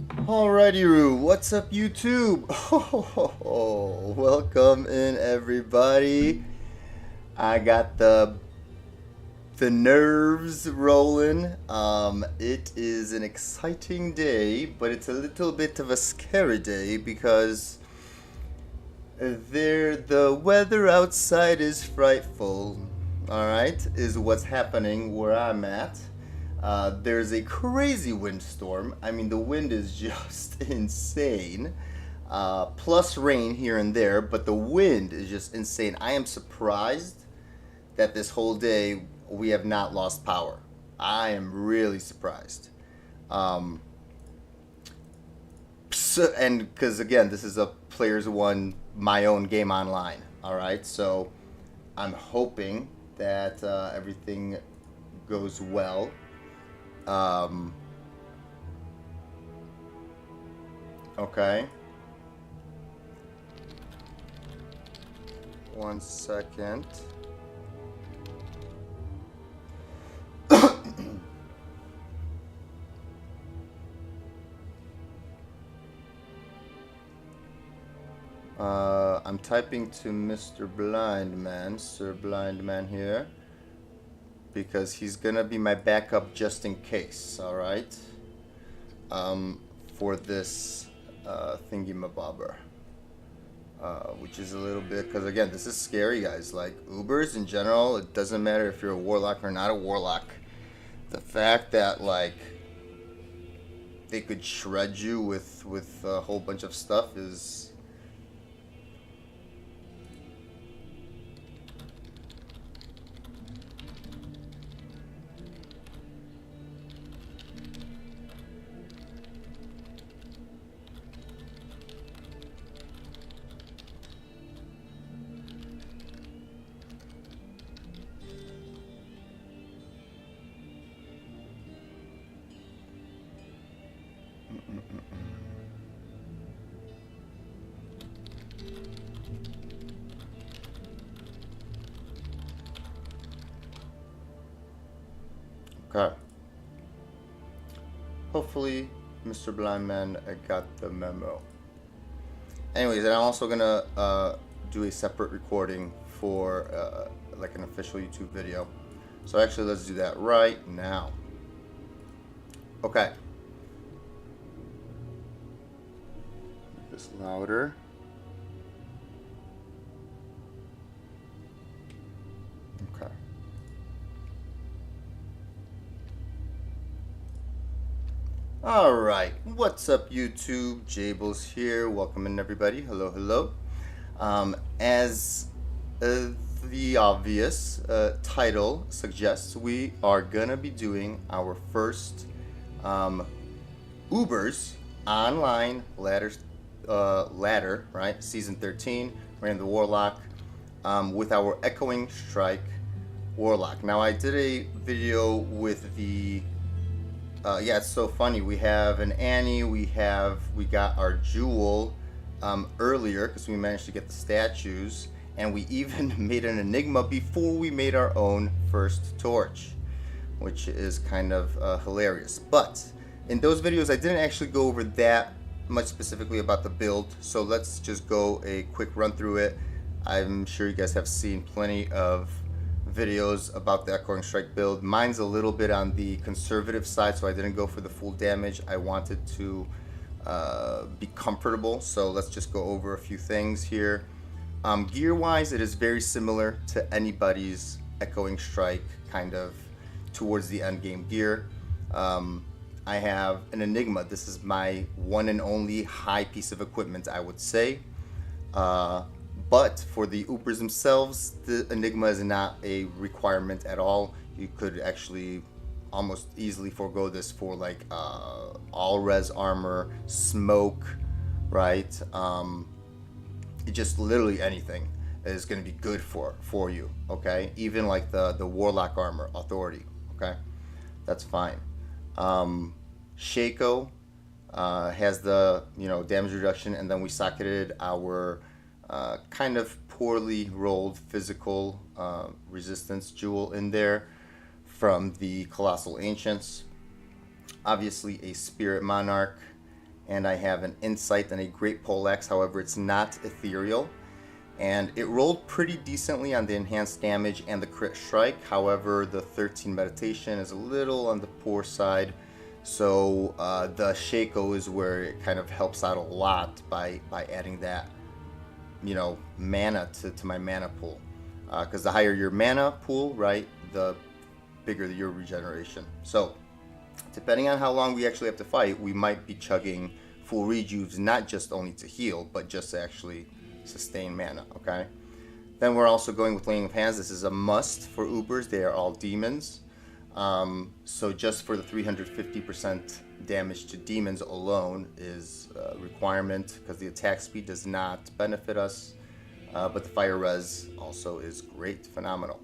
Alrighty, Roo. What's up, YouTube? Welcome in, everybody. I got the nerves rolling. It is an exciting day, but it's a little bit of a scary day because the weather outside is frightful. All right, is what's happening where I'm at. There's a crazy windstorm. I mean, the wind is just insane. Plus rain here and there, but the wind is just insane. I am surprised that this whole day we have not lost power. I am really surprised. Um, and because again, this is a players one my own game online. All right, so I'm hoping that everything goes well. Um, okay. One second. I'm typing to Mr. Blind Man, Sir Blind Man here, because he's gonna be my backup just in case, alright? For this thingy-mabobber. Which is a little bit, because again, this is scary, guys. Like, Ubers in general, it doesn't matter if you're a Warlock or not a Warlock. The fact that, like, they could shred you with a whole bunch of stuff is... Okay. Hopefully, Mr. Blind Man got the memo. Anyways, and I'm also gonna do a separate recording for like an official YouTube video. So actually, let's do that right now. Okay. Make this louder. Okay. Alright, what's up YouTube? Jables here, welcome in everybody, hello, hello. As the obvious title suggests, we are gonna be doing our first Ubers online ladder, right? Season 13, we're in the Warlock with our Echoing Strike Warlock. Now I did a video with the yeah, it's so funny. We have an Annie. We got our Jewel earlier because we managed to get the statues, and we even made an Enigma before we made our own first torch, which is kind of hilarious. But in those videos, I didn't actually go over that much specifically about the build. So let's just go a quick run through it. I'm sure you guys have seen plenty of videos about the Echoing Strike build. Mine's a little bit on the conservative side, so I didn't go for the full damage. I wanted to be comfortable, so let's just go over a few things here. Gear wise, it is very similar to anybody's Echoing Strike, kind of towards the end game gear. I have an Enigma. This is my one and only high piece of equipment, I would say. But for the Ubers themselves, the Enigma is not a requirement at all. You could actually almost easily forego this for like all res armor, smoke, right? Just literally anything is going to be good for you. Okay, even like the Warlock armor, authority. Okay, that's fine. Shaco has the damage reduction, and then we socketed our kind of poorly rolled physical resistance jewel in there from the Colossal Ancients. Obviously a Spirit Monarch and I have an Insight and a Great Poleaxe. However, it's not ethereal, and it rolled pretty decently on the enhanced damage and the crit strike. However, the 13 meditation is a little on the poor side, so the Shaco is where it kind of helps out a lot by adding that, you know, mana to my mana pool, because the higher your mana pool, right, the bigger your regeneration. So depending on how long we actually have to fight, we might be chugging full rejuves, not just only to heal, but just to actually sustain mana, okay? Then we're also going with Laying of Hands. This is a must for Ubers. They are all demons. So just for the 350% damage to demons alone is a requirement, because the attack speed does not benefit us, but the fire res also is great, phenomenal.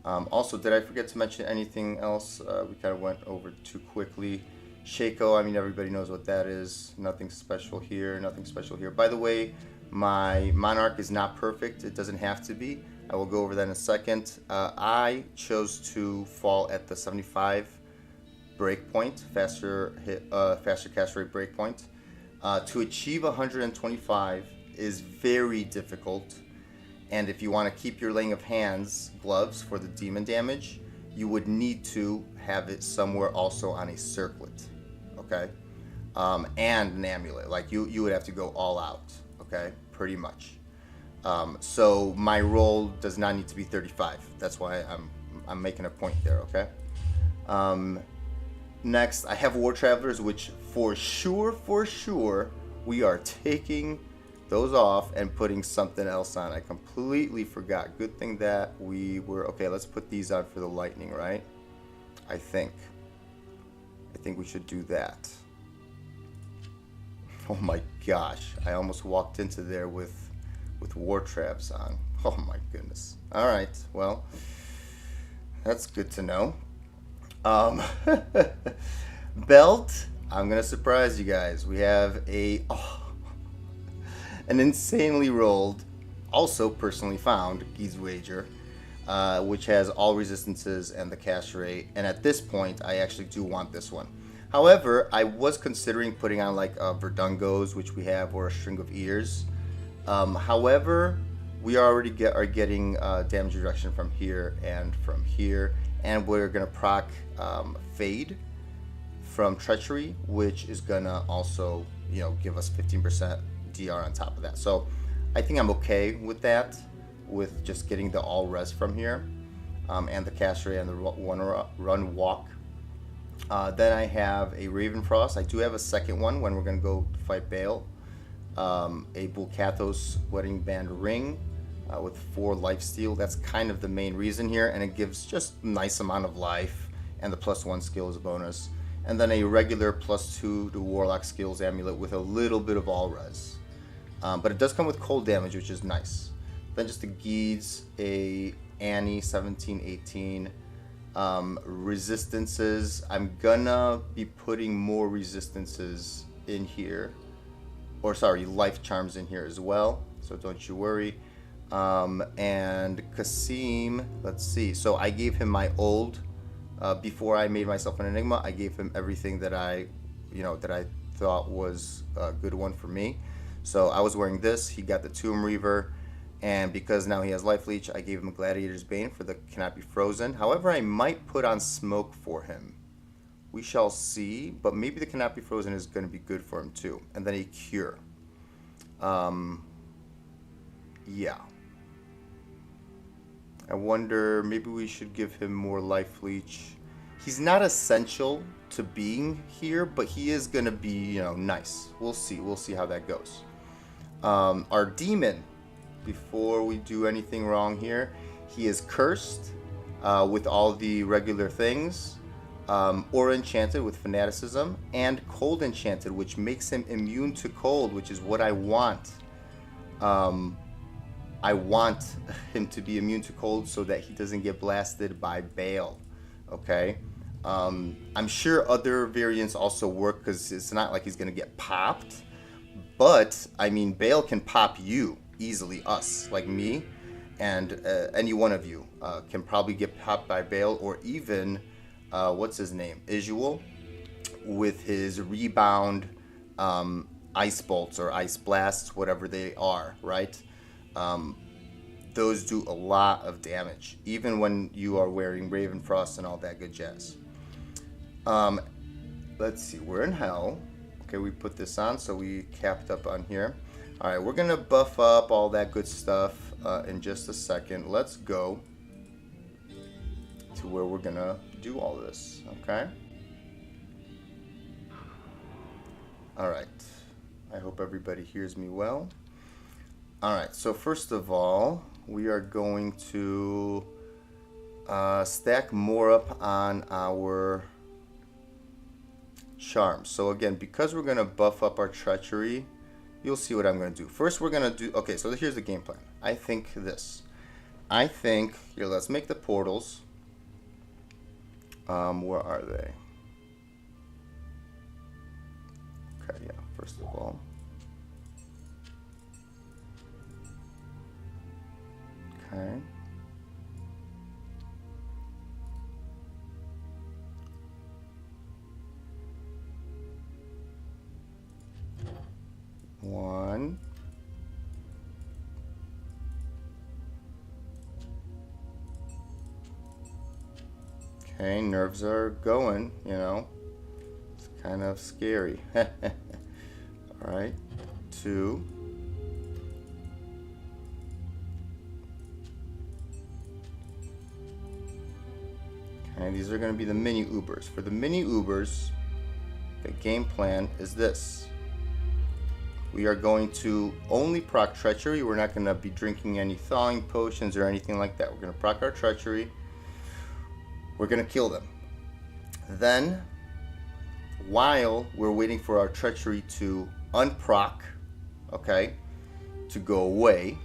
Also, did I forget to mention anything else? We kind of went over too quickly. Shaco, I mean, everybody knows what that is. Nothing special here, nothing special here. By the way, my Monarch is not perfect. It doesn't have to be. I will go over that in a second. I chose to fall at the 75 breakpoint, faster cast rate breakpoint. To achieve 125 is very difficult. And if you want to keep your Laying of Hands gloves for the demon damage, you would need to have it somewhere also on a circlet, okay? And an amulet. Like you would have to go all out, okay? Pretty much. So my roll does not need to be 35. That's why I'm making a point there, okay? Next, I have War Travelers, which for sure, we are taking those off and putting something else on. I completely forgot. Good thing that we were... Okay, let's put these on for the lightning, right? I think we should do that. Oh my gosh. I almost walked into there with War Traps on. Oh my goodness. Alright, well, that's good to know. Belt. I'm going to surprise you guys. We have an insanely rolled, also personally found, Geese Wager, which has all resistances and the cast rate. And at this point, I actually do want this one. However, I was considering putting on like Verdungos, which we have, or a String of Ears. However, we already are getting damage reduction from here, and we're gonna proc Fade from Treachery, which is gonna also, you know, give us 15% DR on top of that. So I think I'm okay with that, with just getting the all res from here, and the cast rate and the run walk. Then I have a Ravenfrost. I do have a second one when we're going to go fight Bale. A Bulkathos Wedding Band Ring with 4 lifesteal. That's kind of the main reason here, and it gives just a nice amount of life, and the +1 skill is a bonus. And then a regular +2 to Warlock skills amulet with a little bit of all res. But it does come with cold damage, which is nice. Then just the Geeds, a Annie 1718. Resistances, I'm gonna be putting more resistances in here, or sorry, life charms in here as well, so don't you worry. And Kasim, let's see, so I gave him my old, before I made myself an Enigma, I gave him everything that I thought was a good one for me. So I was wearing this, he got the Tomb Reaver, and because now he has Life Leech, I gave him a Gladiator's Bane for the Cannot Be Frozen. However, I might put on Smoke for him. We shall see, but maybe the Cannot Be Frozen is going to be good for him too. And then a Cure. Yeah. I wonder, maybe we should give him more Life Leech. He's not essential to being here, but he is going to be, you know, nice. We'll see how that goes. Our Demon, before we do anything wrong here, he is cursed with all the regular things, Aura Enchanted with Fanaticism, and Cold Enchanted, which makes him immune to cold, which is what I want. I want him to be immune to cold so that he doesn't get blasted by Bale, okay? I'm sure other variants also work, because it's not like he's going to get popped, but, I mean, Bale can pop you easily, us, like me, and any one of you can probably get popped by Bale, or even, what's his name, Isuel, with his Rebound ice bolts or ice blasts, whatever they are, right? Those do a lot of damage, even when you are wearing Raven Frost and all that good jazz. Let's see, we're in hell. Okay, we put this on, so we capped up on here. All right, we're gonna buff up all that good stuff in just a second. Let's go to where we're gonna do all this, okay? All right, I hope everybody hears me well. All right, so first of all, we are going to stack more up on our charms. So again, because we're gonna buff up our treachery, you'll see what I'm gonna do. First, we're gonna do, okay, so here's the game plan. I think here, let's make the portals. Where are they? Okay, yeah, first of all. Okay. One. Okay, nerves are going, you know. It's kind of scary. All right, 2. Okay, these are going to be the mini Ubers. For the mini Ubers, the game plan is this. We are going to only proc treachery. We're not going to be drinking any thawing potions or anything like that. We're going to proc our treachery. We're going to kill them. Then, while we're waiting for our treachery to unproc, okay, to go away,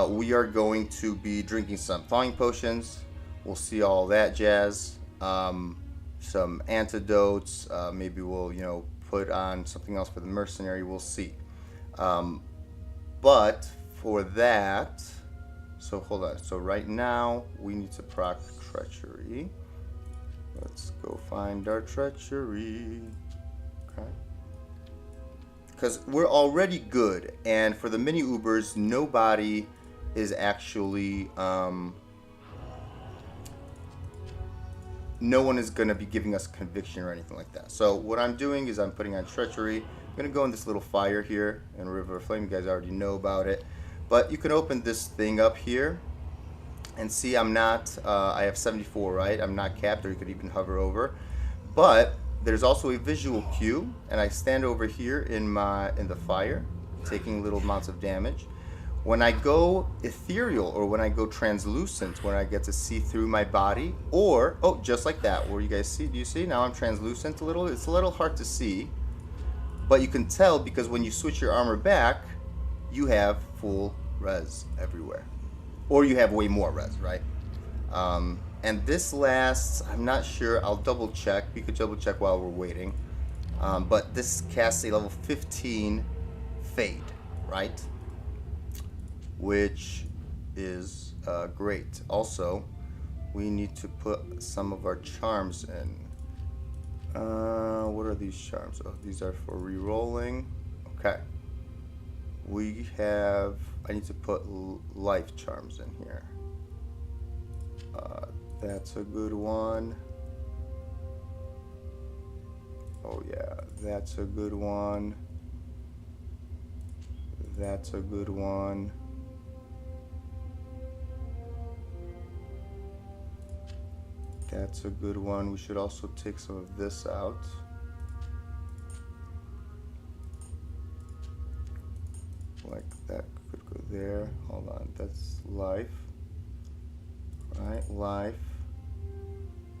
we are going to be drinking some thawing potions. We'll see all that jazz. Some antidotes. Maybe we'll, you know, put on something else for the mercenary. We'll see. But for that, so hold on. So right now we need to proc treachery. Let's go find our treachery. Okay. Because we're already good, and for the mini Ubers, nobody is actually no one is going to be giving us conviction or anything like that. So what I'm doing is I'm putting on treachery. I'm going to go in this little fire here in River of Flame. You guys already know about it. But you can open this thing up here and see I'm not, I have 74, right? I'm not capped, or you could even hover over. But there's also a visual cue, and I stand over here in the fire, taking little amounts of damage. When I go ethereal, or when I go translucent, when I get to see through my body, or, oh, just like that, where you guys see, do you see? Now I'm translucent a little. It's a little hard to see, but you can tell because when you switch your armor back, you have full res everywhere. Or you have way more res, right? And this lasts, I'm not sure, I'll double check. We could double check while we're waiting. But this casts a level 15 fade, right? Which is great. Also, we need to put some of our charms in. What are these charms? Oh, these are for re-rolling. Okay. We have, I need to put life charms in here. That's a good one. Oh yeah, that's a good one. That's a good one. That's a good one. We should also take some of this out. Like that could go there. Hold on, that's life. Right, life.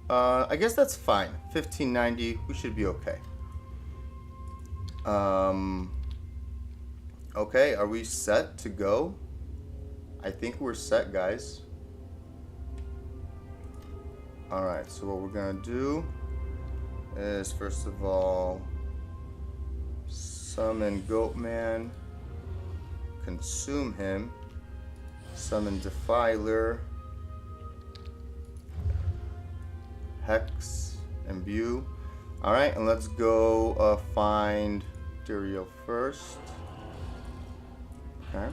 I guess that's fine. 1590, we should be okay. Okay, are we set to go? I think we're set, guys. Alright, so what we're gonna do is first of all summon Goatman, consume him, summon Defiler, Hex, Imbue. Alright, and let's go find Bacterial first. Okay.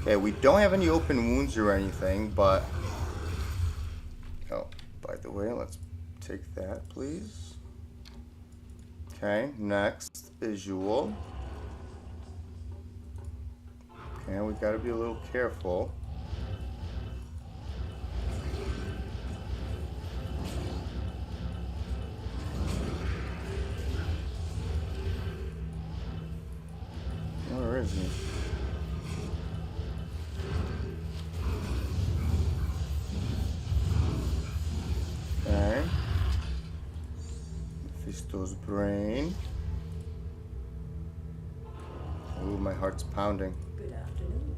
Okay, we don't have any open wounds or anything, but... Oh, by the way, let's take that, please. Okay, next, visual. Okay, we gotta be a little careful. Where is he? Okay. Mephisto's brain. Ooh, my heart's pounding. Good afternoon.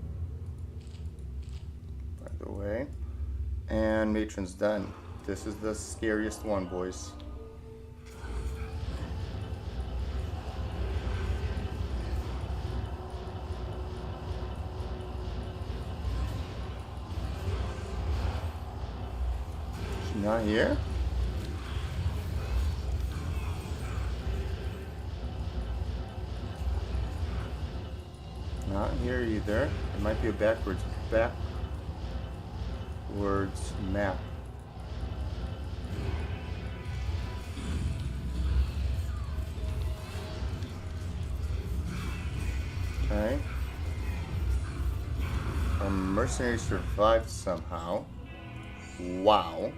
By the way. And Matron's done. This is the scariest one, boys. She's not here? Not here either. It might be a backwards map. Okay. Our mercenary survived somehow. Wow.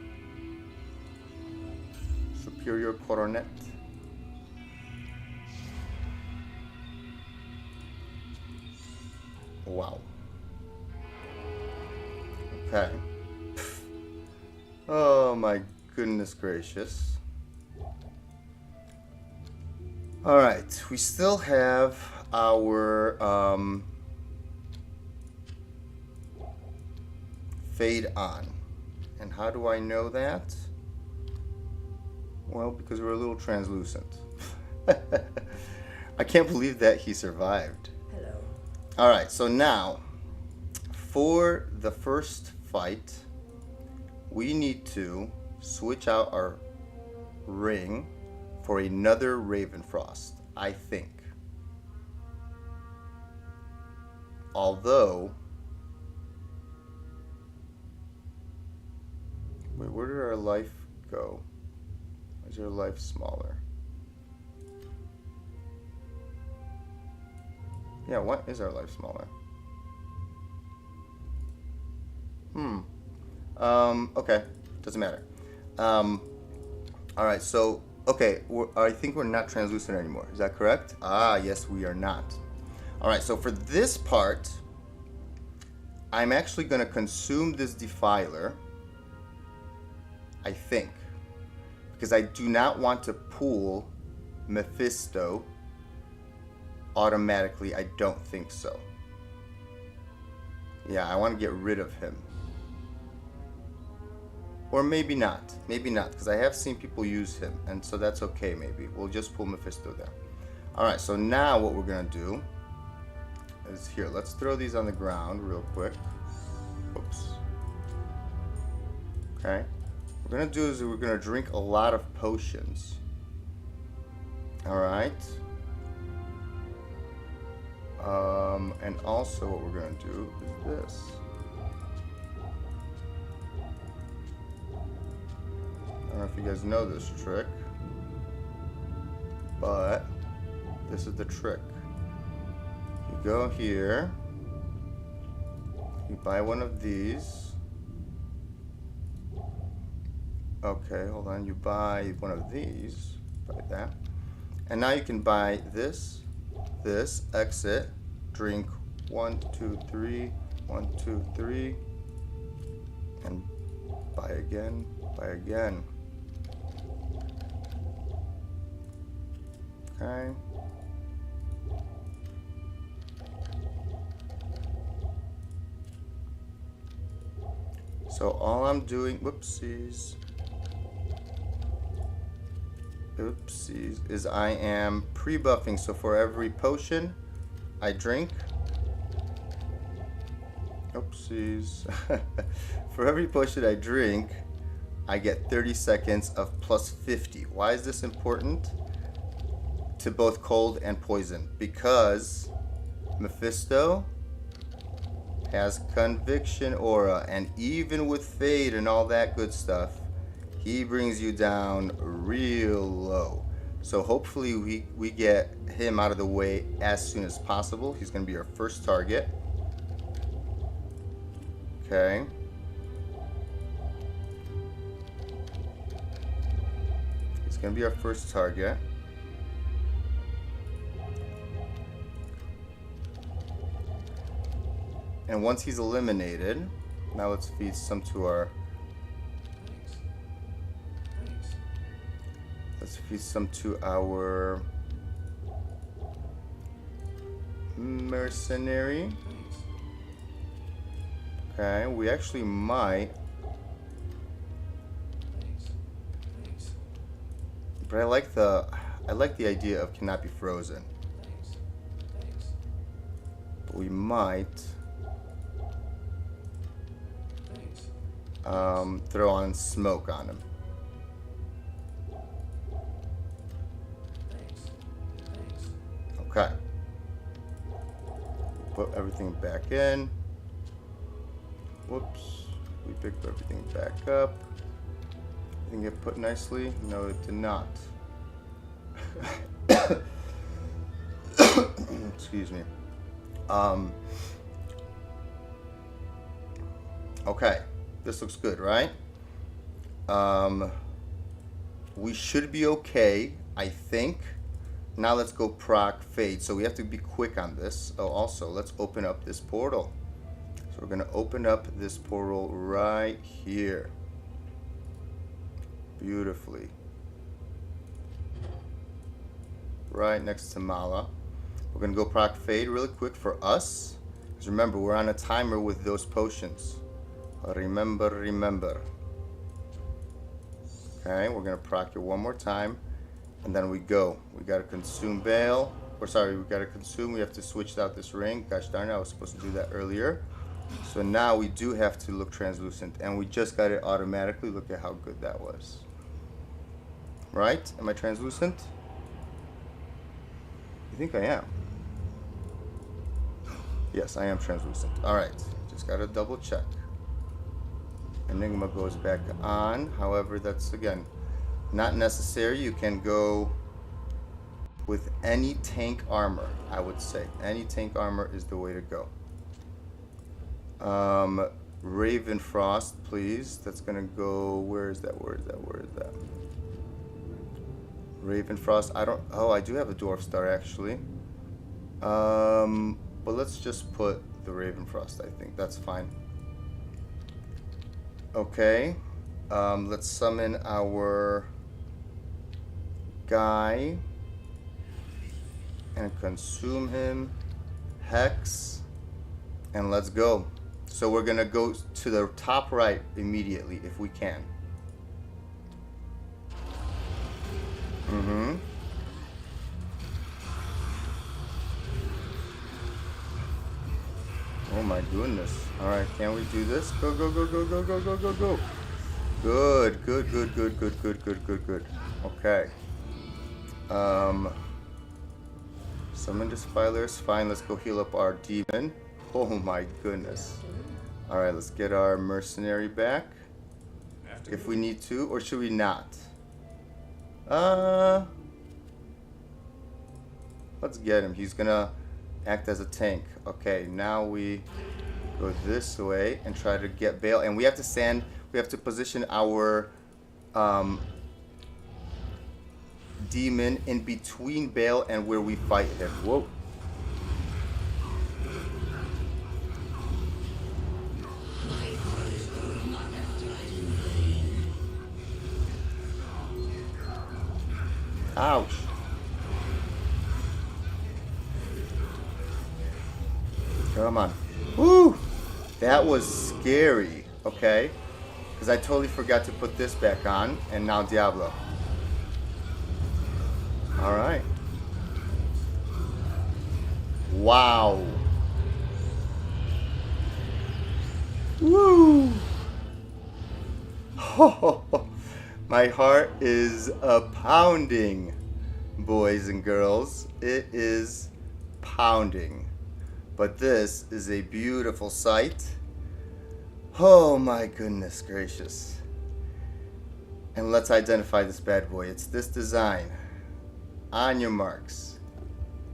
Superior coronet. Wow. Okay. Oh my goodness gracious. Alright, we still have our fade on. And how do I know that? Well, because we're a little translucent. I can't believe that he survived. Hello. Alright, so now, for the first fight, we need to switch out our ring for another Ravenfrost, I think. Although, wait, where did our life go? Is our life smaller? Yeah, what is our life smaller? Okay, doesn't matter. Alright, so, okay, I think we're not translucent anymore. Is that correct? Ah, yes, we are not. Alright, so for this part, I'm actually going to consume this defiler, I think, because I do not want to pull Mephisto automatically. I don't think so. Yeah, I want to get rid of him. Or maybe not. Maybe not, because I have seen people use him, and so that's okay maybe. We'll just pull Mephisto there. Alright, so now what we're going to do is here. Let's throw these on the ground real quick. Oops. Okay. What we're going to do is we're going to drink a lot of potions. Alright. And also what we're going to do is this. I don't know if you guys know this trick, but this is the trick. You go here, you buy one of these. Okay, hold on, you buy one of these, buy that. And now you can buy this, exit, drink 1, 2, 3, 1, 2, 3, and buy again, buy again. Okay. So all I'm doing, whoopsies, is I am pre-buffing. So for every potion I drink, oopsies, for every potion I drink, I get 30 seconds of plus 50. Why is this important? To both cold and poison. Because Mephisto has conviction aura, and even with fade and all that good stuff, he brings you down real low. So hopefully we get him out of the way as soon as possible. He's going to be our first target. Okay. He's going to be our first target. And once he's eliminated, now let's feed some to our... Let's feed some to our mercenary. Okay, we actually might. But I like the idea of cannot be frozen. But we might throw on smoke on him. Okay. Put everything back in. Whoops. We picked everything back up. Didn't get put nicely? No, it did not. Excuse me. Okay. This looks good, right? We should be okay, I think. Now let's go proc fade. So we have to be quick on this. Oh, also, let's open up this portal. So we're going to open up this portal right here. Beautifully. Right next to Mala. We're going to go proc fade really quick for us. Because remember, we're on a timer with those potions. Remember. Okay, we're going to proc it one more time. And then we go. We got to consume Bale. Or sorry, we got to consume. We have to switch out this ring. Gosh darn it, I was supposed to do that earlier. So now we do have to look translucent. And we just got it automatically. Look at how good that was. Right? Am I translucent? You think I am? Yes, I am translucent. Alright. Just got to double check. Enigma goes back on. However, that's, again, not necessary. You can go with any tank armor, I would say. Any tank armor is the way to go. Raven Frost, please. That's gonna go. Where is that? Raven Frost. I do have a Dwarf Star actually. But let's just put the Raven Frost. I think that's fine. Okay. Let's summon our guy and consume him. Hex. And let's go. So we're gonna go to the top right immediately if we can. Oh my goodness. Alright, can we do this? Go. Good. Okay. Summon Defilers. Fine, let's go heal up our demon. Oh my goodness. Alright, let's get our mercenary back. If we need to, or should we not? Let's get him. He's gonna act as a tank. Okay, now we go this way and try to get Bale. And we have to position our demon in between Bale and where we fight him. Whoa. Ouch. Come on. Woo! That was scary. Okay. Because I totally forgot to put this back on. And now Diablo. Alright. Wow. Woo! Oh, my heart is a pounding, boys and girls. It is pounding. But this is a beautiful sight. Oh my goodness gracious. And let's identify this bad boy. It's this design. On your marks.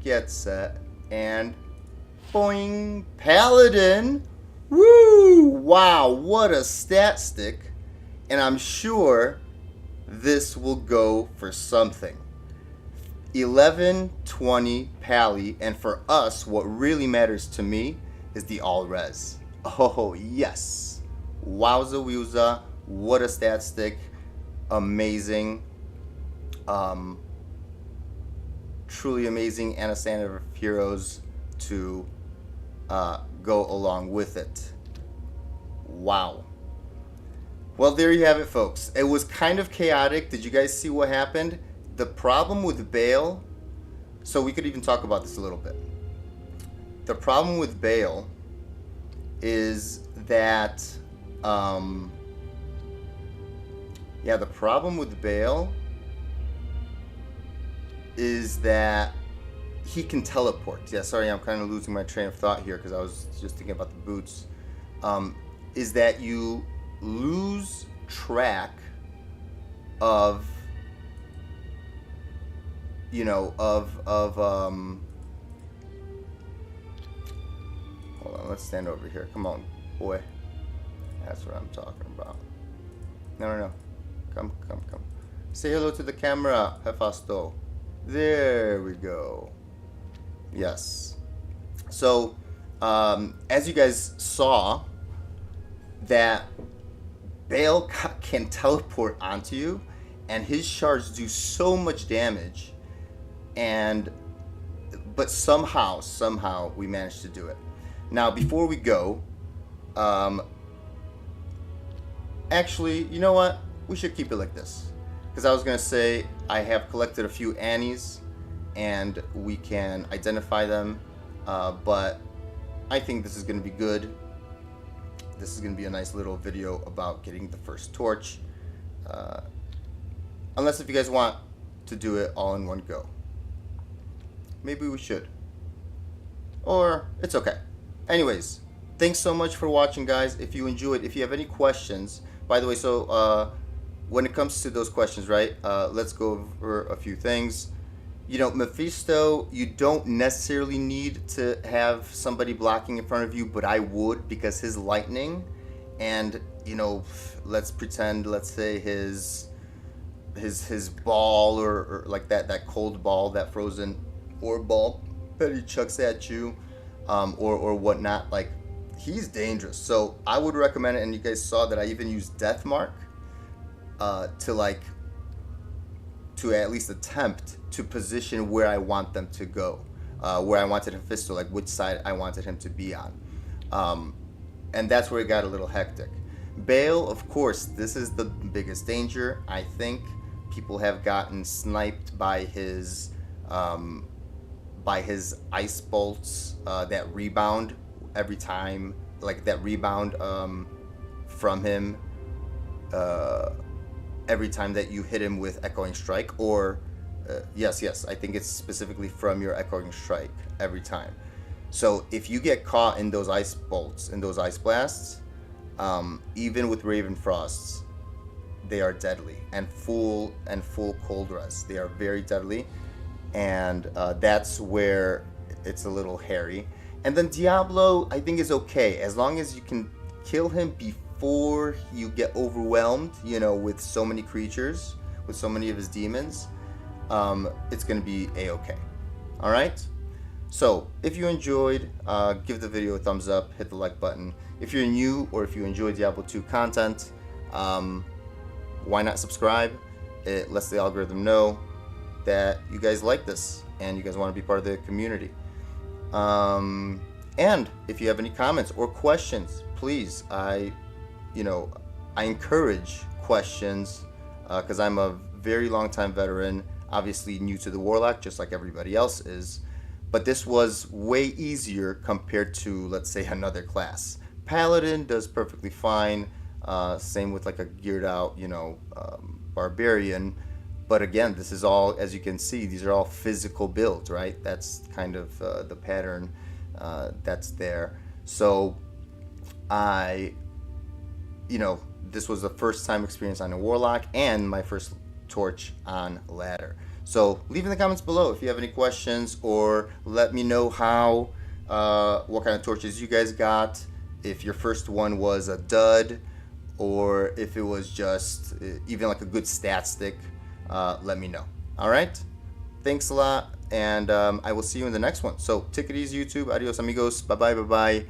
Get set. And boing. Paladin. Woo! Wow, what a stat stick. And I'm sure this will go for something. 1120 Pally, and for us, what really matters to me is the all res. Oh yes. Wowza wowza, what a stat stick. Amazing. Truly amazing, and a standard of heroes to go along with it. Wow. Well, there you have it, folks. It was kind of chaotic. Did you guys see what happened? The problem with Bale, so we could even talk about this a little bit. The problem with Bale is that, the problem with Bale is that he can teleport. Yeah, sorry, I'm kind of losing my train of thought here because I was just thinking about the boots. Is that you lose track of, hold on, let's stand over here. Come on, boy. That's what I'm talking about. No. Come. Say hello to the camera, Hefasto. There we go. Yes. So, as you guys saw, that Bale can teleport onto you, and his shards do so much damage, but somehow we managed to do it. Now, before we go, actually, you know what? We should keep it like this. Because I was going to say, I have collected a few Annies, and we can identify them, but I think this is going to be good. This is going to be a nice little video about getting the first torch. Unless if you guys want to do it all in one go. Maybe we should. Or, it's okay. Anyways, thanks so much for watching, guys. If you enjoyed, if you have any questions, by the way, so when it comes to those questions, right, let's go over a few things. Mephisto, you don't necessarily need to have somebody blocking in front of you, but I would, because his lightning and, let's say his ball or like that cold ball, that frozen orb ball that he chucks at you, or whatnot, like, he's dangerous. So I would recommend it, and you guys saw that I even used Death Mark to at least attempt to position where I want them to go, where I wanted Mephisto, like which side I wanted him to be on. And that's where it got a little hectic. Bale, of course, this is the biggest danger. I think people have gotten sniped by his ice bolts that rebound every time, like that rebound from him every time that you hit him with Echoing Strike, or yes, I think it's specifically from your Echoing Strike every time. So if you get caught in those ice bolts, in those ice blasts, even with Raven Frosts, they are deadly, and full cold res. They are very deadly, and that's where it's a little hairy. And then Diablo, I think, is okay as long as you can kill him before you get overwhelmed, with so many creatures, with so many of his demons. It's going to be a-okay. All right? So, if you enjoyed, give the video a thumbs up, hit the like button. If you're new or if you enjoy Diablo 2 content, why not subscribe? It lets the algorithm know that you guys like this and you guys want to be part of the community. And if you have any comments or questions, please, I encourage questions, because I'm a very long time veteran, obviously new to the Warlock, just like everybody else is. But this was way easier compared to, let's say, another class. Paladin does perfectly fine. Same with like a geared out, barbarian. But again, this is all, as you can see, these are all physical builds, right? That's kind of the pattern that's there. So I, this was the first time experience on a Warlock and my first torch on ladder. So leave in the comments below if you have any questions, or let me know what kind of torches you guys got, if your first one was a dud, or if it was just even like a good stat stick. Let me know. All right, thanks a lot, and I will see you in the next one. So take it easy, YouTube. Adios amigos. Bye bye. Bye bye.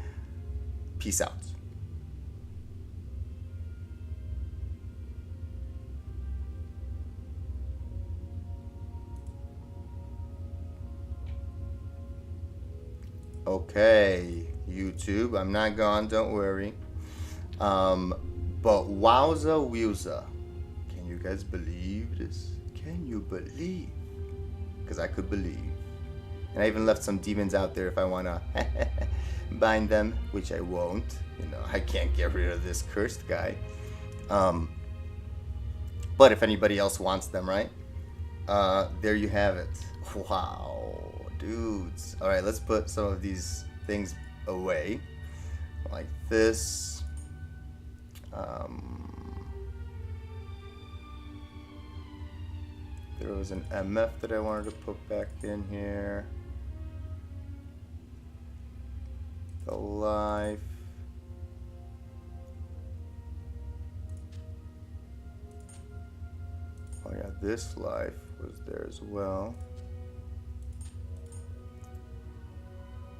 Peace out. Okay, YouTube, I'm not gone, don't worry. But wowza wowza. Can you guys believe this? Can you believe? Because I could believe. And I even left some demons out there if I want to bind them, which I won't. I can't get rid of this cursed guy. But if anybody else wants them, right? There you have it. Wow. Dudes. Alright, let's put some of these things away. Like this. There was an MF that I wanted to put back in here. The life. Oh yeah, this life was there as well,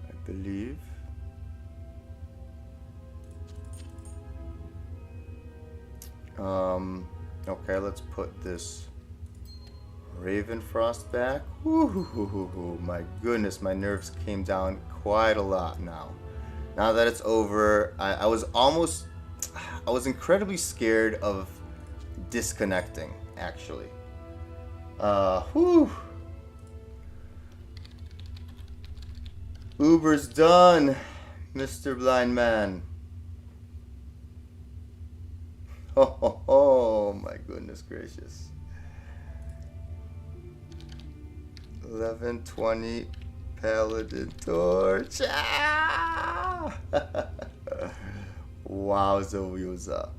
I believe. Okay, let's put this Raven Frost back. Ooh, my goodness, my nerves came down quite a lot now. Now that it's over, I was incredibly scared of disconnecting, actually. Uber's done, Mr. Blind Man. Oh my goodness gracious. 1120 Paladin Torch. Ah! Wowza wowza.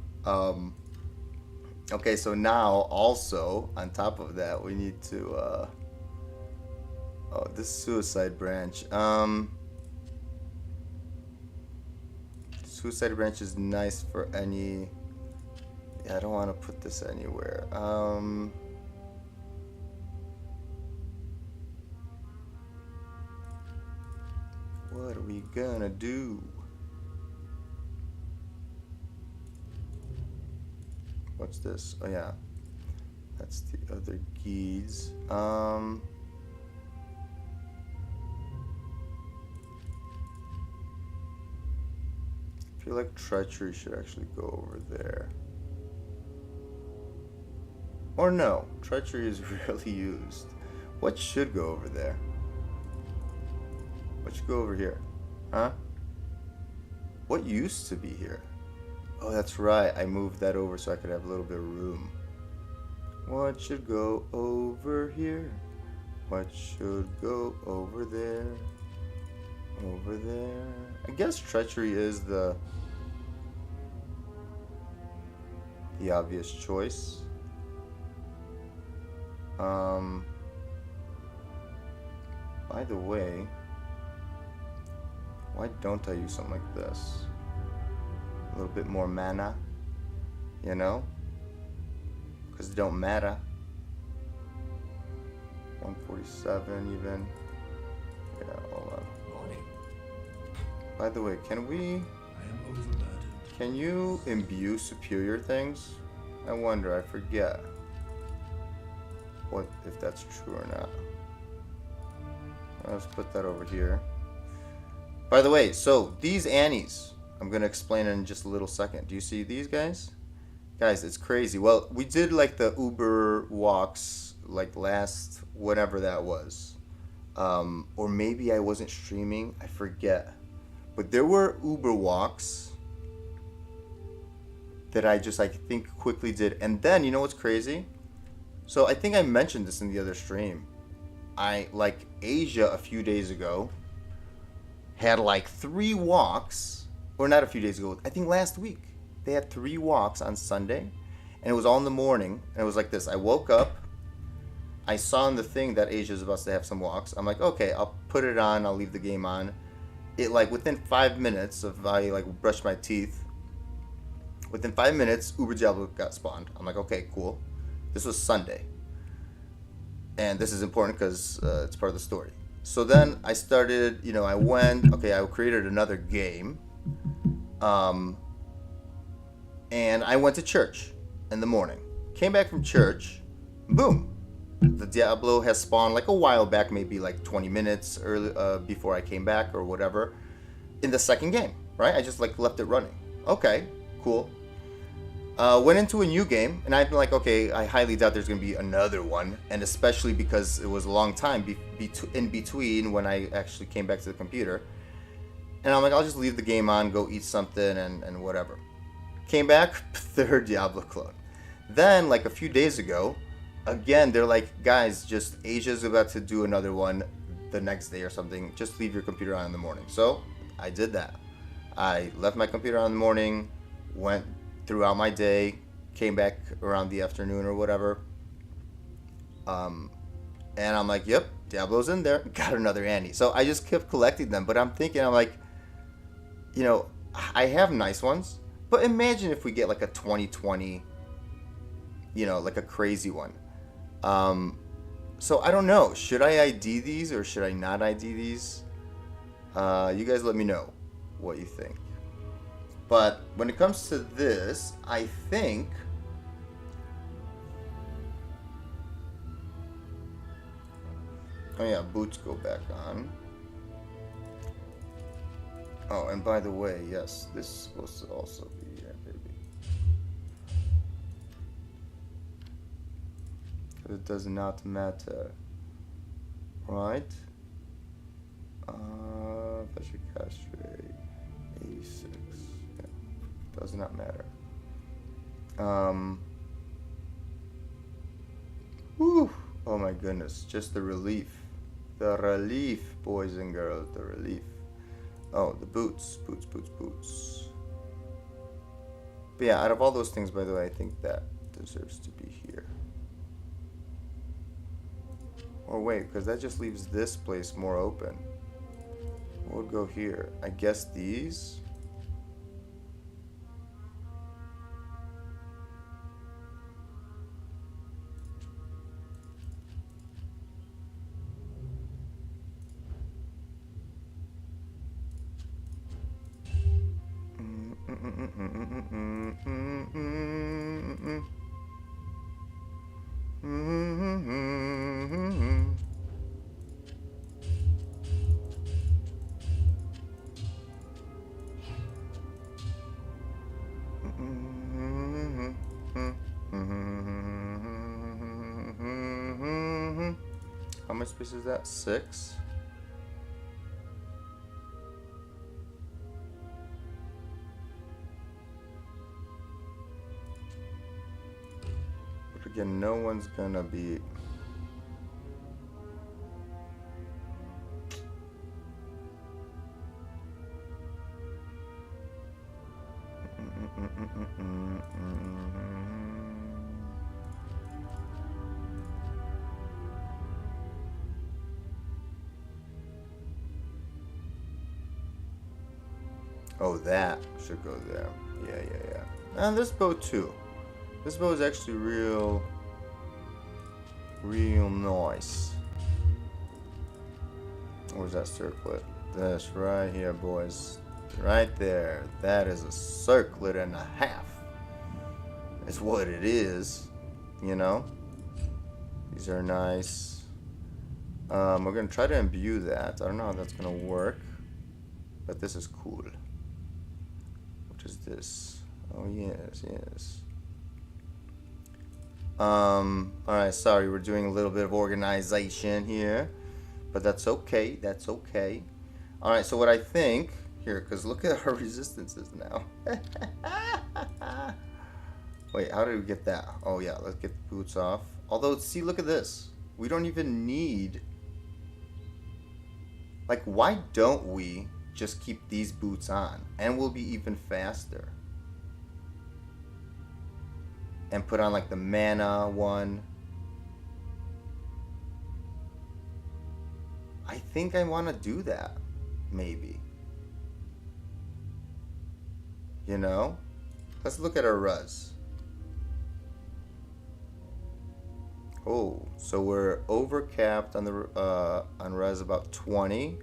Okay, so now also on top of that we need to oh, this suicide branch. Suicide branch is nice for any. Yeah, I don't want to put this anywhere. What are we gonna do? What's this? Oh yeah, that's the other geese. I feel like treachery should actually go over there. Or no, treachery is rarely used. What should go over there? What should go over here? Huh? What used to be here? Oh, that's right. I moved that over so I could have a little bit of room. What should go over here? What should go over there? Over there? I guess treachery is the obvious choice. By the way, why don't I use something like this? A little bit more mana, you know? Because it don't matter. 147 even. Yeah, hold on. By the way, can you imbue superior things? I wonder, I forget what if that's true or not. Let's put that over here. By the way, so these Annies, I'm gonna explain in just a little second. Do you see these guys? Guys, it's crazy. Well, we did like the Uber walks like last whatever that was. Or maybe I wasn't streaming, I forget. But there were Uber walks that I just, I think, quickly did. And then, you know what's crazy? So I think I mentioned this in the other stream. Like, Asia a few days ago had like 3 walks, or not a few days ago, I think last week. They had 3 walks on Sunday, and it was all in the morning, and it was like this. I woke up, I saw in the thing that Asia's about to have some walks. I'm like, okay, I'll put it on, I'll leave the game on. It, like, within 5 minutes of I, like, brushed my teeth, within 5 minutes, Uber Diablo got spawned. I'm like, okay, cool. This was Sunday. And this is important because it's part of the story. So then I started, you know, I created another game. And I went to church in the morning. Came back from church, boom. The Diablo has spawned like a while back, maybe like 20 minutes early, before I came back or whatever, in the second game, right? I just like left it running. Okay, cool. Went into a new game, and I've been like, okay, I highly doubt there's going to be another one, and especially because it was a long time in between when I actually came back to the computer. And I'm like, I'll just leave the game on, go eat something, and whatever. Came back, third Diablo clone. Then, like a few days ago, again, they're like, guys, just Asia's about to do another one the next day or something. Just leave your computer on in the morning. So I did that. I left my computer on in the morning, went throughout my day, came back around the afternoon or whatever, and I'm like, yep, Diablo's in there, got another Annie. So I just kept collecting them, but I'm like, you know, I have nice ones, but imagine if we get like a 2020, you know, like a crazy one. So I don't know, should I ID these or should I not ID these? You guys let me know what you think. But when it comes to this, I think oh yeah, boots go back on. Oh, and by the way, yes, this is supposed to also be here, baby. It does not matter, right? Fetch a castrate, 86. Does not matter. Whew. Oh my goodness, just the relief. The relief, boys and girls, the relief. Oh, the boots. Boots. But yeah, out of all those things, by the way, I think that deserves to be here. Or wait, because that just leaves this place more open. What would go here? I guess these? How much space is that? 6? But again, no one's gonna be... Oh, that should go there. Yeah. And this bow too. This bow is actually real nice. Where's that circlet? This right here, boys. Right there. That is a circlet and a half. It's what it is, you know? These are nice. We're gonna try to imbue that. I don't know how that's gonna work, but this is cool. What is this? Oh yes. Alright, sorry, we're doing a little bit of organization here, but that's okay. Alright, so what I think here, because look at our resistances now. Wait, how did we get that? Oh yeah, let's get the boots off. Although, see, look at this. We don't even need... Like, why don't we just keep these boots on? And we'll be even faster. And put on, like, the mana one. I think I want to do that. Maybe. You know? Let's look at our res. Oh, so we're overcapped on the on res about 20,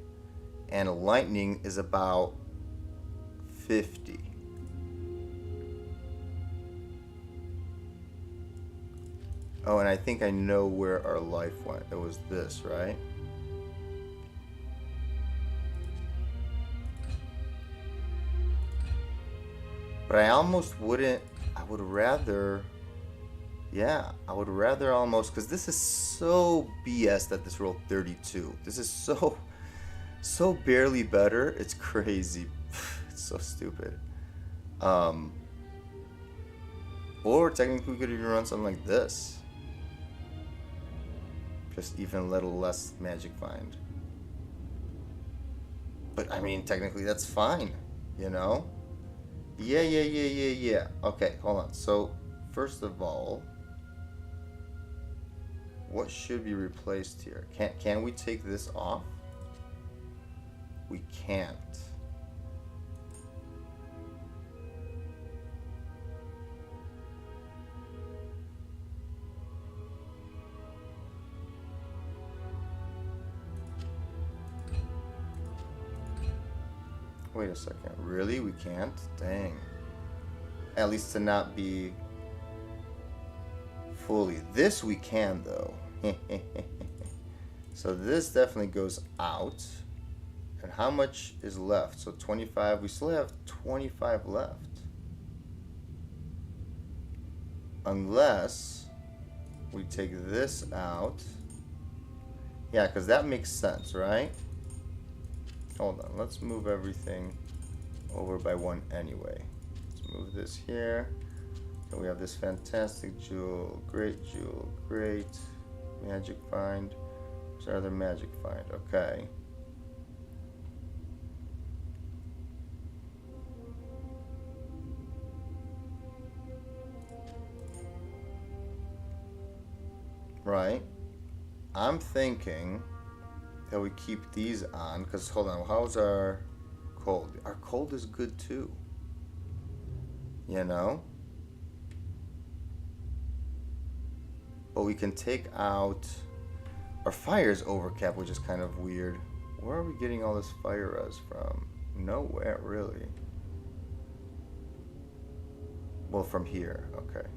and lightning is about 50. Oh, and I think I know where our life went. It was this, right? But I almost wouldn't. I would rather. Yeah, I would rather almost, because this is so BS that this rolled 32. This is so barely better. It's crazy. It's so stupid. Or technically we could even run something like this. Just even a little less magic find. But I mean, technically that's fine, you know? Yeah. Okay, hold on. So, first of all, what should be replaced here? Can we take this off? We can't. Wait a second. Really? We can't? Dang. At least to not be fully. This we can, though. So this definitely goes out. And how much is left? So 25. We still have 25 left. Unless we take this out. Yeah, because that makes sense, right? Hold on. Let's move everything over by one anyway. Let's move this here. So we have this fantastic jewel, great magic find. Where's our other magic find? Okay. Right. I'm thinking that we keep these on, because hold on, how's our cold? Our cold is good too. You know? But we can take out our fire's overcap, which is kind of weird. Where are we getting all this fire res from? Nowhere really. Well, from here, okay.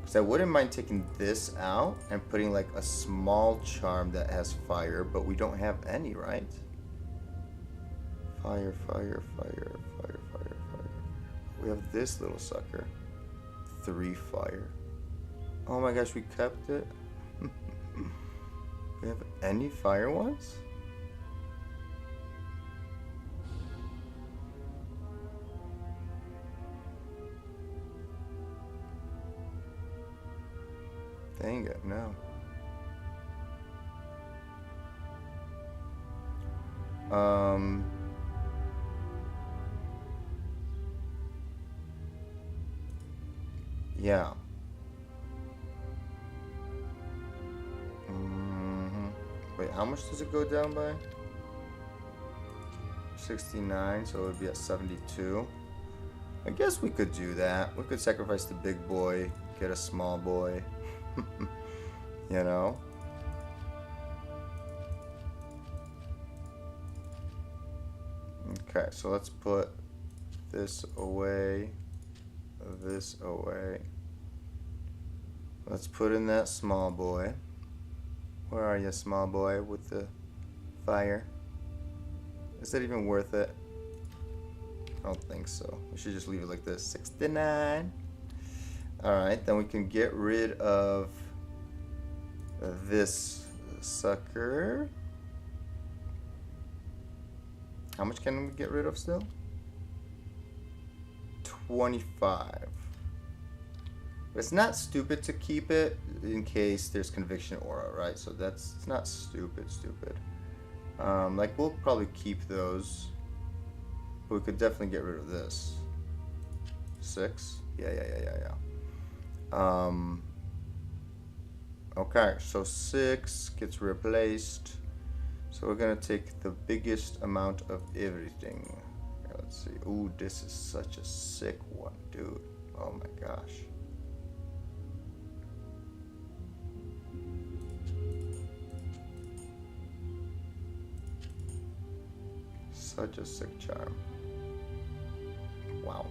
Because I wouldn't mind taking this out and putting like a small charm that has fire, but we don't have any, right? Fire. We have this little sucker. 3 fire. Oh my gosh, we kept it. We have any fire ones? Dang it, no. Yeah. Wait, how much does it go down by? 69, so it would be at 72. I guess we could do that. We could sacrifice the big boy, get a small boy. You know? Okay, so let's put this away, this away. Let's put in that small boy. Where are you, small boy, with the fire? Is that even worth it? I don't think so. We should just leave it like this. 69. Alright, then we can get rid of this sucker. How much can we get rid of still? 25. But it's not stupid to keep it in case there's conviction aura, right? So it's not stupid. Like we'll probably keep those. But we could definitely get rid of this. 6? Yeah. Okay, so 6 gets replaced. So we're gonna take the biggest amount of everything. Okay, let's see. Ooh, this is such a sick one, dude. Oh my gosh. Such a sick charm. Wow.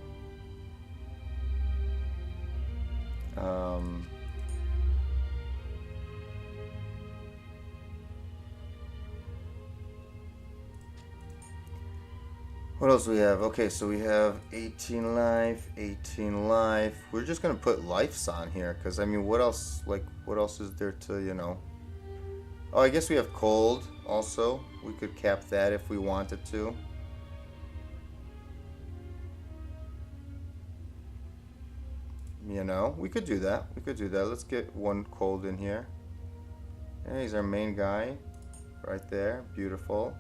What else do we have? Okay, so we have 18 life, 18 life. We're just gonna put lives on here, because I mean, what else is there to, you know? Oh, I guess we have cold also. We could cap that if we wanted to. You know, we could do that. Let's get one cold in here. Yeah, he's our main guy. Right there. Beautiful.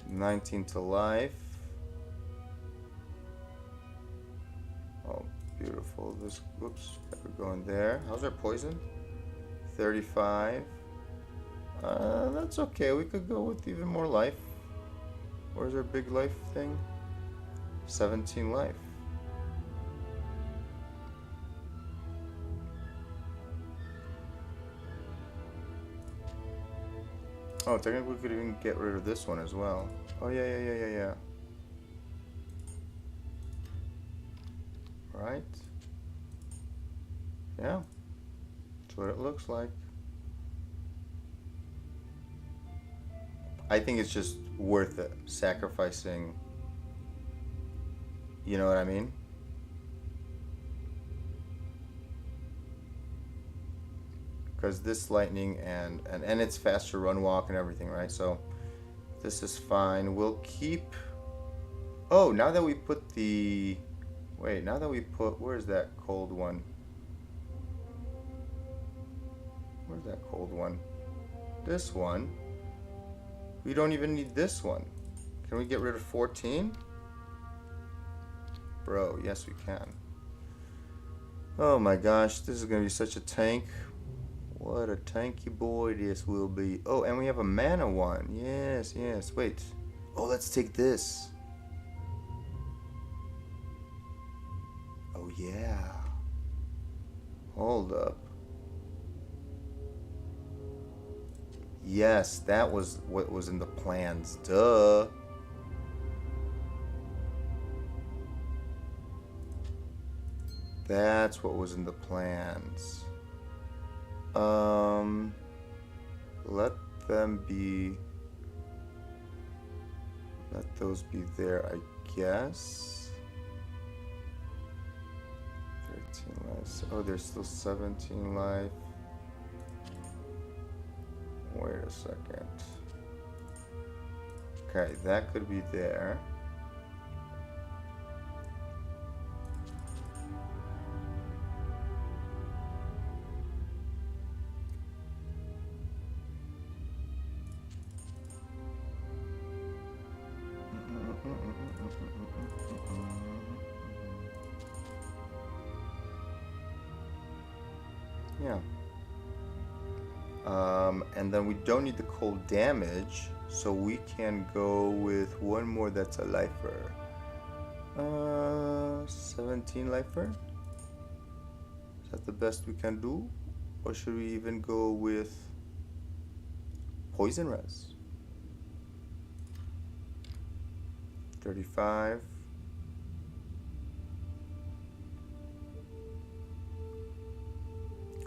19 to life. Oh, beautiful. This, whoops, we're going there. How's our poison? 35. That's okay. We could go with even more life. Where's our big life thing? 17 life. Oh, technically we could even get rid of this one as well. Oh, yeah. Right? Yeah. That's what it looks like. I think it's just worth it, sacrificing. You know what I mean? Because this lightning and it's faster run walk and everything, right? So this is fine. We'll keep. Oh, now that we put the. Wait, now that we put. Where's that cold one? Where's that cold one? This one. We don't even need this one. Can we get rid of 14? Bro, yes we can. Oh my gosh, this is gonna be such a tank. What a tanky boy this will be. Oh, and we have a mana one. Yes. Wait. Oh, let's take this. Oh, yeah. Hold up. Yes, that was what was in the plans. Duh. That's what was in the plans. Let them be. Let those be there, I guess. 13 lives. Oh, there's still 17 life. Wait a second. Okay, that could be there. Yeah. And then we don't need the cold damage, so we can go with one more that's a lifer. 17 lifer? Is that the best we can do? Or should we even go with poison res? 35.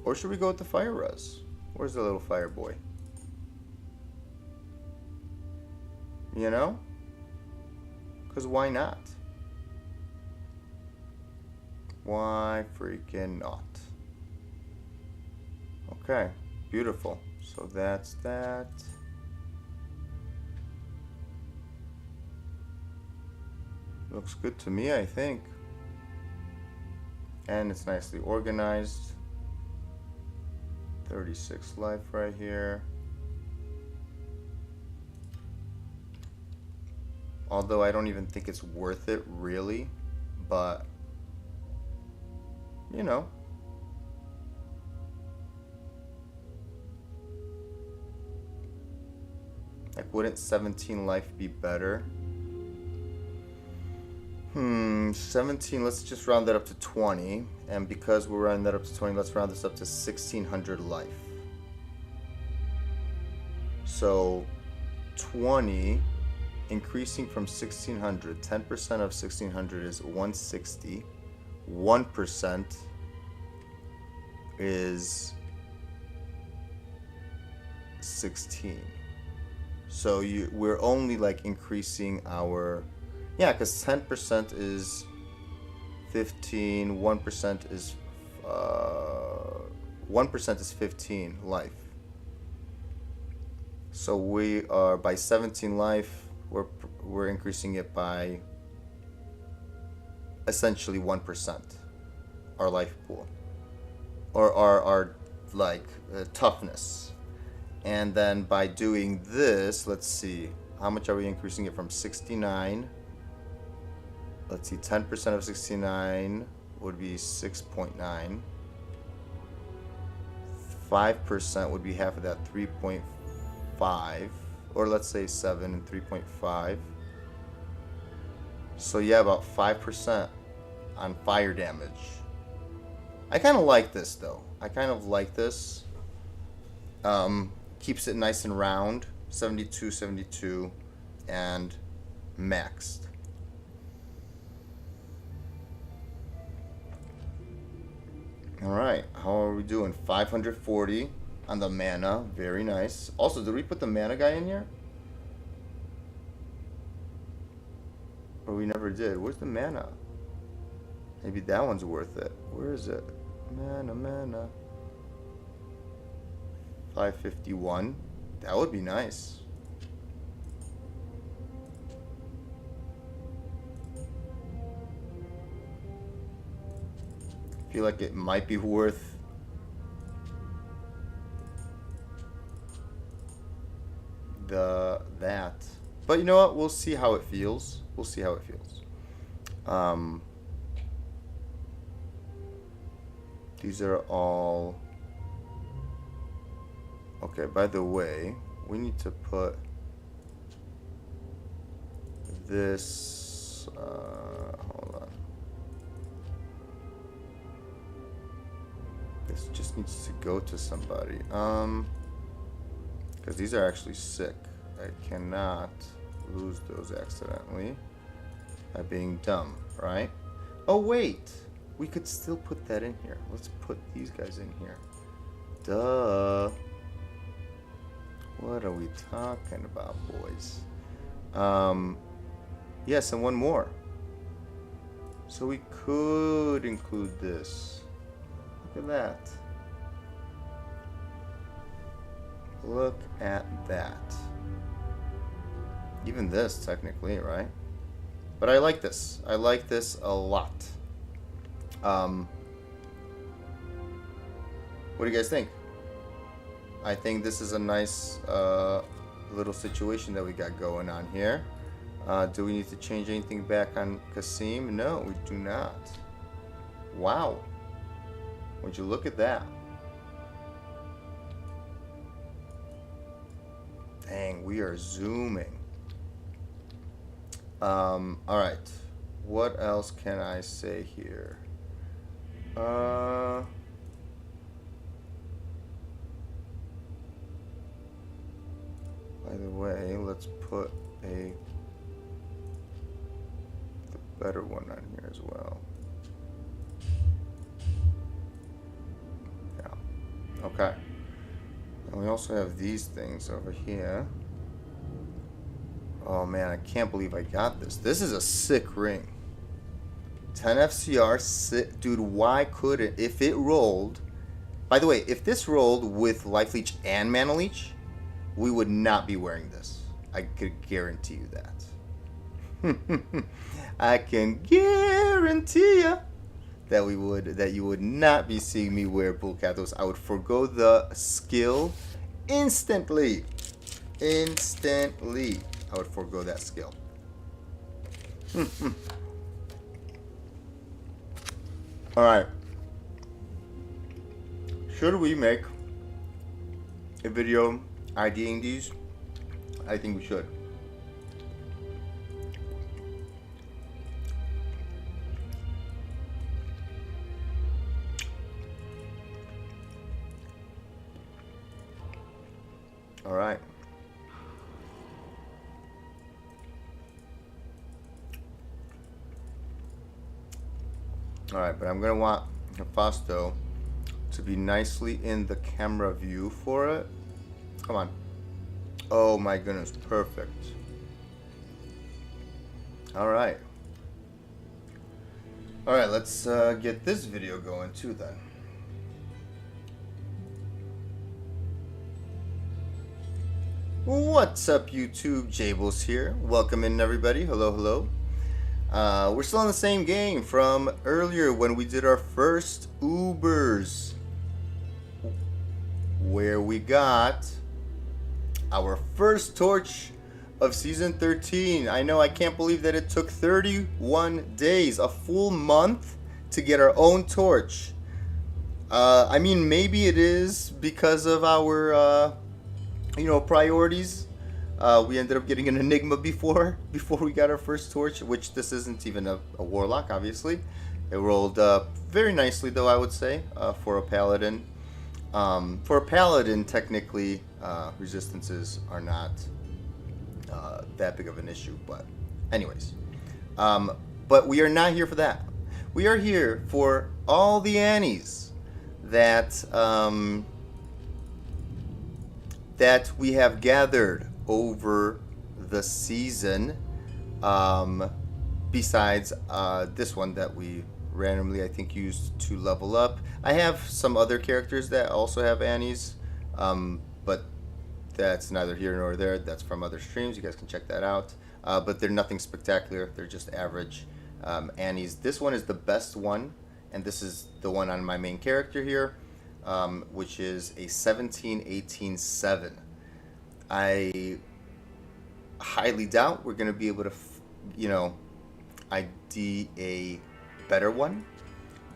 Or should we go with the fire res? Where's the little fire boy? You know? Because why not? Why freaking not? Okay, beautiful. So that's that. Looks good to me, I think. And it's nicely organized. 36 life right here. Although I don't even think it's worth it, really. But, you know. Like, wouldn't 17 life be better? 17, let's just round that up to 20. And because we're rounding that up to 20, let's round this up to 1600 life. So, 20, increasing from 1600, 10% of 1600 is 160. 1% is 16. So we're only like increasing our, yeah, because 10% is 15, 1% is 1% is 15 life. So we are by 17 life, we're increasing it by essentially 1%, our life pool, or our like toughness. And then by doing this, let's see, how much are we increasing it from 69? Let's see, 10% of 69 would be 6.9. 5% would be half of that, 3.5. Or let's say 7 and 3.5. So yeah, about 5% on fire damage. I kind of like this though. I kind of like this. Keeps it nice and round, 72, 72, and maxed. Alright, how are we doing? 540 on the mana, very nice. Also, did we put the mana guy in here? Or we never did. Where's the mana? Maybe that one's worth it. Where is it? Mana. 551. That would be nice. I feel like it might be worth that. But you know what? We'll see how it feels. We'll see how it feels. These are all... Okay, by the way, we need to put this, hold on. This just needs to go to somebody. Because these are actually sick. I cannot lose those accidentally by being dumb, right? Oh, wait. We could still put that in here. Let's put these guys in here. Duh. What are we talking about, boys? Yes, and one more. So we could include this. Look at that. Look at that. Even this, technically, right? But I like this. I like this a lot. What do you guys think? I think this is a nice little situation that we got going on here. Do we need to change anything back on Kasim? No, we do not. Wow. Would you look at that? Dang, we are zooming. Alright. What else can I say here? By the way, let's put the better one on here as well. Yeah. Okay. And we also have these things over here. Oh man, I can't believe I got this. This is a sick ring. 10 FCR, sick. Dude, why couldn't, if it rolled, by the way, if this rolled with Life Leech and Mana Leech, we would not be wearing this. I could guarantee you that. I can guarantee ya that you would not be seeing me wear Bull Cathos. I would forgo the skill instantly. Instantly, I would forgo that skill. All right. Should we make a video IDing these? I think we should. All right. All right, but I'm gonna want Fasto to be nicely in the camera view for it. Come on. Oh my goodness, perfect. All right. All right, let's get this video going too then. What's up, YouTube? Jables here. Welcome in, everybody. Hello, hello. We're still in the same game from earlier when we did our first Ubers, where we got our first torch of season 13. I know, I can't believe that it took 31 days, a full month, to get our own torch. I mean, maybe it is because of our priorities. We ended up getting an Enigma before we got our first torch, which this isn't even a Warlock, obviously. It rolled very nicely, though, I would say, for a Paladin. For a Paladin, technically, resistances are not that big of an issue, but anyways. But we are not here for that. We are here for all the Annies that that we have gathered over the season, besides this one that we randomly, I think, used to level up. I have some other characters that also have Annies, but that's neither here nor there. That's from other streams. You guys can check that out. But they're nothing spectacular. They're just average Annies. This one is the best one, and this is the one on my main character here, which is a 17-18-7. I highly doubt we're going to be able to, ID a better one.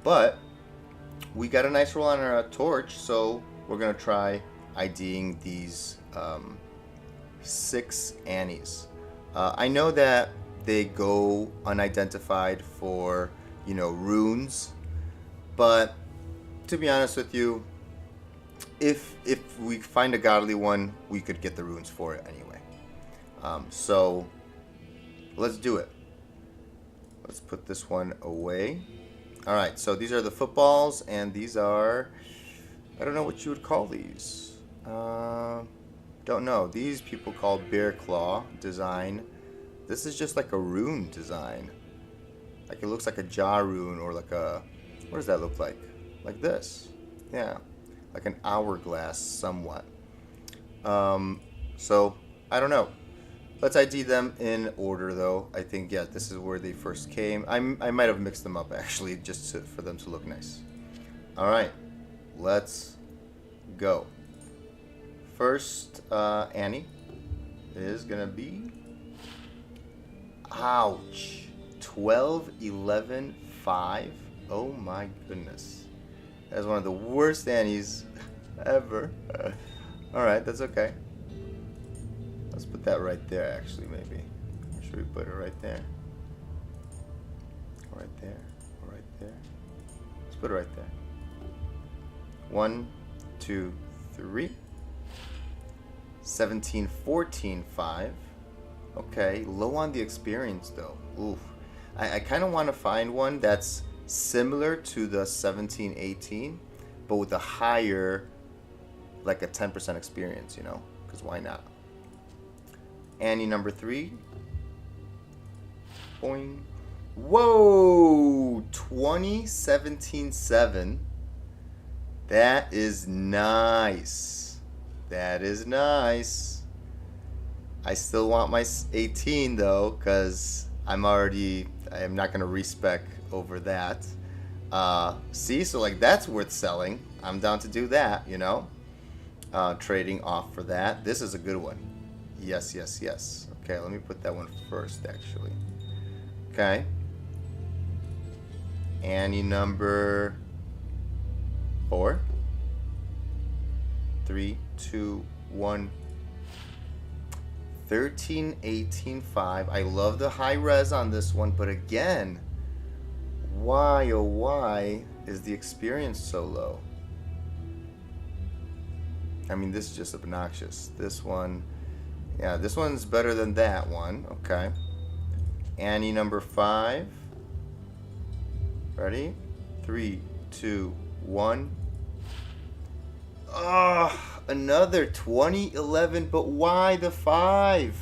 But we got a nice roll on our torch, so we're going to try IDing these 6 Annies. I know that they go unidentified for, runes, but to be honest with you, if we find a godly one, we could get the runes for it anyway. So let's do it. Let's put this one away. All right, so these are the footballs, and these are, I don't know what you would call these. Don't know. These people call bear claw design. This is just like a rune design. Like, it looks like a jaw rune, or like a, what does that look like? Like this. Yeah. Like an hourglass somewhat. So I don't know. Let's ID them in order, though. I think, yeah, this is where they first came. I might have mixed them up, actually, just for them to look nice. All right, let's go. First Annie is gonna be, ouch, 12, 11, 5. Oh my goodness. That's one of the worst Annies ever. All right, that's okay. Let's put that right there, actually, maybe. Should we put it right there? Right there, right there. Let's put it right there. 1, 2, 3. 17, 14, 5. Okay, low on the experience, though. Oof. I kind of want to find one that's similar to the 17, 18, but with a higher, like a 10% experience, because why not? Annie number 3. Boing. Whoa! 20, 17, 7. That is nice. That is nice. I still want my 18, though, because I'm not going to respec over that. See, so like that's worth selling. I'm down to do that, you know. Trading off for that. This is a good one. Yes, yes, yes. Okay, let me put that one first, actually. Okay. Annie number 4. 3, 2, 1. 1318.5. I love the high res on this one, but again, why oh why is the experience so low? I mean, this is just obnoxious. This one, yeah, this one's better than that one. Okay. Annie number 5. Ready? 3, 2, 1. Another 2011, but why the 5?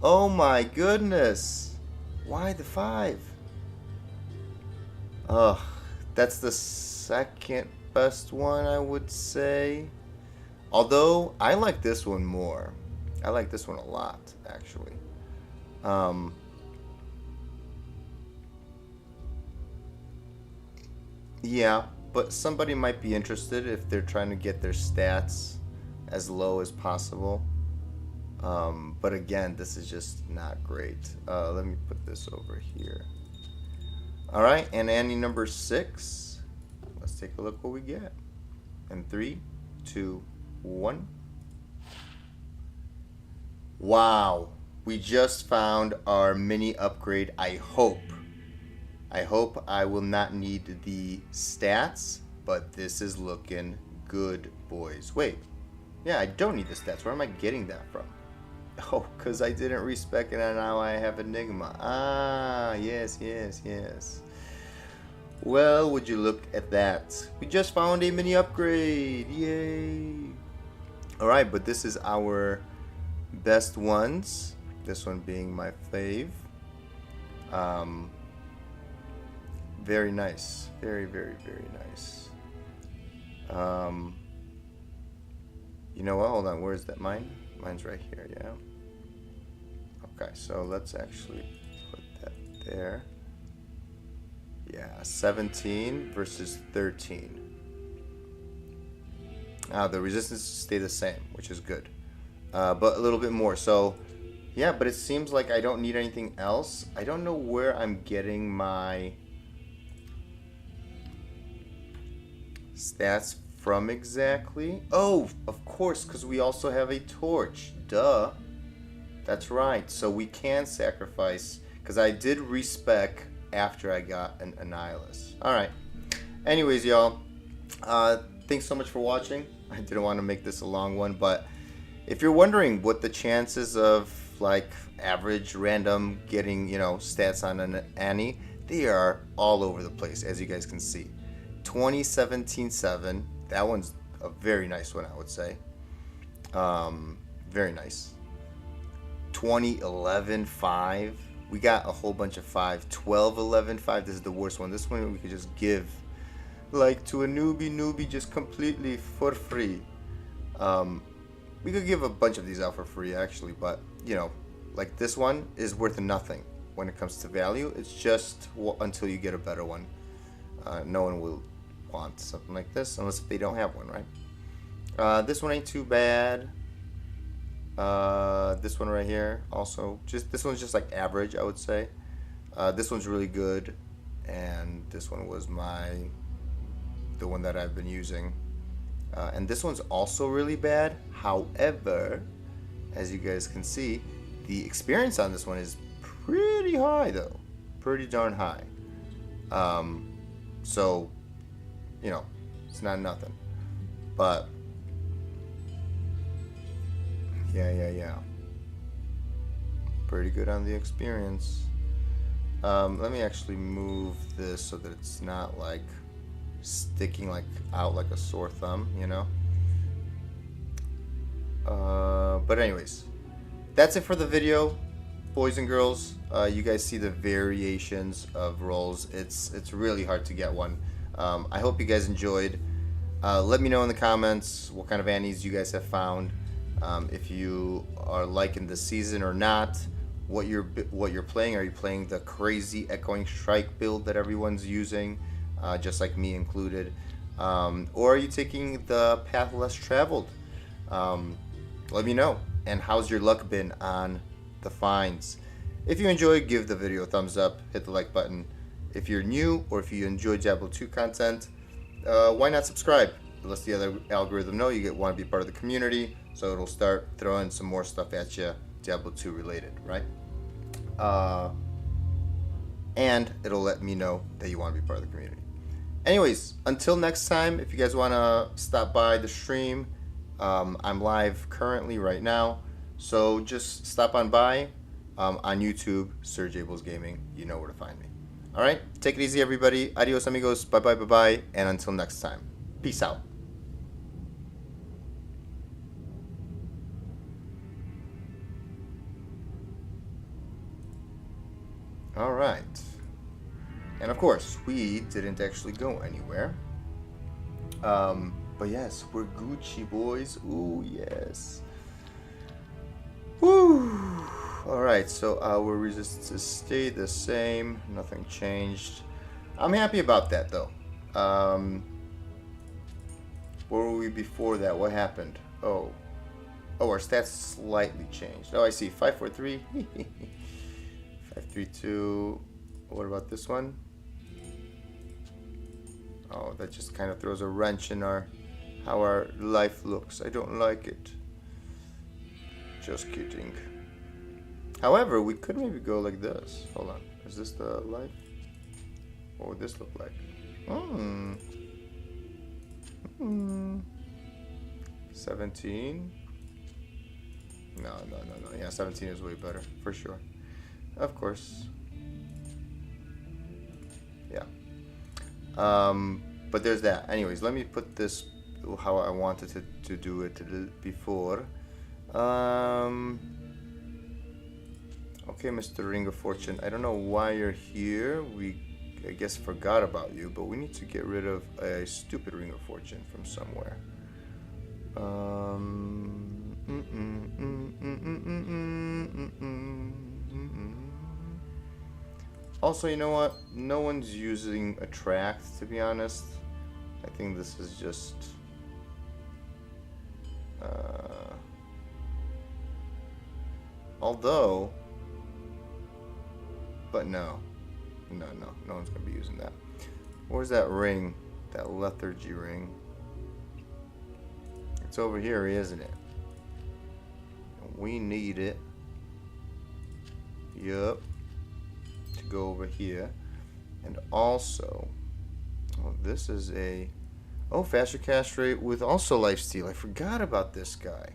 Oh my goodness. Why the 5? That's the second best one, I would say. Although, I like this one more. I like this one a lot, actually. Yeah, but somebody might be interested if they're trying to get their stats as low as possible. But again, this is just not great. Let me put this over here. Alright, and Annie number 6. Let's take a look what we get. And 3, 2, 1. Wow, we just found our mini upgrade. I hope I will not need the stats, but this is looking good, boys. Wait, yeah, I don't need the stats. Where am I getting that from? Oh, because I didn't respec it and now I have Enigma. Ah, yes, yes, yes. Well, would you look at that? We just found a mini upgrade. Yay. Alright, but this is our best ones. This one being my fave. Very nice. Very, very, very nice. You know what? Hold on. Where's that? Mine's right here, yeah? Okay, so let's actually put that there. Yeah, 17 versus 13. The resistance stay the same, which is good. But a little bit more. So, yeah, but it seems like I don't need anything else. I don't know where I'm getting my stats from exactly. Oh, of course, because we also have a torch. Duh. That's right. So we can sacrifice, because I did respec after I got an Annihilus. Alright. Anyways, y'all. Thanks so much for watching. I didn't want to make this a long one, but if you're wondering what the chances of like average random getting, you know, stats on an Annie, they are all over the place, as you guys can see. 2017-7, that one's a very nice one, I would say. Very nice. 2011-5, we got a whole bunch of 5. 12-11-5, this is the worst one. This one we could just give like to a newbie just completely for free. We could give a bunch of these out for free actually, but you know, like this one is worth nothing when it comes to value. It's just until you get a better one. No one will want something like this unless they don't have one, right? This one ain't too bad. This one right here also, this one's just like average, I would say. This one's really good, and this one was the one that I've been using. And this one's also really bad. However, as you guys can see, the experience on this one is pretty high though. Pretty darn high. So, you know, it's not nothing. But, yeah. Pretty good on the experience. Let me actually move this so that it's not like sticking like out like a sore thumb, you know. But anyways, that's it for the video, boys and girls. You guys see the variations of rolls. It's really hard to get one. I hope you guys enjoyed. Let me know in the comments what kind of Annies you guys have found. If you are liking the season or not. What you're playing. Are you playing the crazy Echoing Strike build that everyone's using? just like me included? Or are you taking the path less traveled? Let me know. And how's your luck been on the finds? If you enjoyed, give the video a thumbs up, hit the like button. If you're new or if you enjoy Diablo 2 content, why not subscribe? It lets the other algorithm know you want to be part of the community, so it'll start throwing some more stuff at you, Diablo 2 related, right? And it'll let me know that you want to be part of the community. Anyways, until next time, if you guys want to stop by the stream, I'm live currently right now, so just stop on by on YouTube, Sir Jables Gaming. You know where to find me. All right, take it easy, everybody. Adios, amigos. Bye, bye, bye, bye. And until next time, peace out. All right. And of course, we didn't actually go anywhere. But yes, we're Gucci, boys. Ooh, yes. Woo. Alright, so our resistance stayed the same. Nothing changed. I'm happy about that, though. Where were we before that? What happened? Oh, our stats slightly changed. Oh, I see. 543. 532. What about this one? Oh, that just kind of throws a wrench in how our life looks. I don't like it. Just kidding. However, we could maybe go like this. Hold on. Is this the life? What would this look like? 17. No. Yeah, 17 is way better, for sure. Of course. Yeah. But there's that. Anyways, let me put this how I wanted to do it before. Okay, Mr. Ring of Fortune. I don't know why you're here. We, I guess, forgot about you, but we need to get rid of a stupid Ring of Fortune from somewhere. Also, you know what? No one's using Attract, to be honest. I think this is just... although... But no. No one's going to be using that. Where's that ring? That lethargy ring. It's over here, isn't it? We need it. Yup. To go over here. And also... Oh, this is a... Oh, faster cast rate with also lifesteal. I forgot about this guy.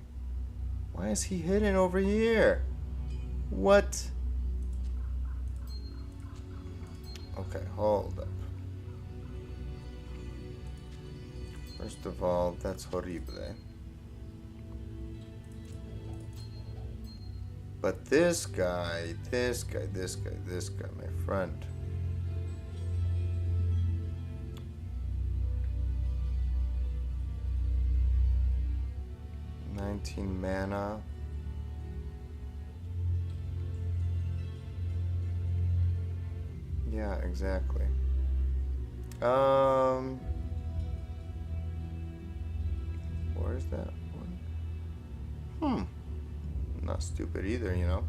Why is he hidden over here? What? Okay, hold up. First of all, that's horrible. But this guy, my friend. $19 mana. Yeah, exactly. Where's that one? Not stupid either, you know.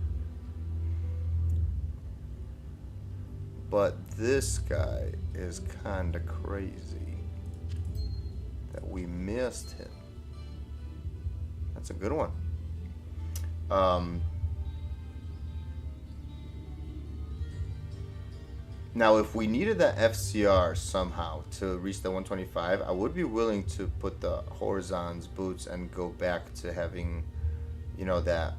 But this guy is kinda crazy that we missed him. That's a good one. Now, if we needed that FCR somehow to reach the 125, I would be willing to put the Horizon's boots and go back to having, you know, that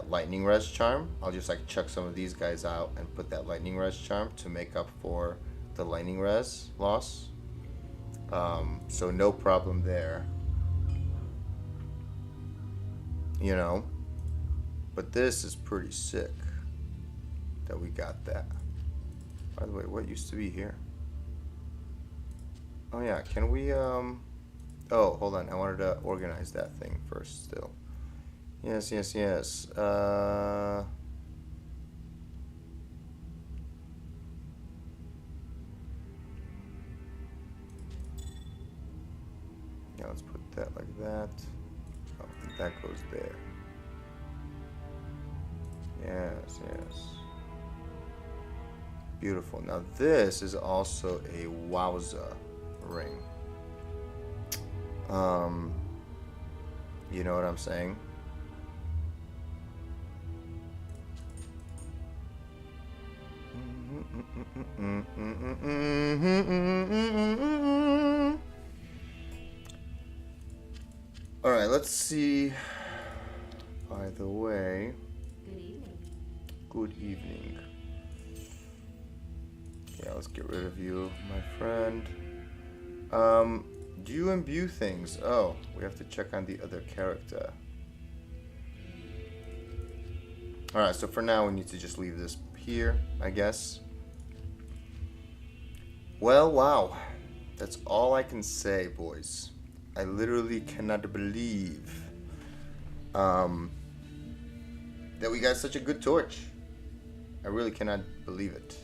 lightning res charm. I'll just like chuck some of these guys out and put that lightning res charm to make up for the lightning res loss. So no problem there. You know, but this is pretty sick that we got that. By the way, what used to be here? Oh yeah, can we, oh, hold on, I wanted to organize that thing first still. Yes. Yeah, let's put that like that. Oh, and that goes there. Yes, yes. Beautiful. Now this is also a wowza ring. You know what I'm saying? All right, let's see. By the way, Good evening. good evening. Yeah, let's get rid of you, my friend. Do you imbue things? Oh, we have to check on the other character. Alright, so for now we need to just leave this here, I guess. Well, wow. That's all I can say, boys. I literally cannot believe that we got such a good torch. I really cannot believe it.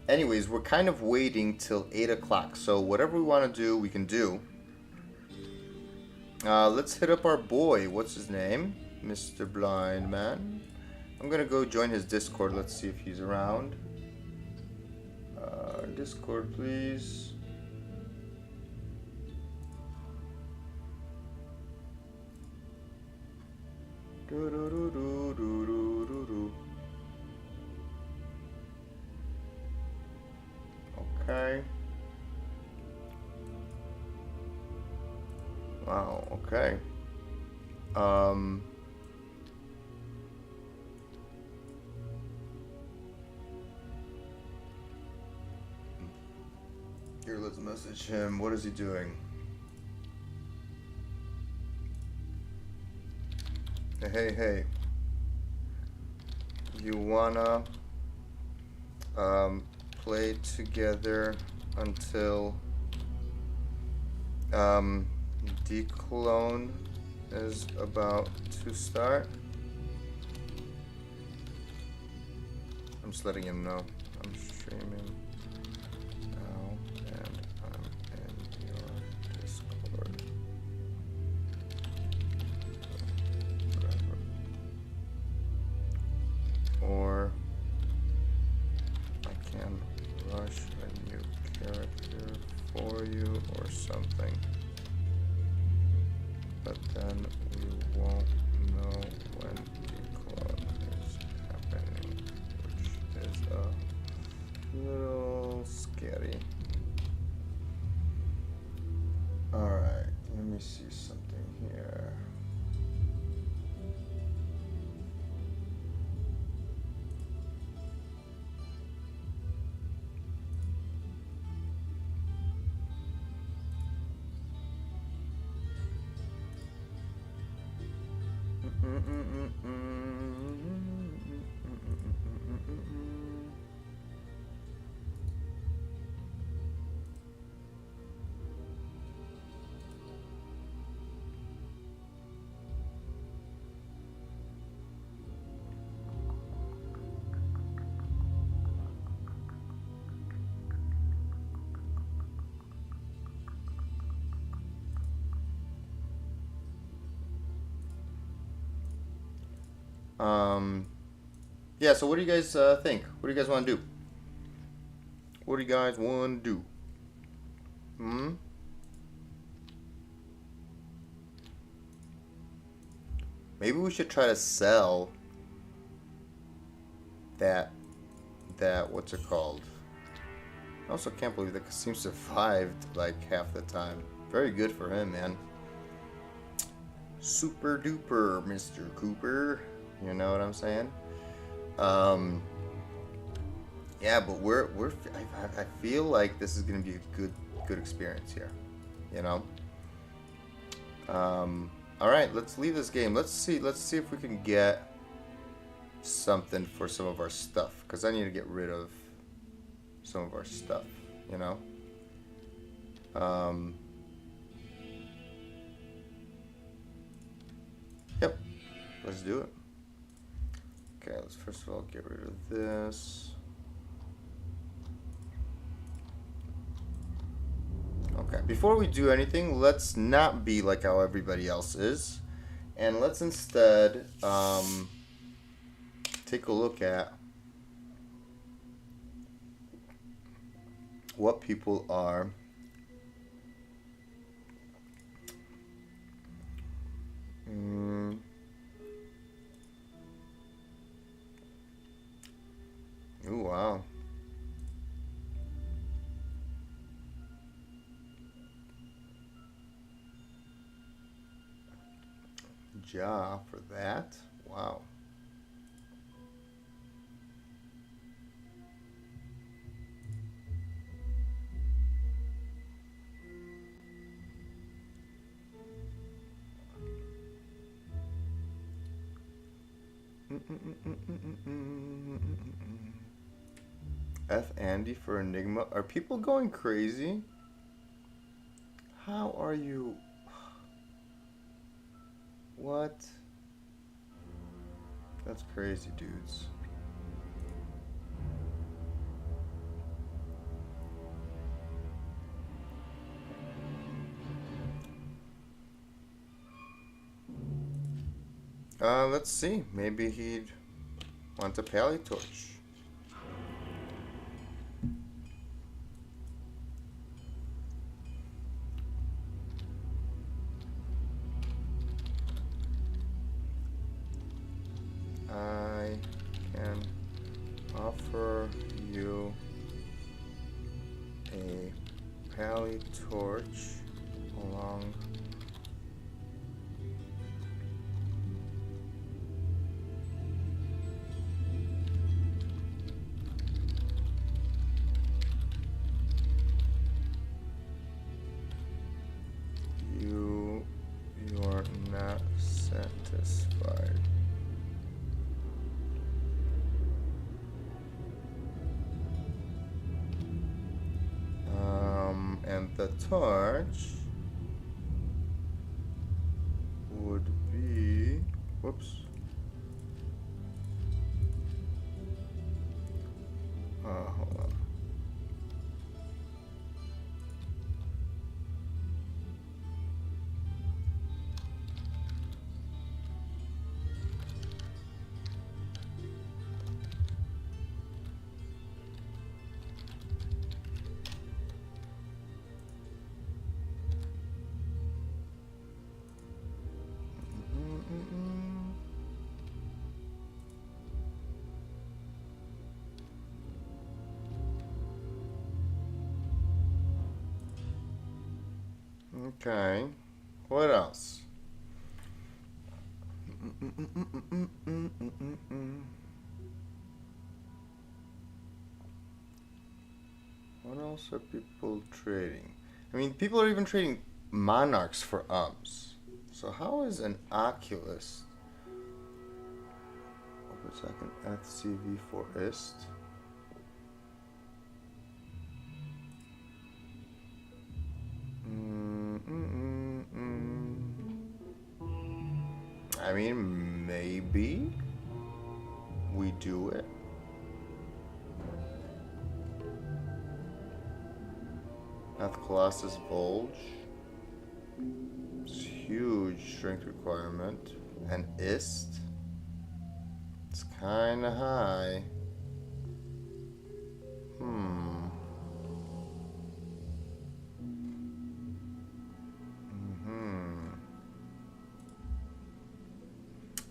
Anyways, we're kind of waiting till 8 o'clock, so whatever we want to do, we can do. Let's hit up our boy. What's his name? Mr. Blind Man. I'm gonna go join his Discord. Let's see if he's around. Discord, please. Okay. Wow, okay. Here, let's message him. What is he doing? Hey. You wanna play together until Declone is about to start? I'm just letting him know. I'm streaming now and I'm in your Discord. Whatever. Or I can rush a new character for you or something. But then we won't know when the clone is happening, which is a little scary. Alright, let me see something here. Yeah, so what do you guys think? What do you guys want to do? What do you guys want to do? Maybe we should try to sell that what's it called? I also can't believe that Kasim survived like half the time. Very good for him, man. Super duper, Mr. Cooper. You know what I'm saying? Yeah, but I feel like this is gonna be a good experience here. You know. All right, let's leave this game. Let's see if we can get something for some of our stuff, because I need to get rid of some of our stuff. You know. Yep. Let's do it. Okay, let's first of all get rid of this. Oh, Okay, before we do anything, let's not be like how everybody else is. And let's instead take a look at what people are ooh, wow. Ja for that. Wow. F Andy for Enigma. Are people going crazy? How are you? What? That's crazy, dudes. Let's see. Maybe he'd want a pally torch. I can offer you a pally torch along you're not satisfied. And the torch would be, whoops. Hold on. Okay, what else? What else are people trading? I mean, people are even trading monarchs for ums. So how is an Oculus? Over second FCV for ist. I mean, maybe we do it. Math Colossus Bulge. It's huge strength requirement. And ist. It's kinda high.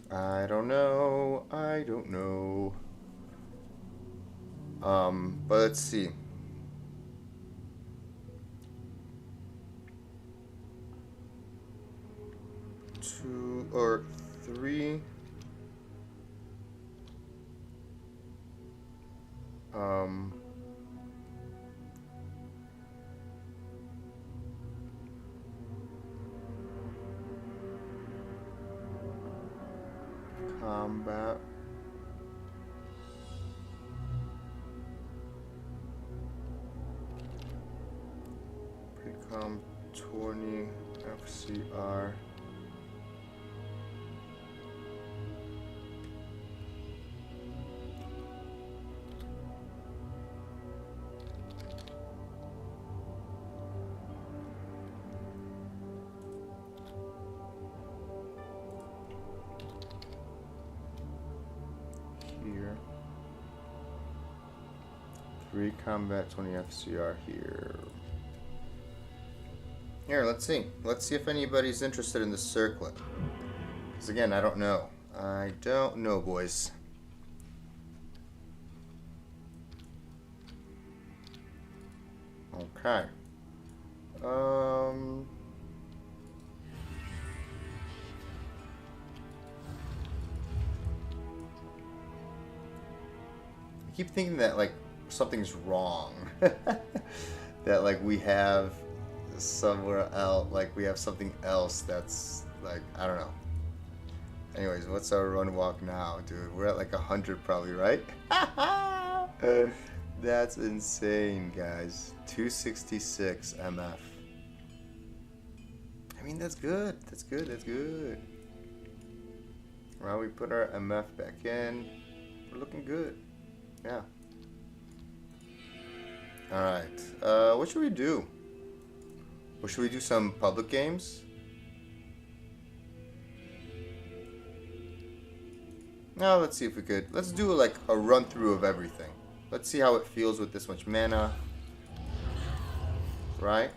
I don't know. I don't know. But let's see. 2 or 3. Combat. Precom 20 FCR. 3 combat, 20 FCR here. Here, let's see. Let's see if anybody's interested in the circlet. Because again, I don't know. I don't know, boys. Okay. I keep thinking that like something's wrong. That like we have somewhere else, like we have something else that's like, I don't know. Anyways, what's our run walk now, dude? We're at like 100 probably, right? That's insane, guys. 266 MF. I mean, that's good. That's good. That's good. Well, we put our MF back in. We're looking good. Yeah. Alright. What should we do? Or should we do some public games? No, let's see if we could. Let's do like a run through of everything. Let's see how it feels with this much mana. Right?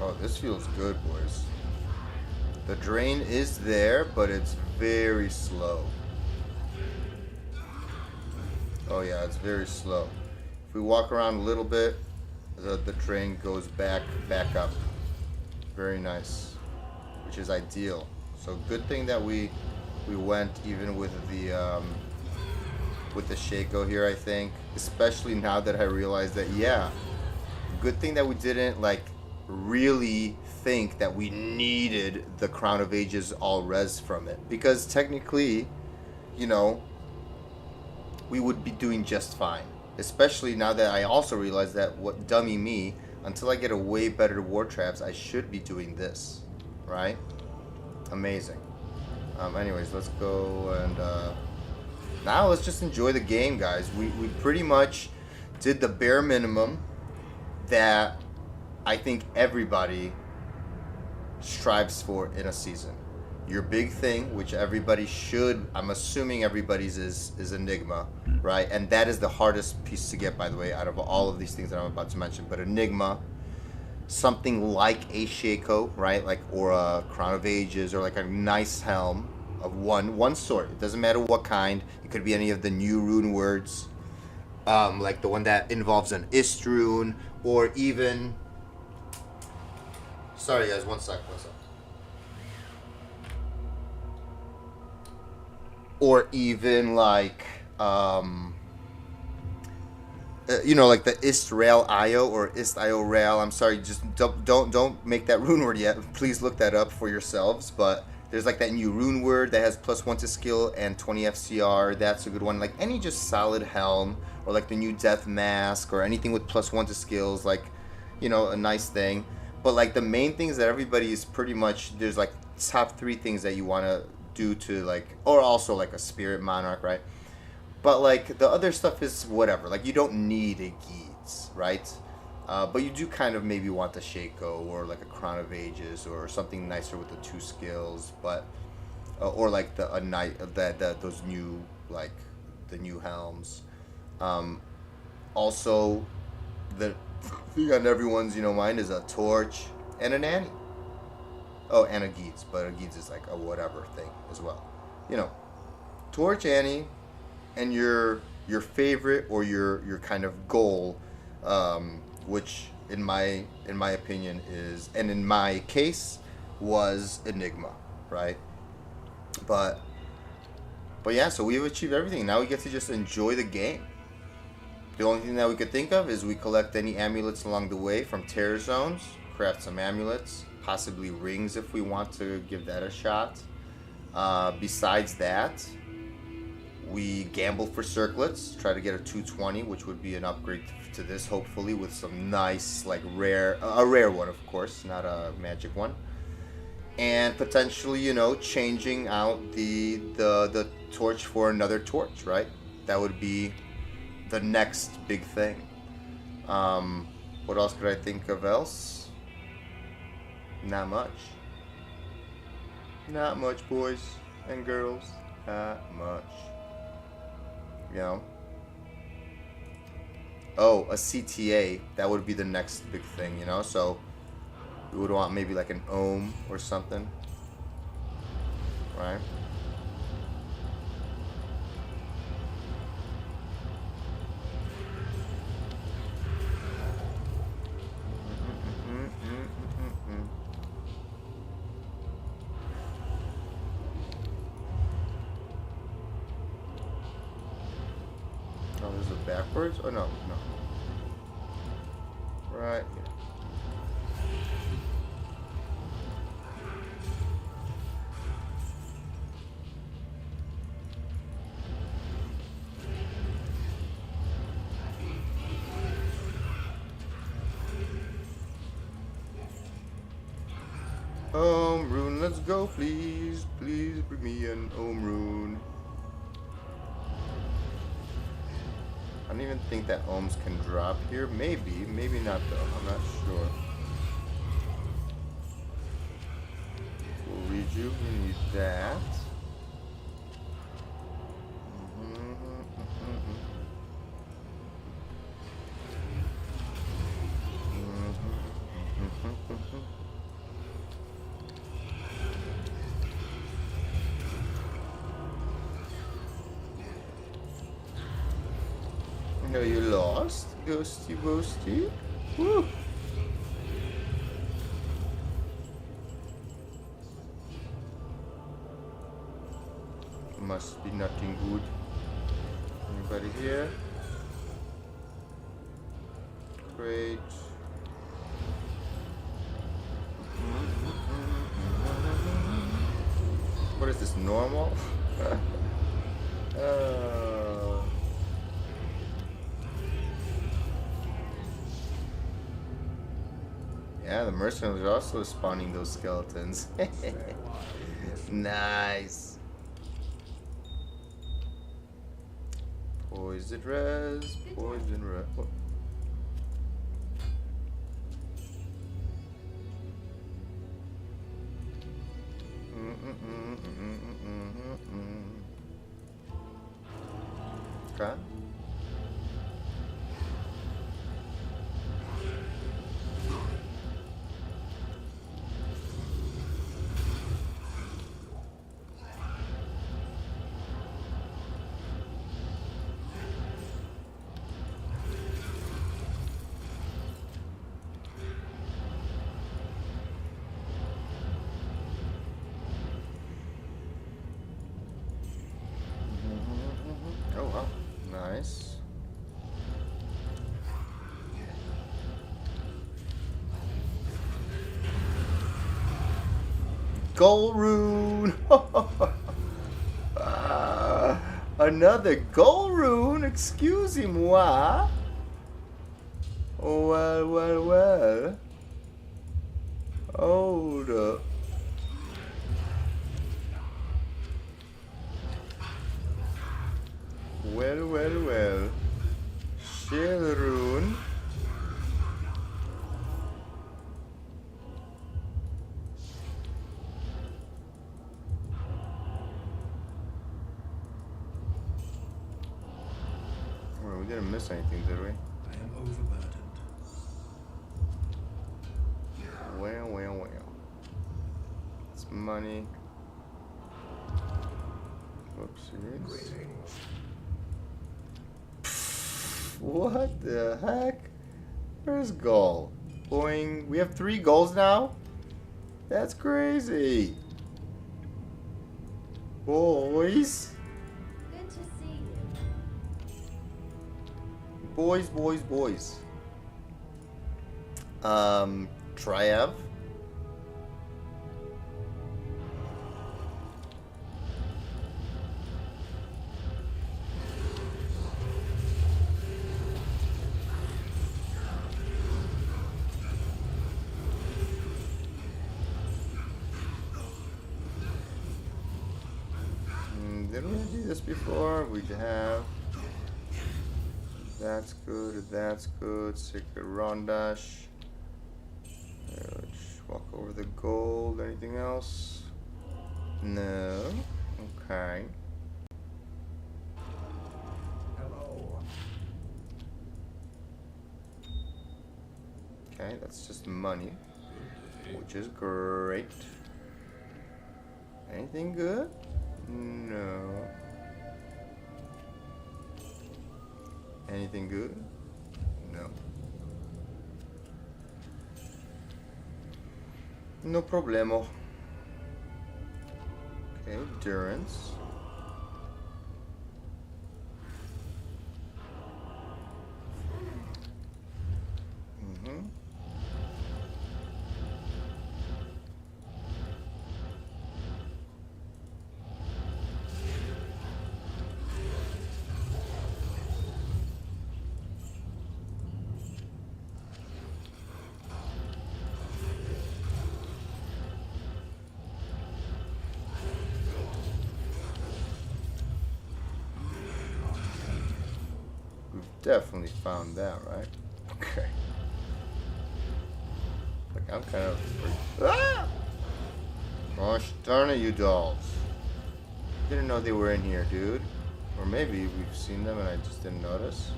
Oh, this feels good, boys. The drain is there, but it's very slow. Oh yeah, it's very slow. If we walk around a little bit, the drain goes back up. Very nice, which is ideal. So good thing that we went even with the Shaco here, I think. Especially now that I realized that, yeah, good thing that we didn't like really think that we needed the Crown of Ages all res from it, because technically, you know, we would be doing just fine. Especially now that I also realize that, what dummy me, until I get a way better war traps, I should be doing this, right? Amazing. Anyways, let's go and now let's just enjoy the game, guys. We pretty much did the bare minimum that I think everybody strives for in a season. Your big thing, which everybody should, I'm assuming everybody's is Enigma, right? And that is the hardest piece to get, by the way, out of all of these things that I'm about to mention. But Enigma, something like a Shaco, right? Like, or a Crown of Ages, or like a nice helm of one sort. It doesn't matter what kind. It could be any of the new rune words, like the one that involves an Ist rune, or even... Sorry guys, one sec. Or even like, you know, like the Ist Rail IO or Ist IO Rail. I'm sorry, just don't make that rune word yet. Please look that up for yourselves. But there's like that new rune word that has +1 to skill and 20 FCR. That's a good one. Like any just solid helm, or like the new Death Mask, or anything with +1 to skills. Like, you know, a nice thing. But like the main things that everybody is pretty much, there's like top 3 things that you want to do to like, or also like a Spirit Monarch, right? But like the other stuff is whatever. Like you don't need a Geeds, right? But you do kind of maybe want the Shaco, or like a Crown of Ages, or something nicer with the 2 skills. But or like a knight, those new, like the new helms. Also, the thing on everyone's, you know, mind is a Torch and an Annie. Oh, and a Geeds, but a Geeds is like a whatever thing as well. You know, Torch, Annie, and your favorite, or your kind of goal, which in my opinion is, and in my case was Enigma, right? But yeah, so we've achieved everything. Now we get to just enjoy the game. The only thing that we could think of is we collect any amulets along the way from terror zones, craft some amulets, possibly rings if we want to give that a shot. Besides that, we gamble for circlets, try to get a 220, which would be an upgrade to this, hopefully, with some nice, like, a rare one, of course, not a magic one. And potentially, you know, changing out the torch for another torch, right? That would be the next big thing. What else could I think of else? Not much. Not much, boys and girls. Not much. You know? Oh, a CTA. That would be the next big thing, you know? So we would want maybe like an ohm or something. Right? Oh, there's a backwards? Oh, no, no. Right here. Rune, let's go, please. Please bring me an rune. I don't even think that ohms can drop here. Maybe, maybe not though. I'm not sure. We'll read you. We need that. No, you lost, ghosty boasty. Woo. Must be nothing good. Anybody here? Great. What is this, normal? Yeah, the mercenaries are also spawning those skeletons. Nice. Poison res, poison res. Oh. Okay. Oh wow, nice. Gold rune. Another gold rune. Excusez-moi. Well, well, well. Hold up. Well, well, well. Shell rune. Well, we didn't miss anything, did we? I am overburdened. Well, well, well. It's money. Whoopsies. Greetings. What the heck? Where's gold? Boing. We have 3 golds now? That's crazy. Boys. Good to see you. boys. Triav. Didn't we do this before? We have. That's good. Secret Rondash. Let's walk over the gold. Anything else? No. Okay. Hello. Okay, that's just money, which is great. Anything good? No. Anything good? No. No problemo. Okay, endurance. Definitely found that, right? Okay. Like, I'm kind of... Ah! Gosh darn it, you dolls. Didn't know they were in here, dude. Or maybe we've seen them and I just didn't notice.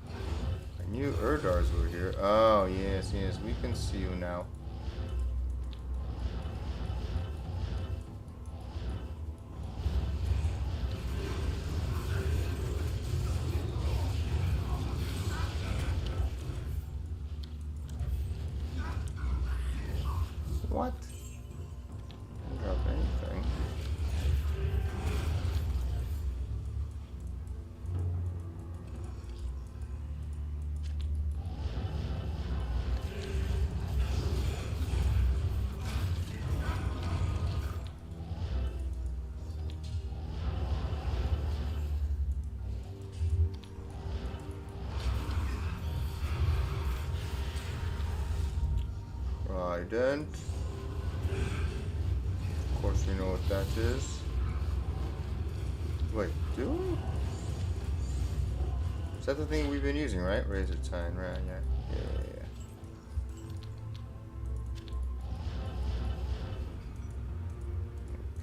I knew Erdars were here. Oh, yes, we can see you now. What? Didn't drop anything. Trident. Of course you know what that is. Wait, do we? Is that the thing we've been using, right? Razor Tine, right? Yeah.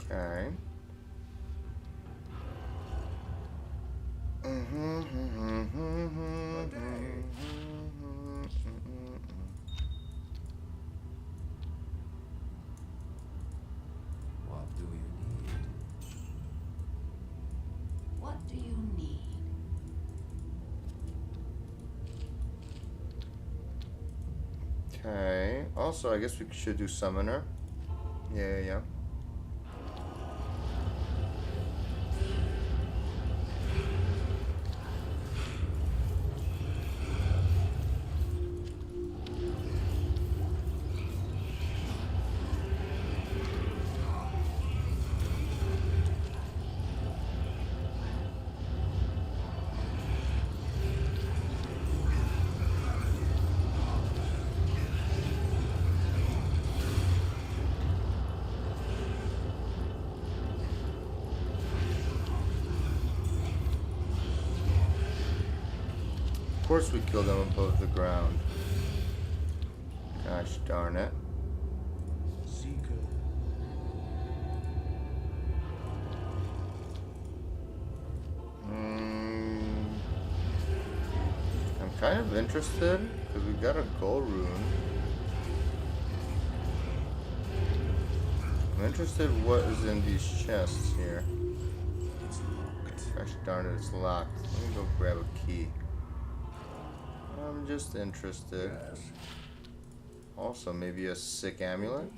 Okay. What do you need? What do you need? Okay. Also, I guess we should do Summoner. Yeah. Of course we kill them above the ground. Gosh darn it. Seeker. I'm kind of interested because we got a gold rune. I'm interested what is in these chests here. It's locked. Gosh darn it, it's locked. Let me go grab a key. I'm just interested. Yes. Also, maybe a sick amulet.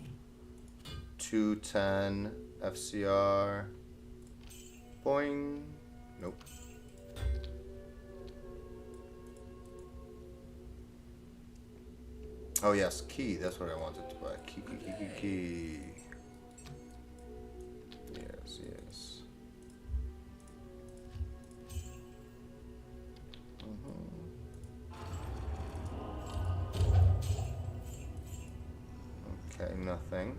210 FCR. Boing. Nope. Oh yes, key. That's what I wanted to buy. Key. Yes. Okay, nothing.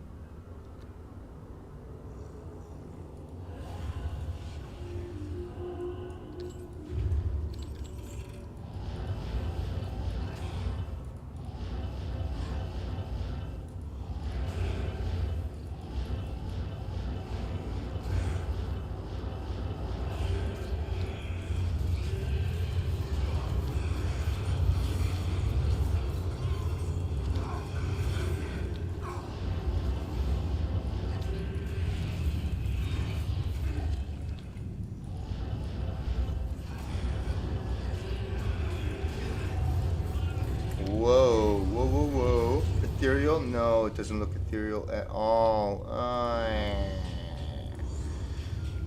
Whoa. Ethereal? No, it doesn't look ethereal at all.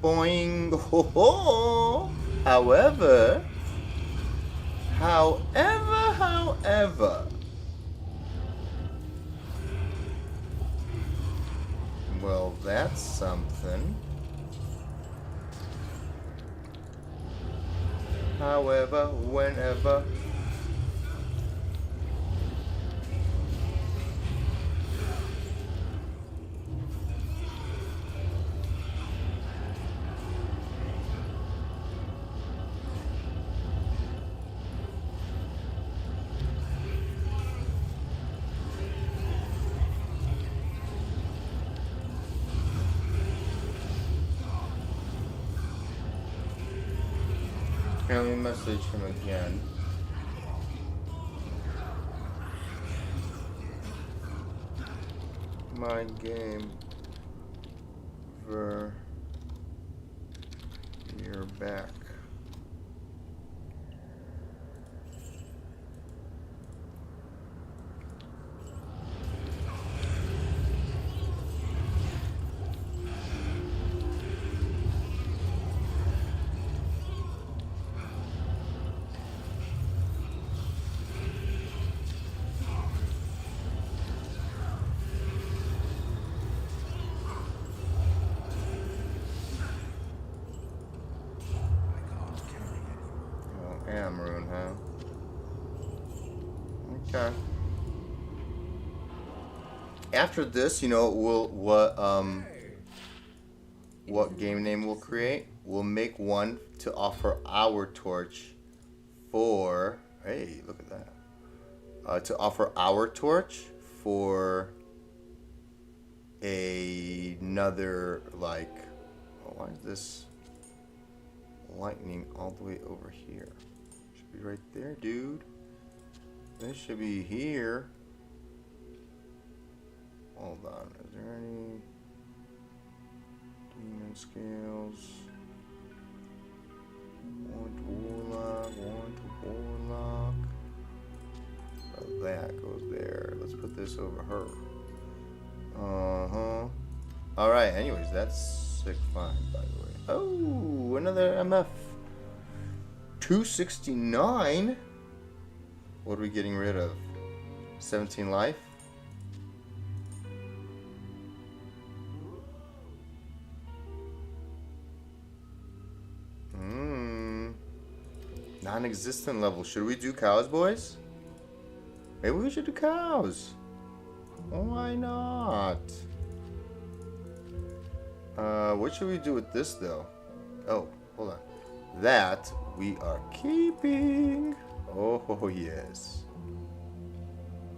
Boing. Ho ho. However. Well, that's something. However, whenever. Can we message him again? My game. You're back. I can't carry anymore. Oh, Amaroon, huh? Okay. After this, you know, what game name we'll create? We'll make one to offer our torch for. Hey, look at that. To offer our torch for another, like. Oh, why is this lightning all the way over here? Should be right there, dude. This should be here. Hold on. Is there any demon scales? One to warlock. So that goes there. Let's put this over her. Alright, anyways, that's sick fine, by the way. Oh, another MF. 269? What are we getting rid of? 17 life? Non-existent level. Should we do cows, boys? Maybe we should do cows. Why not? What should we do with this, though? Oh, hold on. That we are keeping. Oh, yes.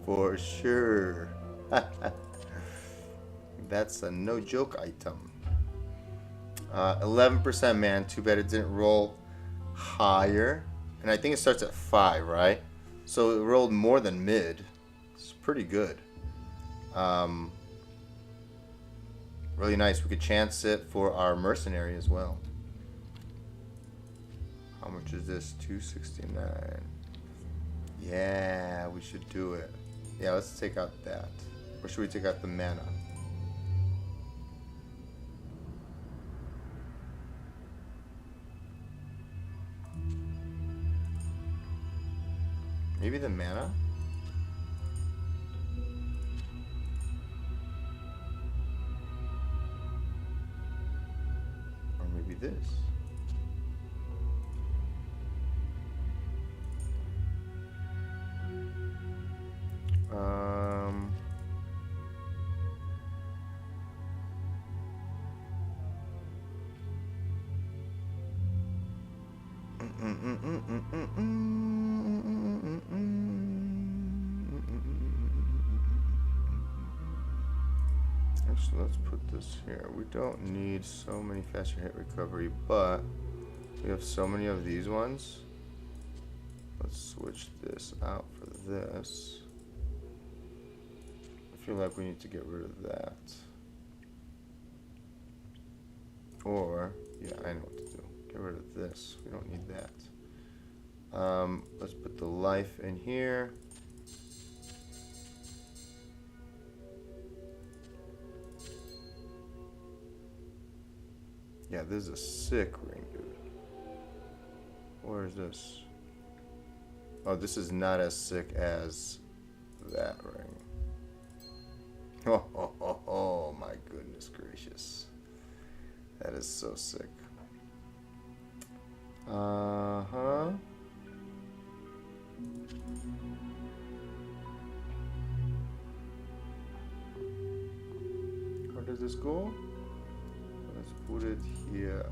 For sure. That's a no-joke item. 11%, man. Too bad it didn't roll higher. And I think it starts at 5, right? So it rolled more than mid. It's pretty good. Really nice. We could chance it for our mercenary as well. How much is this? 269. Yeah, we should do it. Yeah, let's take out that. Or should we take out the mana? Maybe the mana? maybe this. Actually, let's put this here. We don't need so many faster hit recovery, but we have so many of these ones. Let's switch this out for this. I feel like we need to get rid of that. Or, yeah, I know what to do. Get rid of this. We don't need that. Let's put the life in here. Yeah, this is a sick ring, dude. Where is this? Oh, this is not as sick as that ring. Oh, my goodness gracious. That is so sick. Uh-huh. Where does this go? Let's put it here.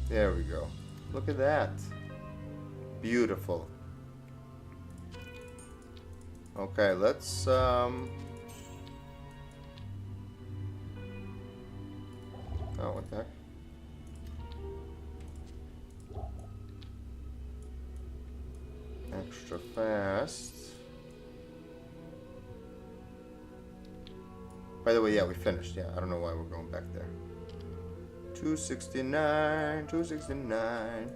There we go. Look at that. Beautiful. Okay, let's oh, what the heck? Extra fast. By the way, yeah, we finished. Yeah, I don't know why we're going back there. 269, 269.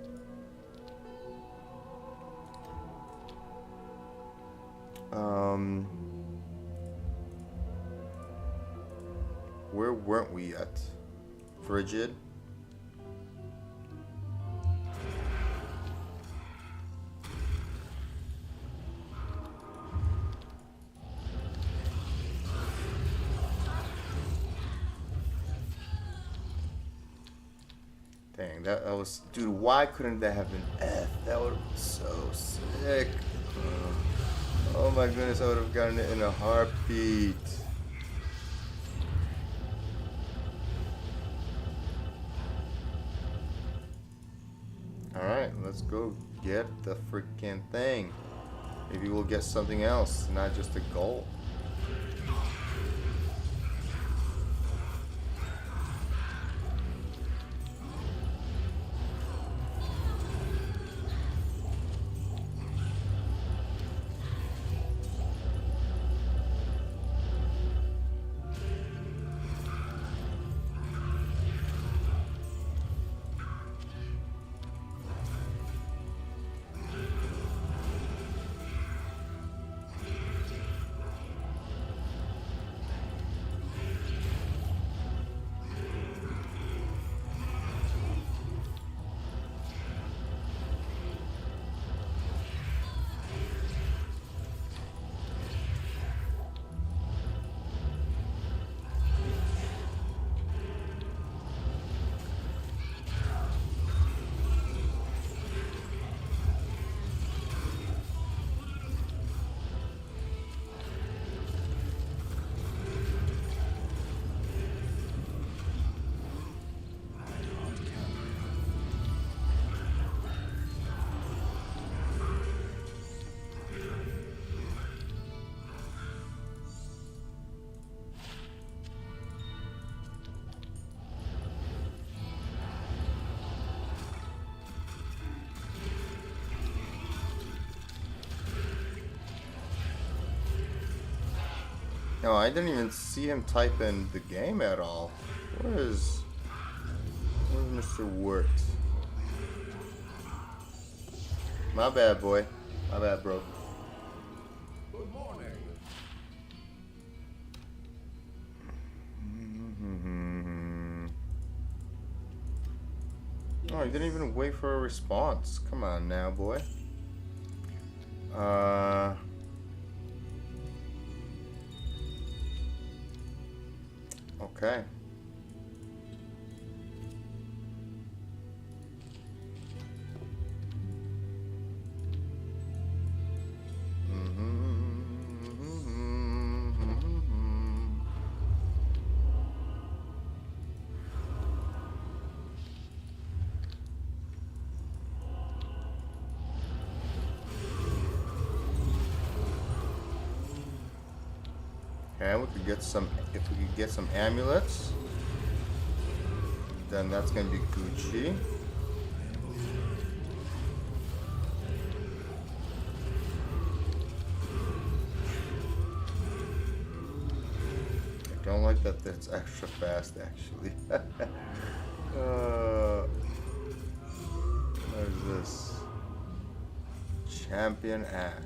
Where weren't we yet? Frigid? Dang, that was... Dude, why couldn't that have been F? That would have been so sick. Oh my goodness, I would have gotten it in a heartbeat. Alright, let's go get the freaking thing. Maybe we'll get something else, not just a gold. No, I didn't even see him type in the game at all. Where's Mr. Wirt? My bad, boy. My bad, bro. Good morning. Oh, he didn't even wait for a response. Come on now, boy. Okay. Okay, we could get some. If we could get some amulets, then that's gonna be Gucci. I don't like that that's extra fast, actually. What is this? Champion Axe.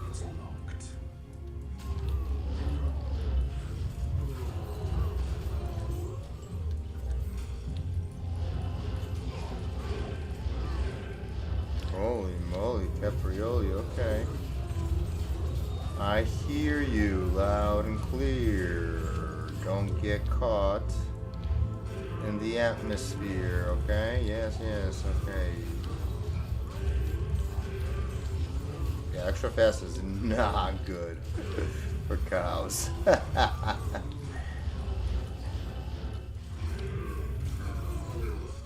It's locked. Holy moly, Caprioli, okay. I hear you loud and clear. Don't get caught in the atmosphere, okay? Yes, yes, okay. Yeah, extra fast is not good for cows.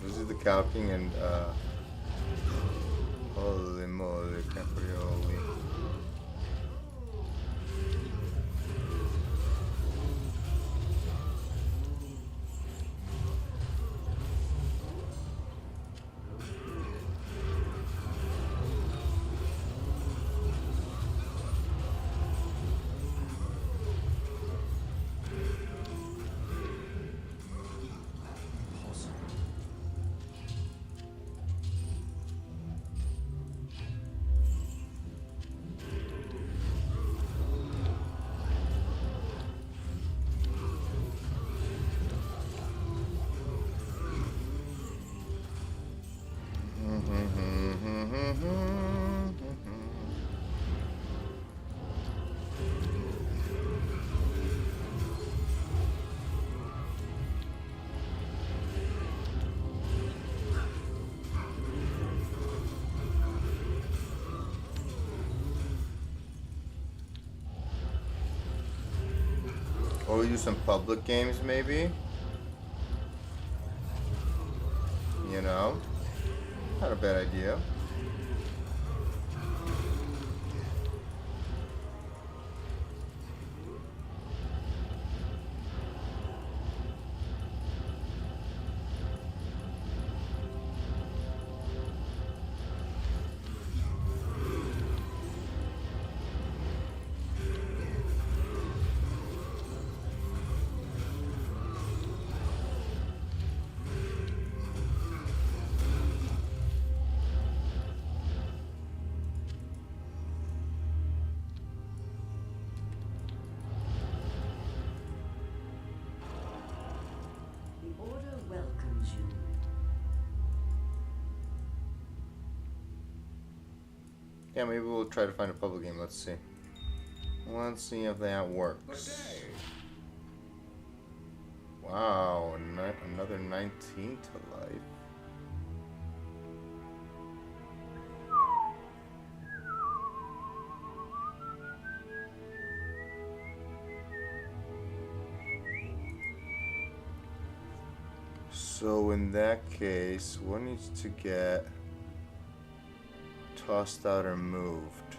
This is the Cow King and holy moly, Caprioli. Or we do some public games, maybe? You know? Not a bad idea. The Order welcomes you. Yeah, maybe we'll try to find a public game. Let's see. Let's see if that works. Good day. Wow, another 19 to life. So in that case, what needs to get tossed out or moved?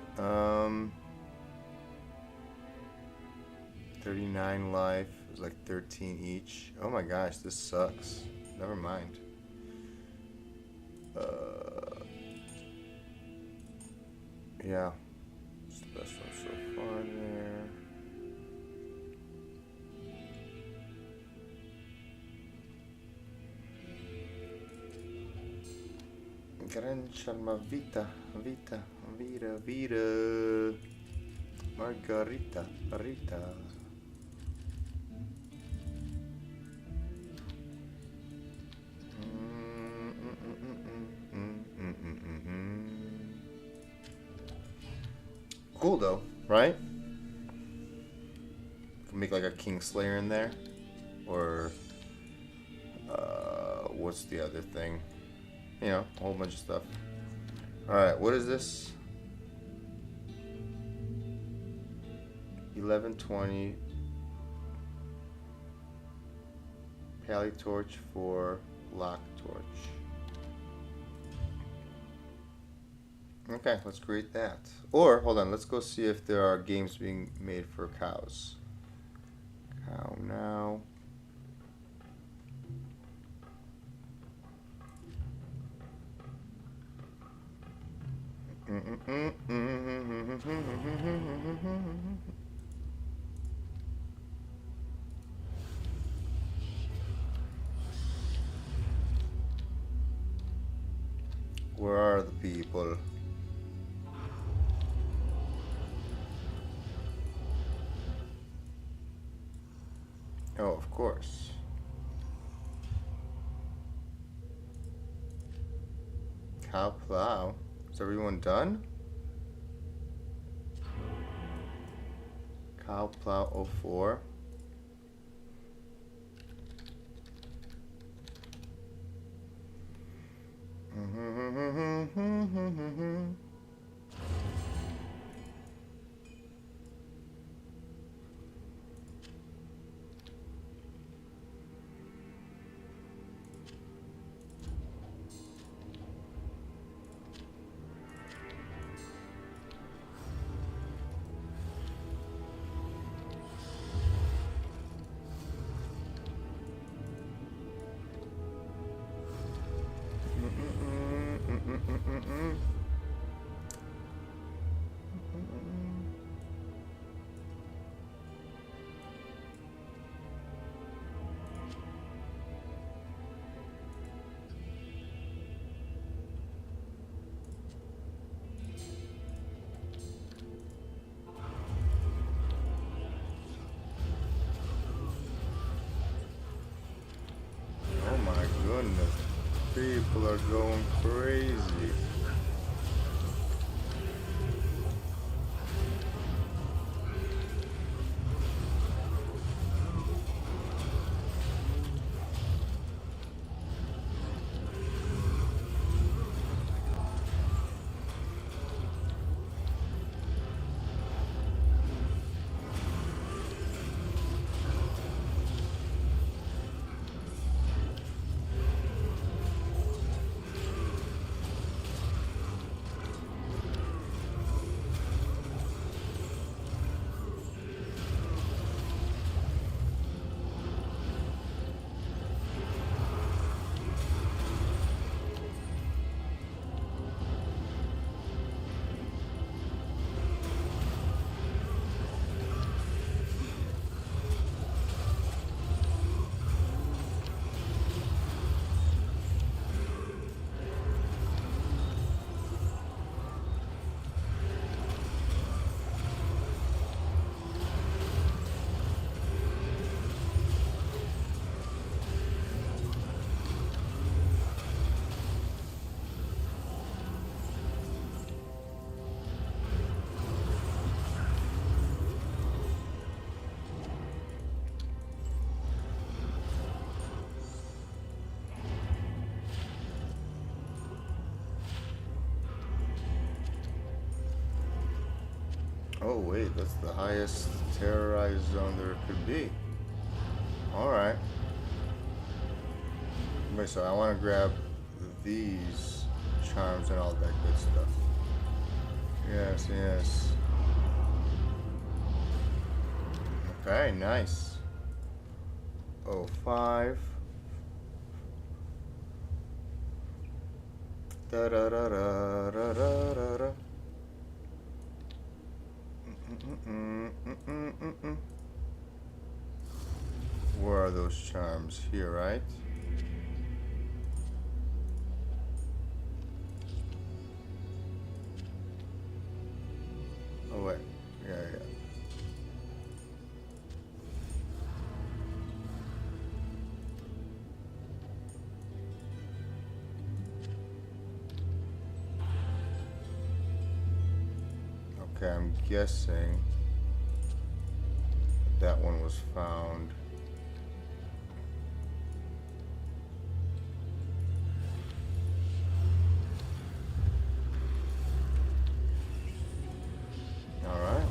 39 life is like 13 each. Oh my gosh, this sucks. Never mind. Yeah, it's the best one so far there. Gran Sharma Vita, Vita, Vita, Vita, Margarita, Rita. Cool though, right? Can make like a Kingslayer in there, or what's the other thing? You know, a whole bunch of stuff. Alright, what is this? 1120 Pally Torch for Lock Torch. Okay, let's create that. Or, hold on, let's go see if there are games being made for cows. Cow now. Where are the people? Oh, of course. Cow plow. Is everyone done? Cow plow 04. Oh my goodness. People are going crazy. Oh wait, that's the highest terrorized zone there could be. Alright. Wait, so I want to grab these charms and all that good stuff. Yes, yes. Okay, nice. 05. Da da da da da da da. Where are those charms? Here, right? Oh wait, yeah. Okay, I'm guessing that one was found. All right.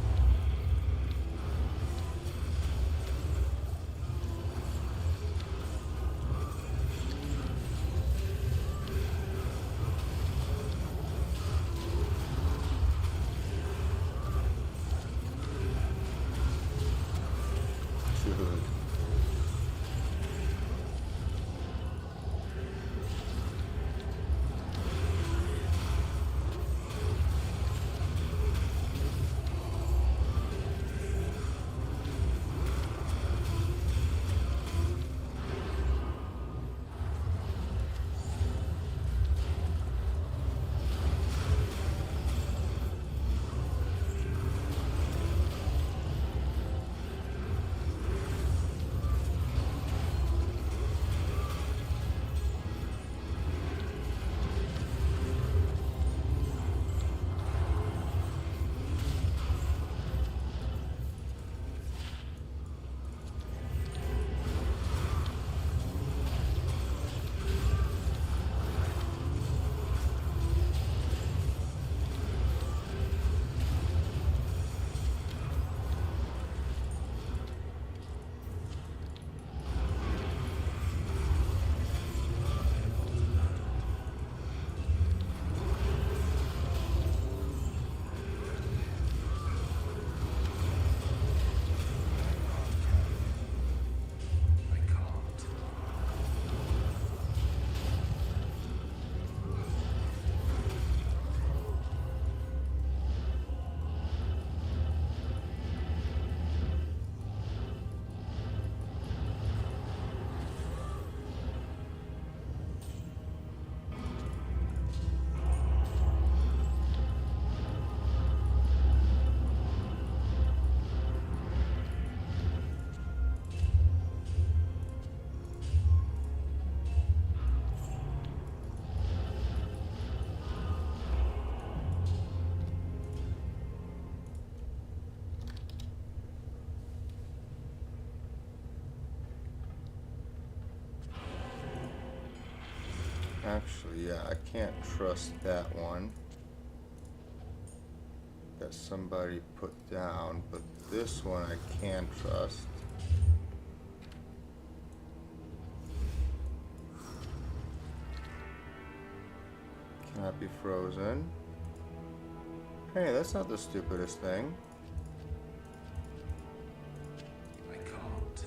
Good. I can't. Actually, yeah, I can't trust that one that somebody put down, but this one I can trust. Cannot be frozen. Hey, that's not the stupidest thing. I can't.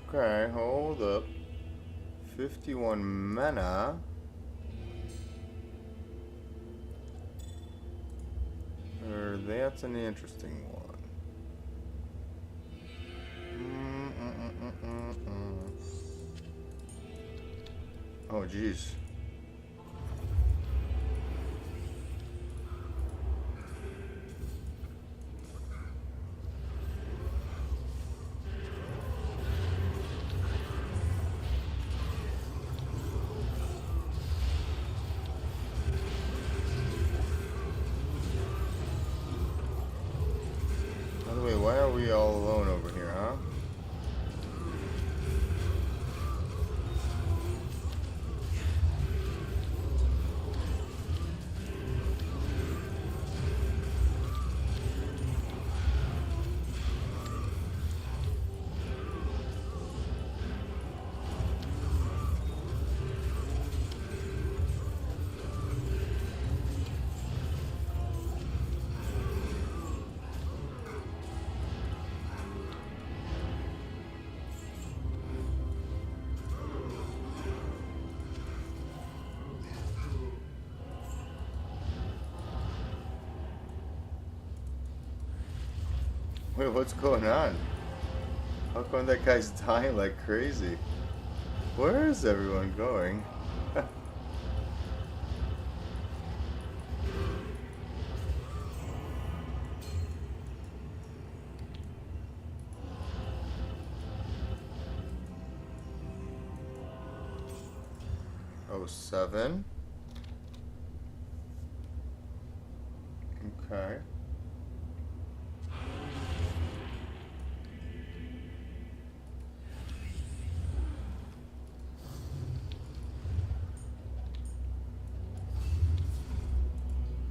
Okay, hold up. 51 mana. That's an interesting one. Oh, geez. By the way, why are we all alone over here, huh? Wait, what's going on? How come that guy's dying like crazy? Where is everyone going? Oh, 7. Okay.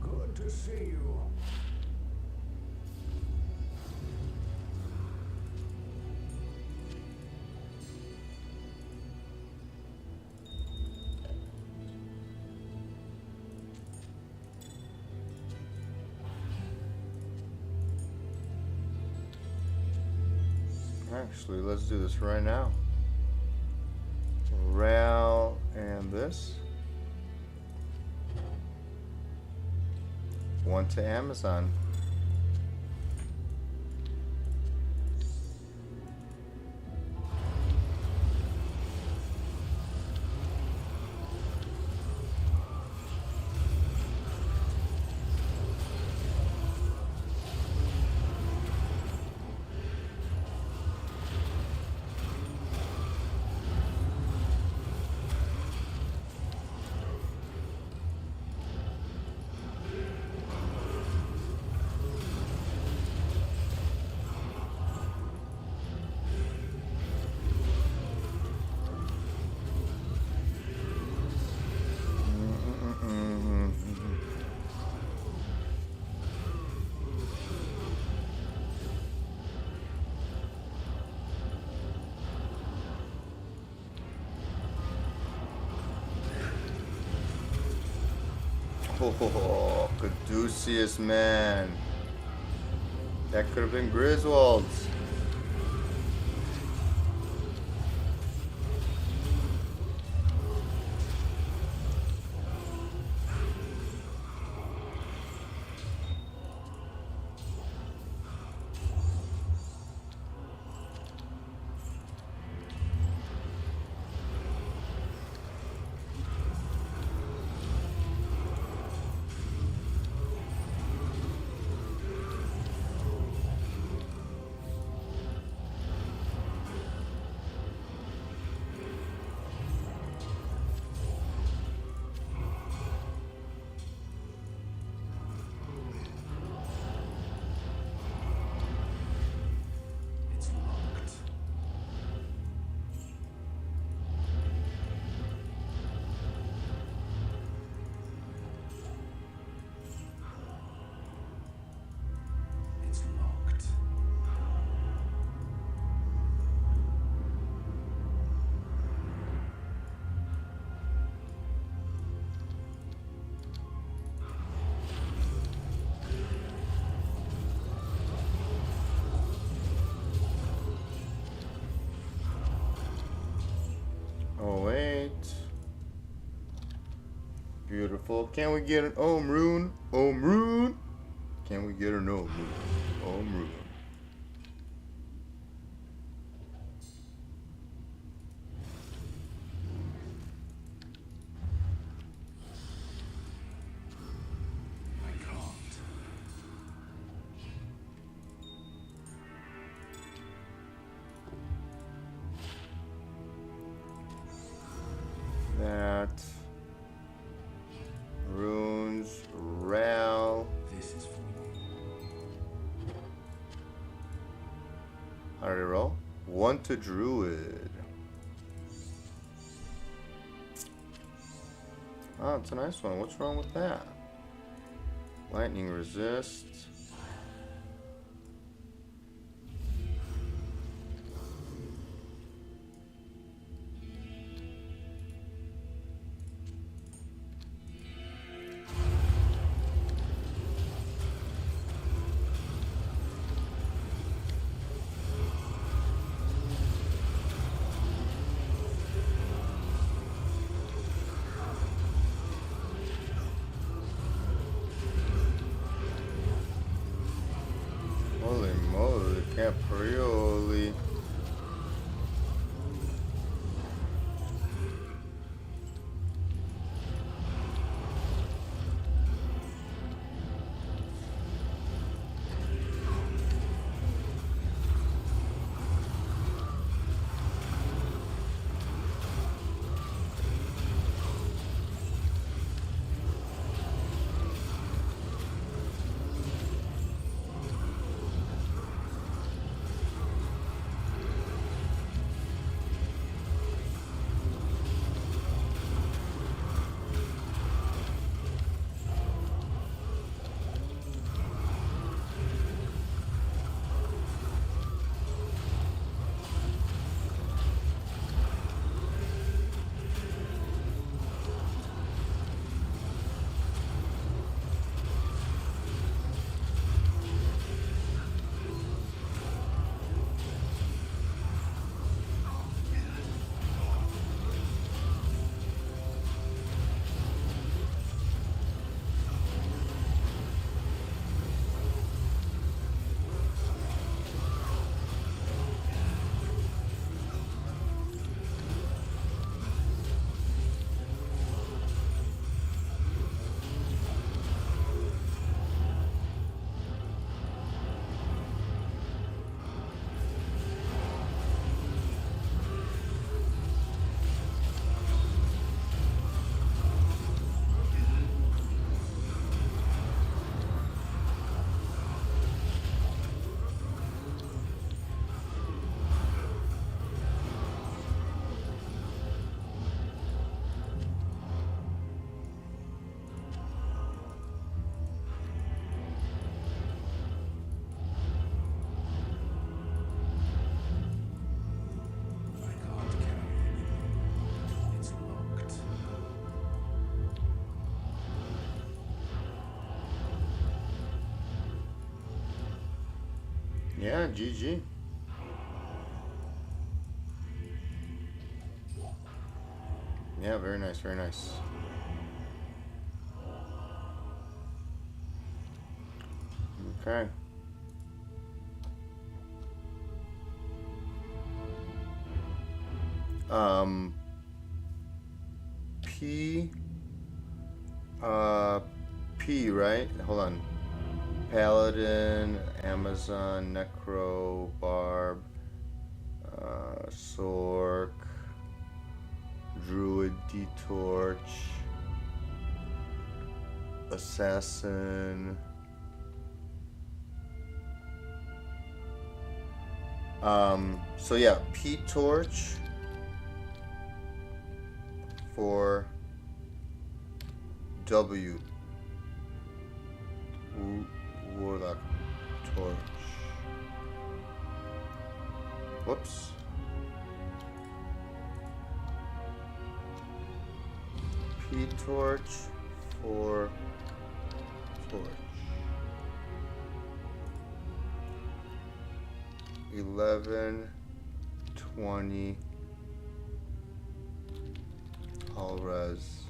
Good to see you. Actually, let's do this right now. Ral and this. 1 to Amazon. Oh, Caduceus, man. That could have been Griswold's. It's locked. It's locked. Oh, wait. Beautiful. Can we get an Om Rune? Om Rune? Can we get an Om Rune? Om Rune. I can't. That. Runes. Ral. This is for you. How did it roll? 1 to Druid. Oh, it's a nice one. What's wrong with that? Lightning resist. Caprioli. I can't carry anymore. It's locked. Yeah, GG. Yeah, very nice, very nice. Okay. P, P, right? Hold on. Paladin, Amazon, Necro, Barb, Sork, Druid, D-Torch, Assassin. So yeah, P-Torch for W. Warlock Torch. Whoops. P-Torch for Torch. 11, 20, all res,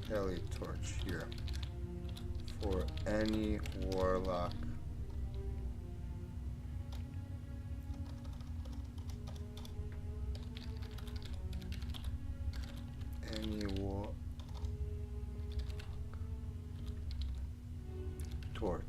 Heli Torch here for any Warlock. Any Torch.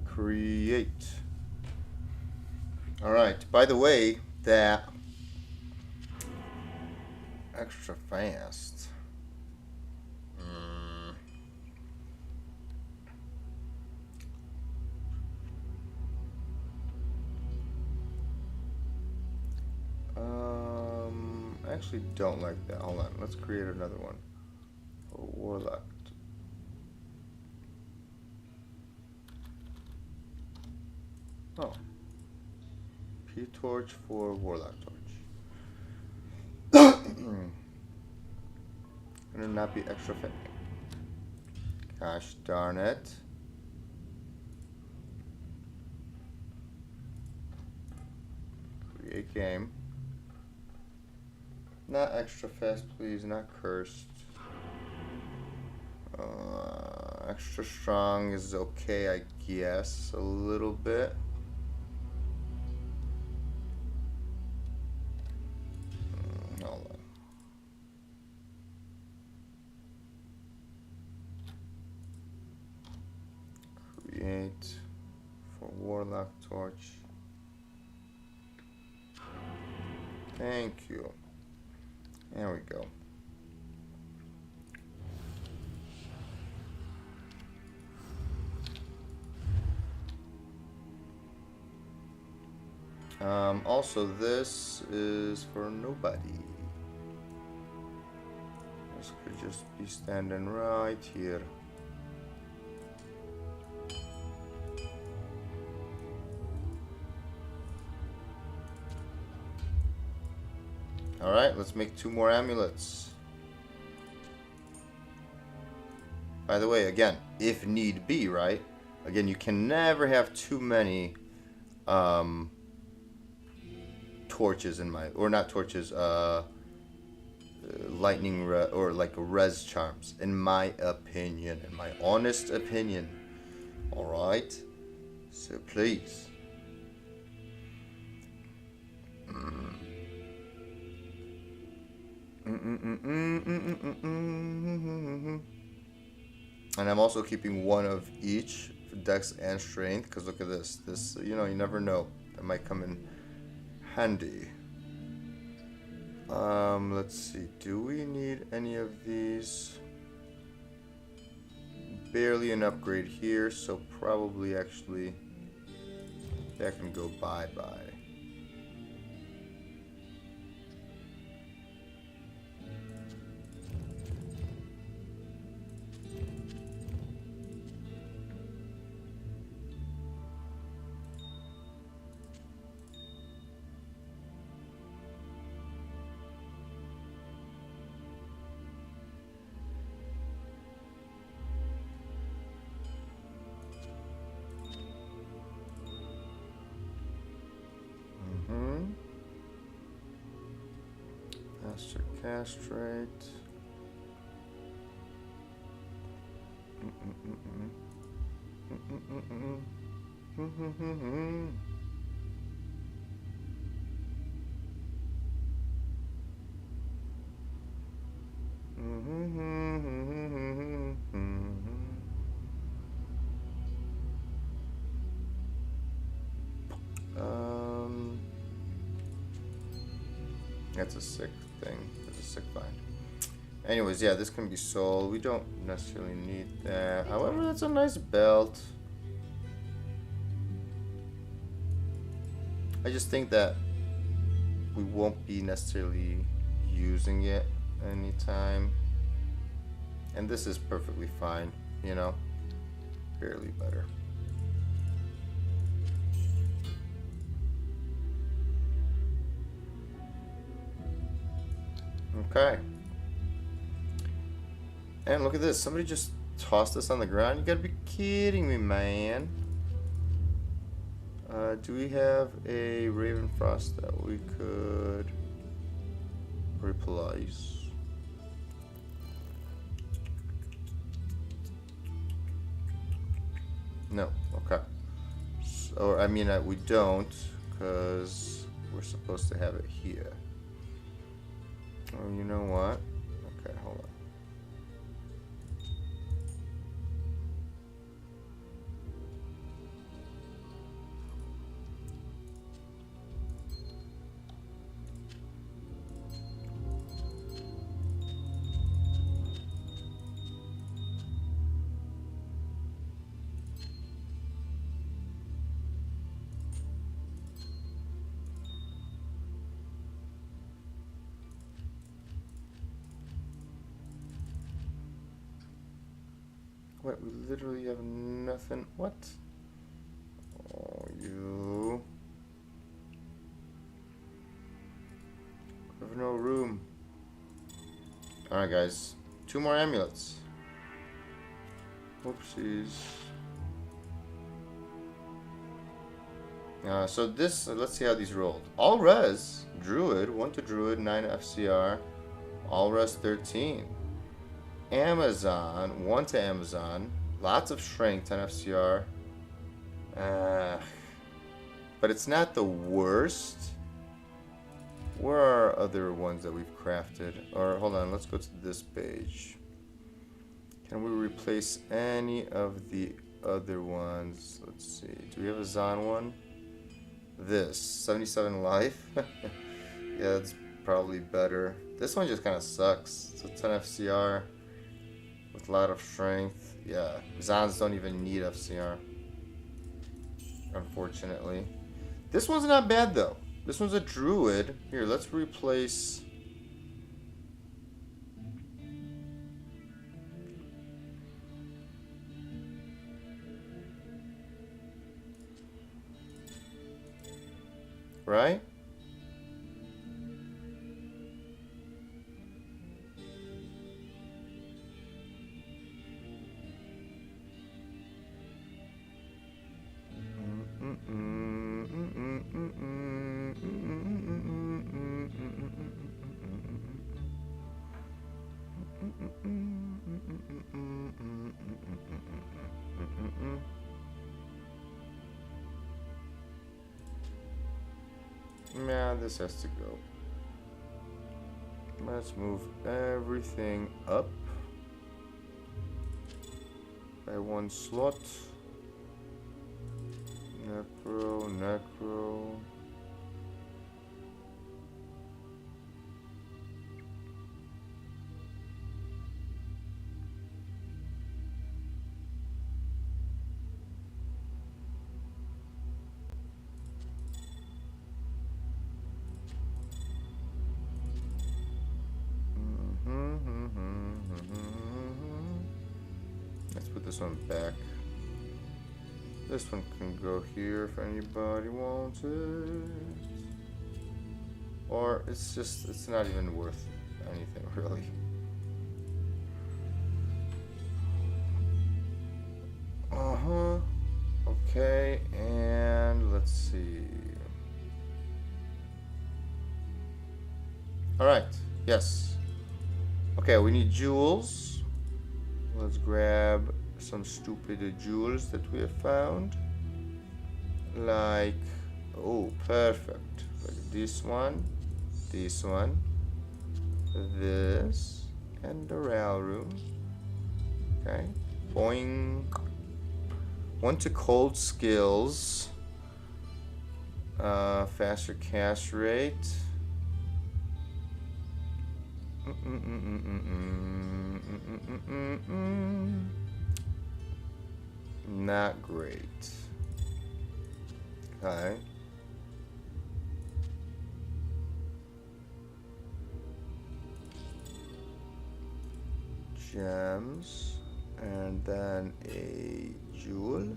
Create. All right. By the way, that extra fast. I actually don't like that. Hold on. Let's create another one. Warlock. Oh. P-Torch for Warlock Torch. Gonna not be extra fast. Gosh darn it. Create game. Not extra fast, please. Not cursed. Extra strong is okay, I guess. A little bit. Hold on. Create for Warlock torch. Thank you. There we go. Also, this is for nobody. This could just be standing right here. Alright, let's make 2 more amulets. By the way, again, if need be, right? Again, you can never have too many torches in my, or not torches, lightning or like res charms, in my opinion, in my honest opinion. Alright? So please. And I'm also keeping 1 of each for dex and strength, because look at this. This, you know, you never know. That might come in handy. Let's see. Do we need any of these? Barely an upgrade here, so probably actually that can go bye-bye. Master castrate. That's a sick thing. That's a sick find. Anyways, yeah, this can be sold. We don't necessarily need that. However, that's a nice belt. I just think that we won't be necessarily using it anytime. And this is perfectly fine, you know? Barely better. Okay. And look at this. Somebody just tossed this on the ground. You gotta be kidding me, man. Do we have a Raven Frost that we could replace? No. Okay. So, I mean, we don't, because we're supposed to have it here. Oh, you know what? Okay, hold on. What? We literally have nothing. What? Oh, you. We have no room. Alright, guys. 2 more amulets. Whoopsies. So this, let's see how these rolled. All res, druid, 1 to druid, 9 FCR, all res 13. Amazon, 1 to Amazon, lots of strength, 10 FCR. But it's not the worst. Where are other ones that we've crafted? Or hold on, let's go to this page. Can we replace any of the other ones? Let's see. Do we have a Zon one? This 77 life. Yeah, that's probably better. This one just kind of sucks. It's a 10 FCR with a lot of strength. Yeah, Zons don't even need FCR, unfortunately. This one's not bad though. This one's a druid. Here, let's replace. Right? Yeah, this has to go. Let's move everything up by 1 slot. Necro. Let's put this one back. This one can go here if anybody wants it. Or it's not even worth anything really. Okay, and let's see. Alright, yes. Okay, we need jewels. Let's grab some stupid jewels that we have found. Like, oh, perfect. Like this one, this, and the rail room. Okay, boing. 1 to cold skills. Faster cast rate. Not great. Okay. Gems, and then a jewel.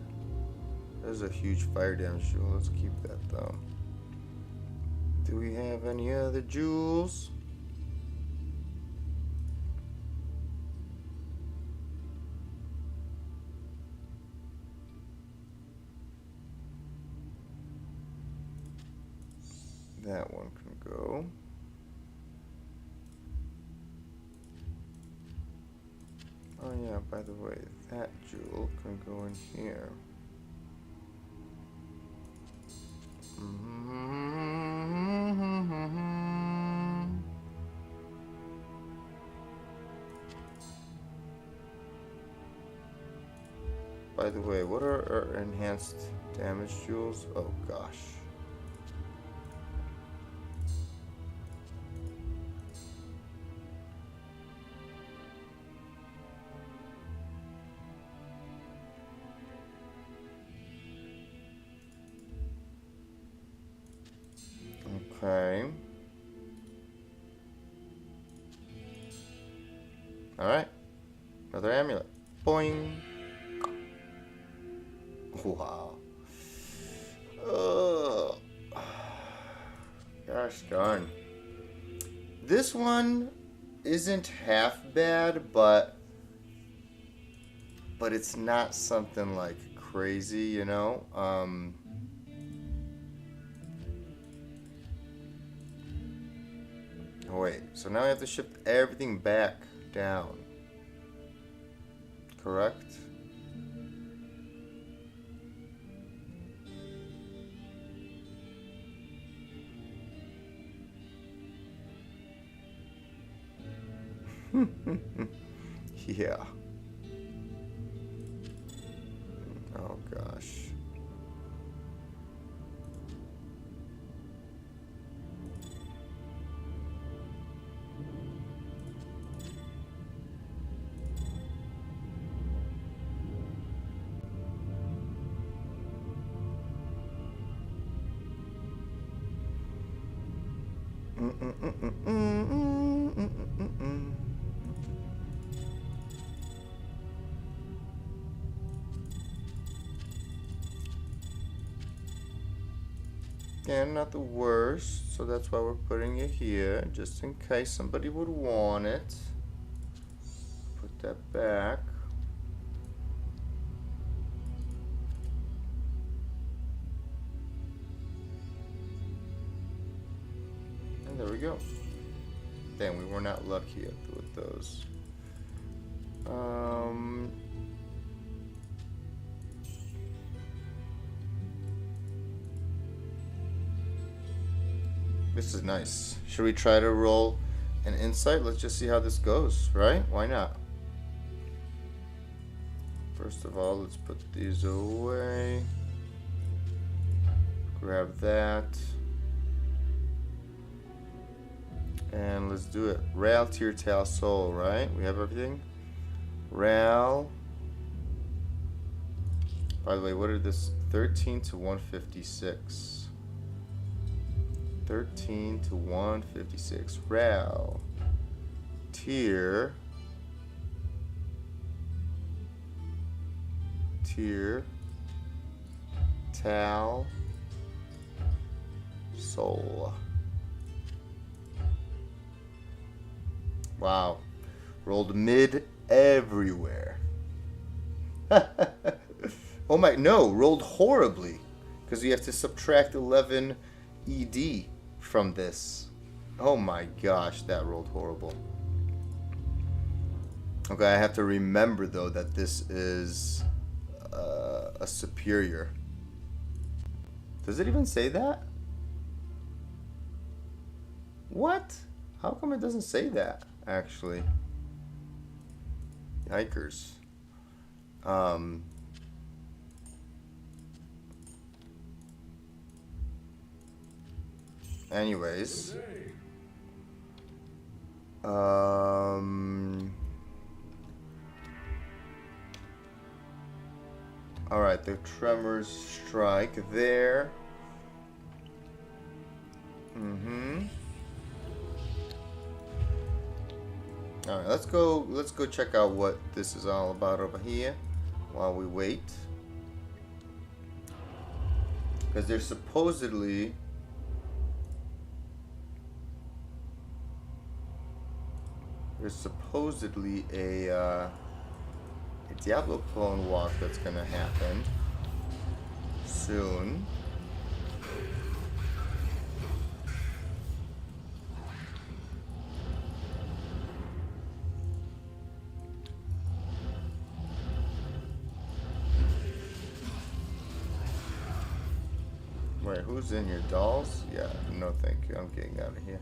There's a huge fire damage jewel. Let's keep that though. Do we have any other jewels? That one can go. Oh yeah, by the way, that jewel can go in here. By the way, what are our enhanced damage jewels? Oh gosh. Okay. Alright. Another amulet. Boing. Wow. Oh. Gosh darn. This one isn't half bad, but but it's not something like crazy, you know. Oh wait, so now I have to shift everything back down. Correct? Yeah. Oh gosh. Again, not the worst, so that's why we're putting it here, just in case somebody would want it. Put that back. And there we go. Damn, we were not lucky with those. This is nice. Should we try to roll an insight? Let's just see how this goes, right? Why not? First of all, let's put these away. Grab that. And let's do it. Ral, Tear, Tail, Soul, right? We have everything? Ral. By the way, what are this? 13 to 156. 13 to 156. Ral. Tear. Tal. Soul. Wow. Rolled mid everywhere. Oh my, no, rolled horribly. Because we have to subtract 11 ED from this. Oh my gosh, that rolled horrible. Okay, I have to remember though that this is a superior. Does it even say that? What? How come it doesn't say that, actually? Yikers. Anyways. Alright, the Tremors strike there. Alright, let's go check out what this is all about over here while we wait. Because there's supposedly a Diablo clone walk that's gonna happen soon. Wait, who's in here? Dolls? Yeah, no thank you. I'm getting out of here.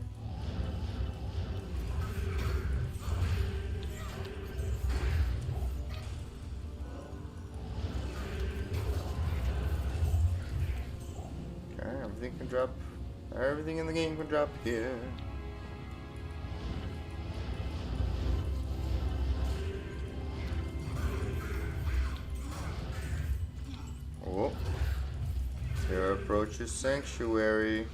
Everything can drop. Everything in the game can drop here. Oh. Terra approaches Sanctuary.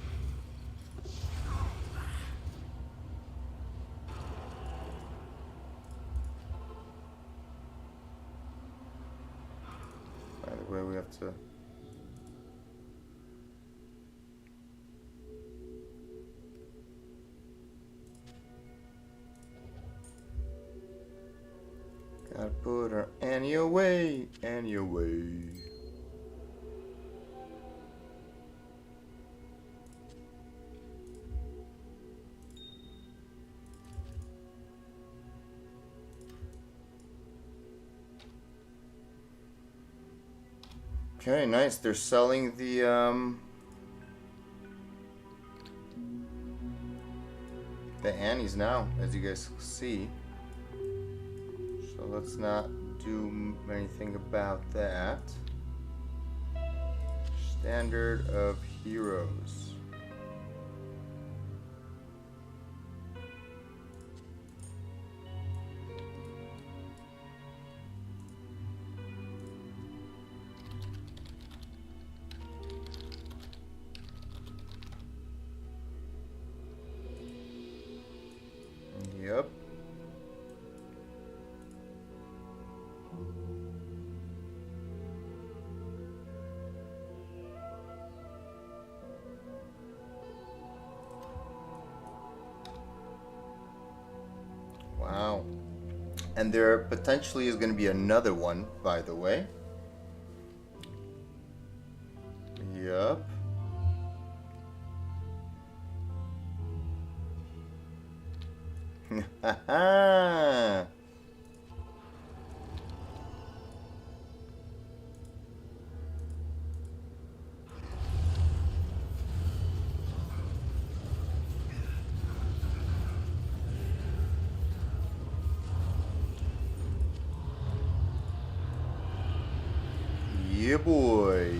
By the way, we have to. Gotta put her any away, any away. Okay, nice. They're selling the Annies now, as you guys see. So let's not do anything about that. Standard of heroes. Yep. Wow. And there potentially is going to be another one, by the way. Yep. Haha. Yeah, boy.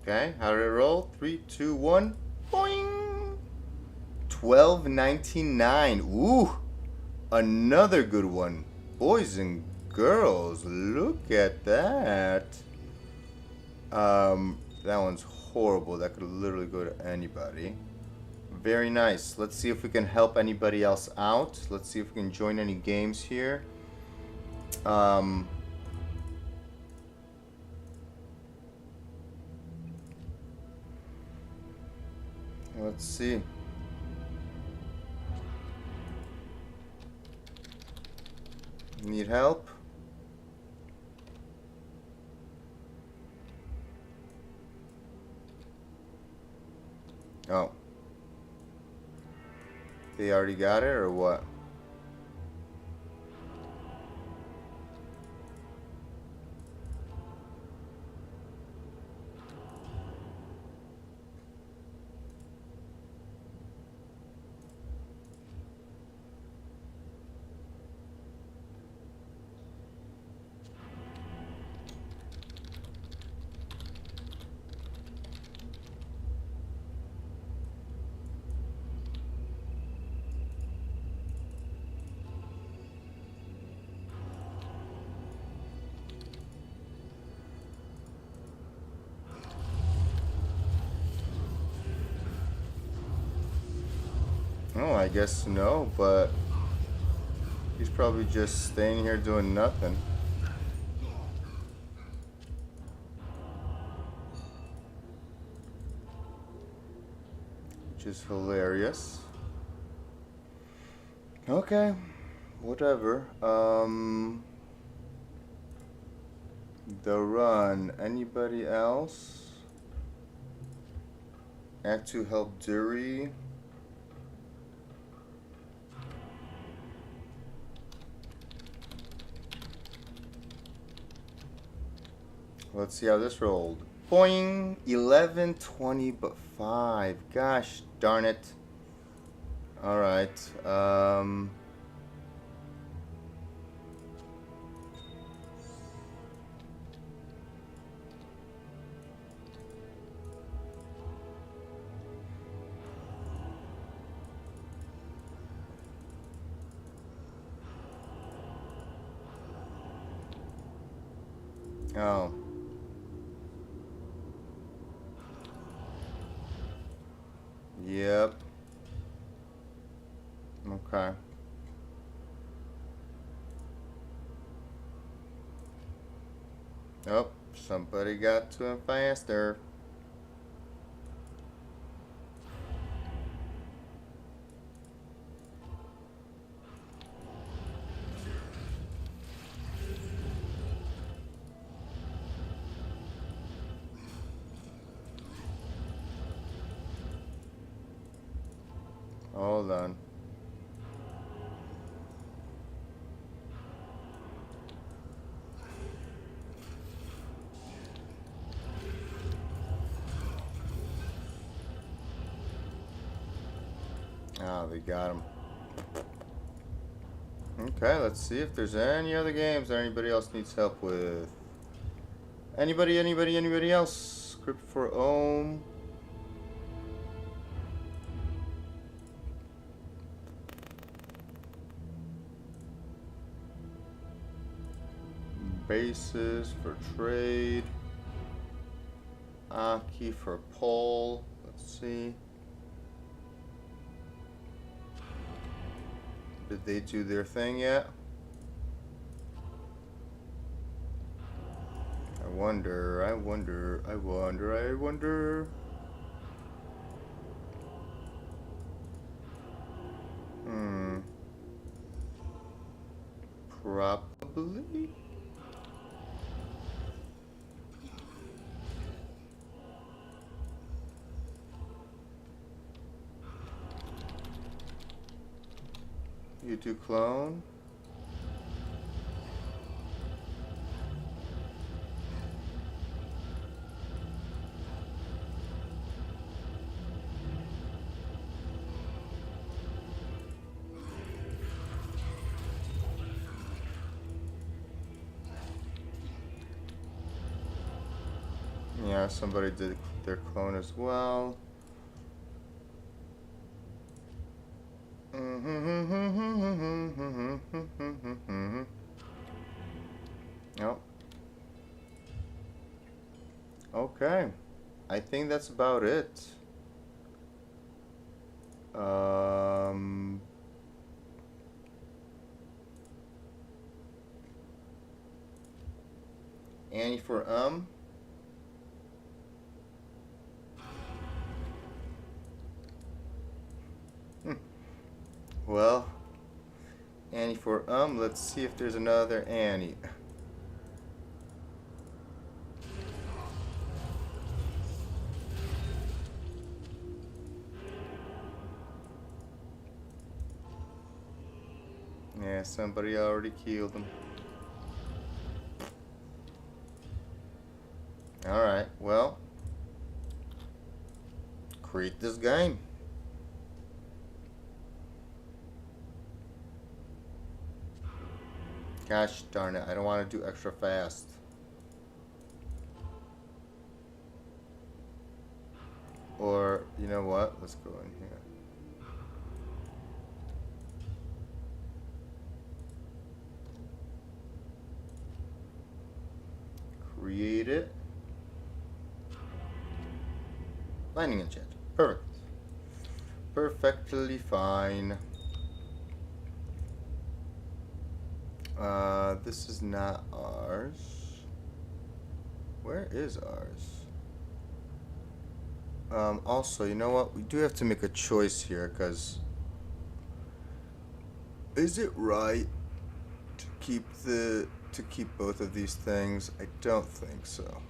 Okay, how did it roll? 3, 2, 1. Boing! 12.99. Ooh, another good one. Boys and girls, look at that. That one's horrible. That could literally go to anybody. Very nice. Let's see if we can help anybody else out. Let's see if we can join any games here. Let's see. Need help? Oh. They already got it or what? Oh, I guess no, but he's probably just staying here doing nothing. Which is hilarious. Okay, whatever. The run. Anybody else? Act 2 help Dury. Let's see how this rolled. Boing! 11, 20, but 5. Gosh darn it. Alright. Oh. Yep. Okay. Oh, somebody got to him faster. Hold on. Ah, they got him. Okay, let's see if there's any other games that anybody else needs help with. Anybody else? Script for Ohm. Basis for trade. Aki for poll. Let's see. Did they do their thing yet? I wonder. Probably. You do clone. Yeah, somebody did their clone as well. Oh. Okay. I think that's about it. Annie for Well, Annie for let's see if there's another Annie. Yeah, somebody already killed him. Alright, well, create this game. Gosh darn it, I don't want to do extra fast. Or, you know what? Let's go in here. Create it. Lightning enchant. Perfect. Perfectly fine. This is not ours. Where is ours? Also, you know what? We do have to make a choice here, because is it right to keep both of these things? I don't think so.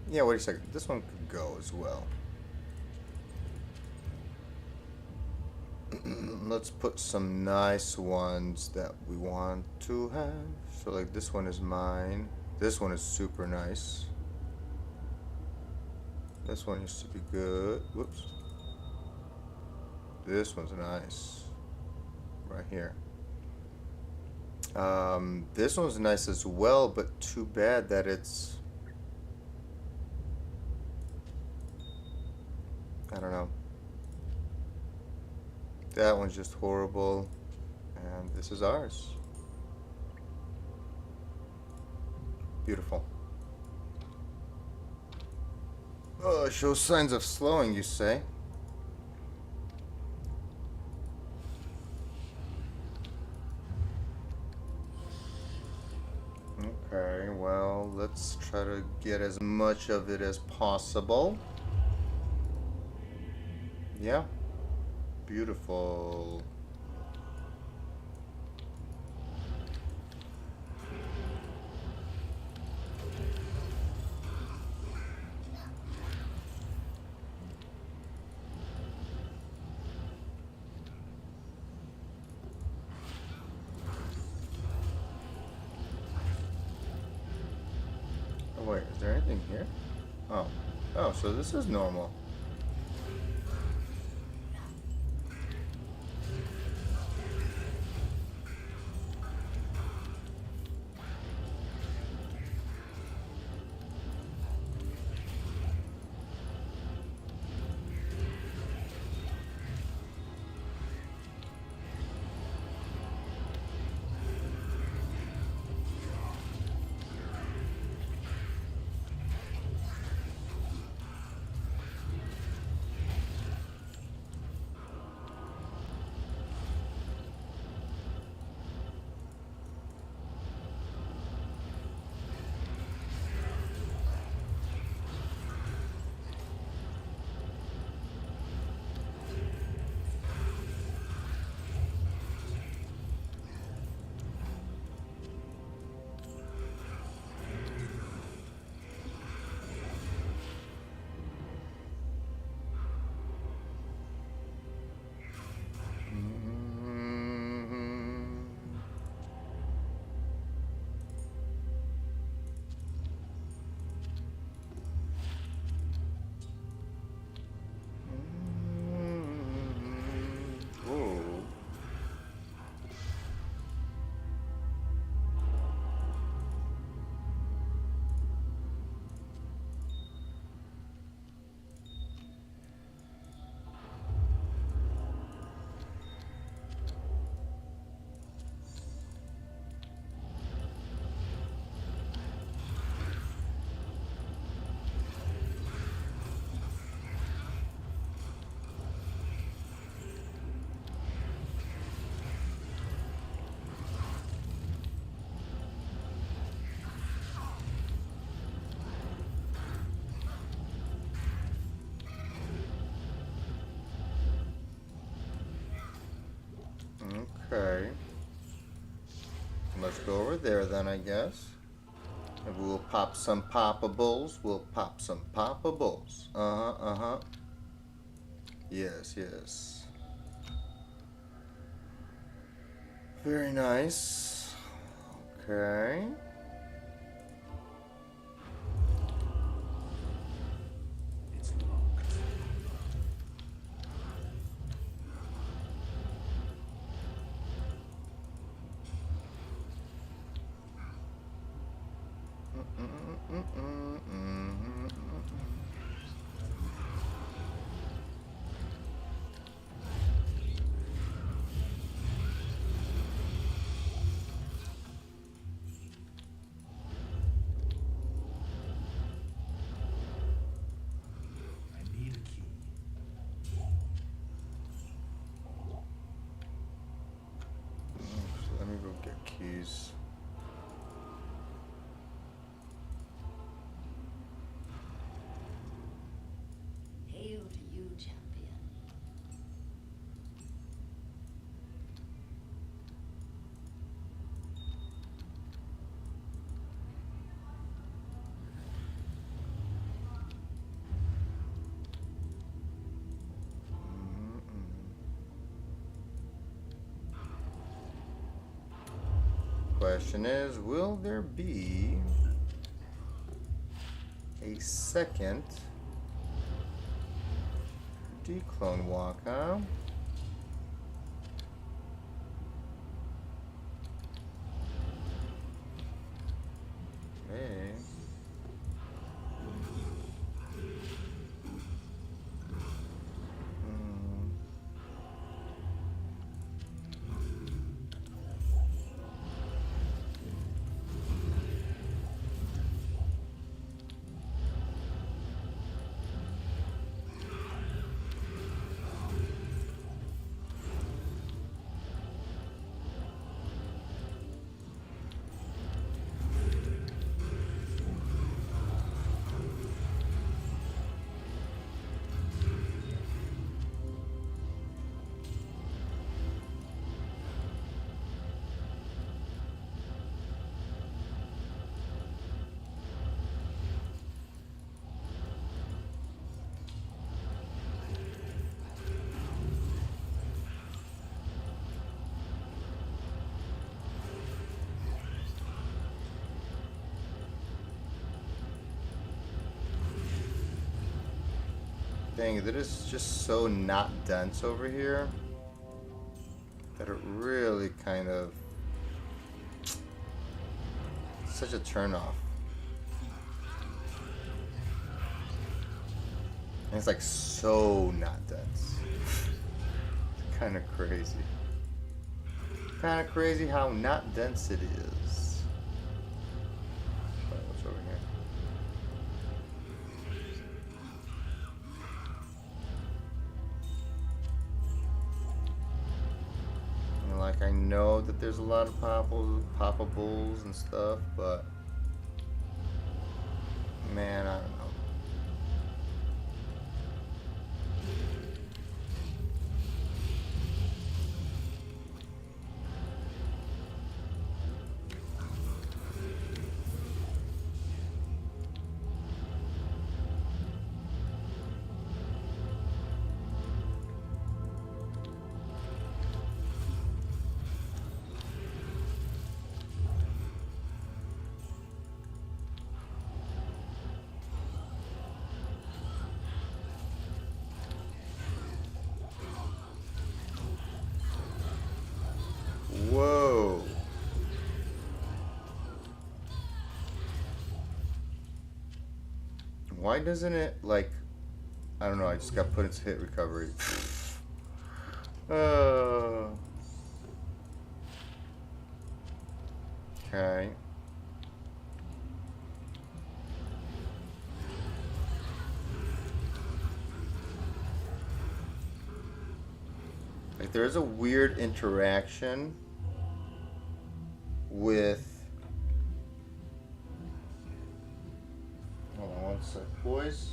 Yeah, wait a second. This one could go as well. Let's put some nice ones that we want to have. So like this one is mine. This one is super nice. This one used to be good. Whoops. This one's nice. Right here. This one's nice as well, but too bad that it's... I don't know. That one's just horrible. And this is ours. Beautiful. Oh, shows signs of slowing, you say? Okay, well, let's try to get as much of it as possible. Yeah. Beautiful. Wait, is there anything here? Oh. Oh, so this is normal. Okay. Let's go over there then, I guess. And we'll pop some poppables. We'll pop some poppables. Uh-huh, uh-huh. Yes, yes. Very nice. Okay. It's locked. I need a key. Let me go get keys. Hail to you, champion. Question is, will there be a second declone walkout? Hey. Dang, that is just so not dense over here that it really kind of such a turnoff. And it's like so not dense. It's kind of crazy. Kind of crazy how not dense it is. What's over here? And like I know that there's a lot of poppables and stuff, but man, I don't know. Whoa. Why doesn't it, like, I don't know, I just got put into hit recovery. Okay. Like, there's a weird interaction with... Hold on one sec, boys.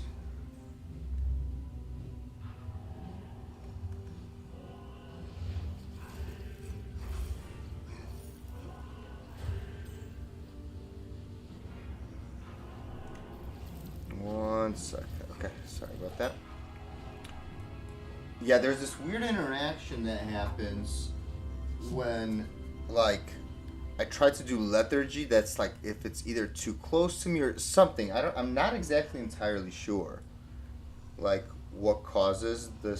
One second. Okay, sorry about that. Yeah, there's this weird interaction that happens when, like, I try to do lethargy. That's like if it's either too close to me or something. I'm not exactly entirely sure, like, what causes the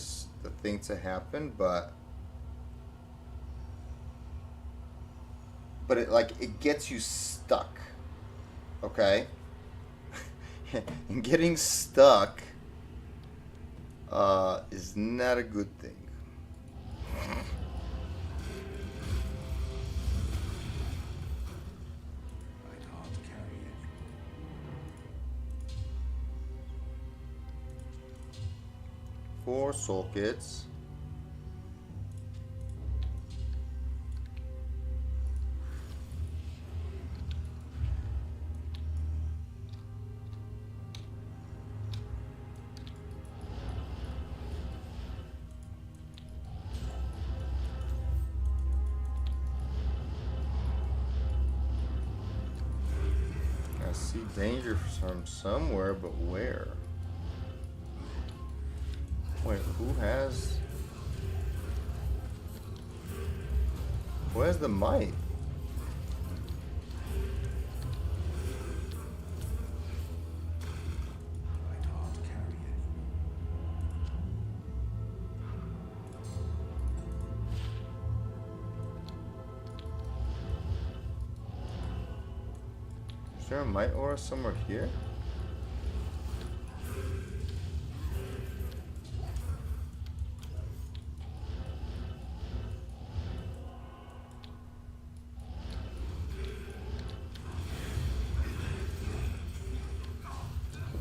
thing to happen, but it, like, it gets you stuck. Okay. And getting stuck is not a good thing. I can't carry it. 4 soul kits. I see danger from somewhere, but where? Wait, who has the mic? I can't carry it. Is there a might aura somewhere here?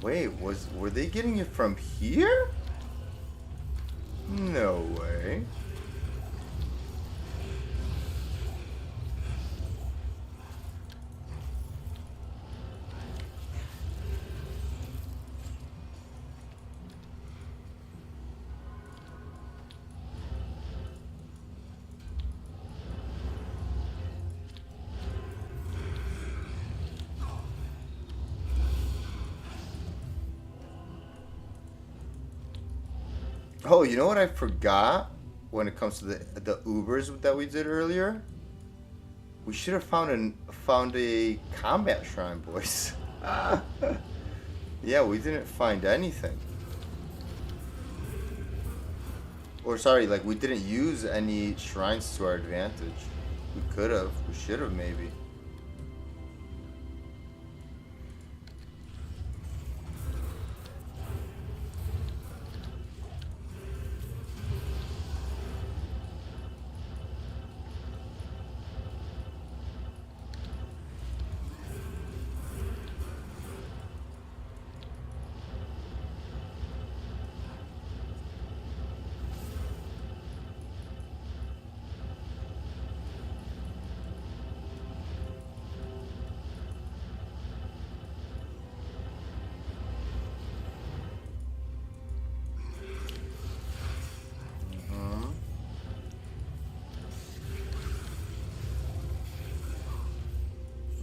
Wait, were they getting it from here? No way. Oh, you know what I forgot when it comes to the Ubers that we did earlier? We should have found a combat shrine, boys. Yeah, we didn't find anything. Or sorry, like we didn't use any shrines to our advantage. We could have. We should have maybe.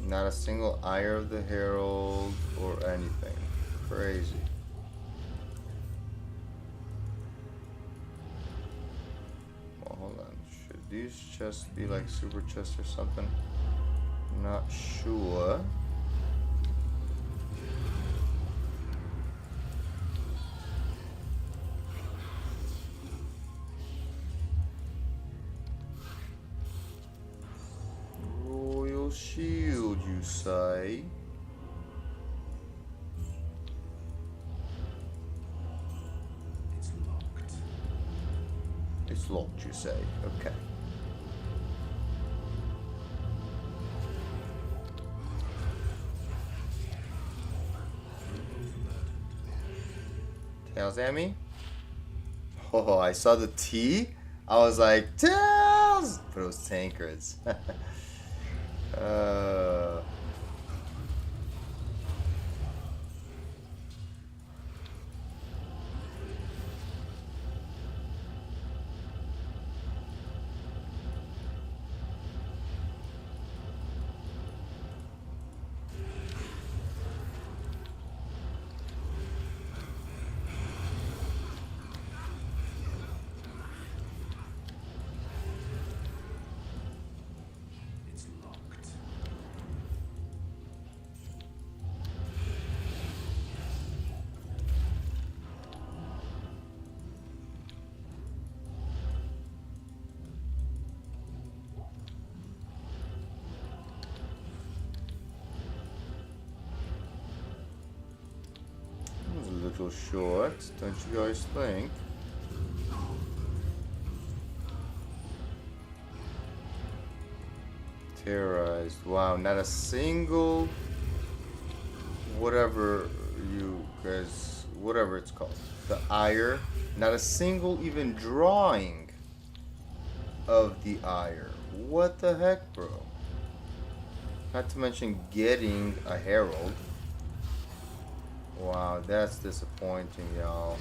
Not a single ire of the herald or anything. Crazy. Well, hold on. Should these chests be like super chests or something? Not sure. Royal shield, you say? It's locked. It's locked, you say? Okay. Tails at me? Oh, I saw the T. I was like, Tails! But it was Tankards. It's locked. It was a little short, don't you guys think? Terrorized. Wow, not a single whatever you guys, whatever it's called, the ire, not a single even drawing of the ire. What the heck, bro? Not to mention getting a herald. Wow, that's disappointing, y'all.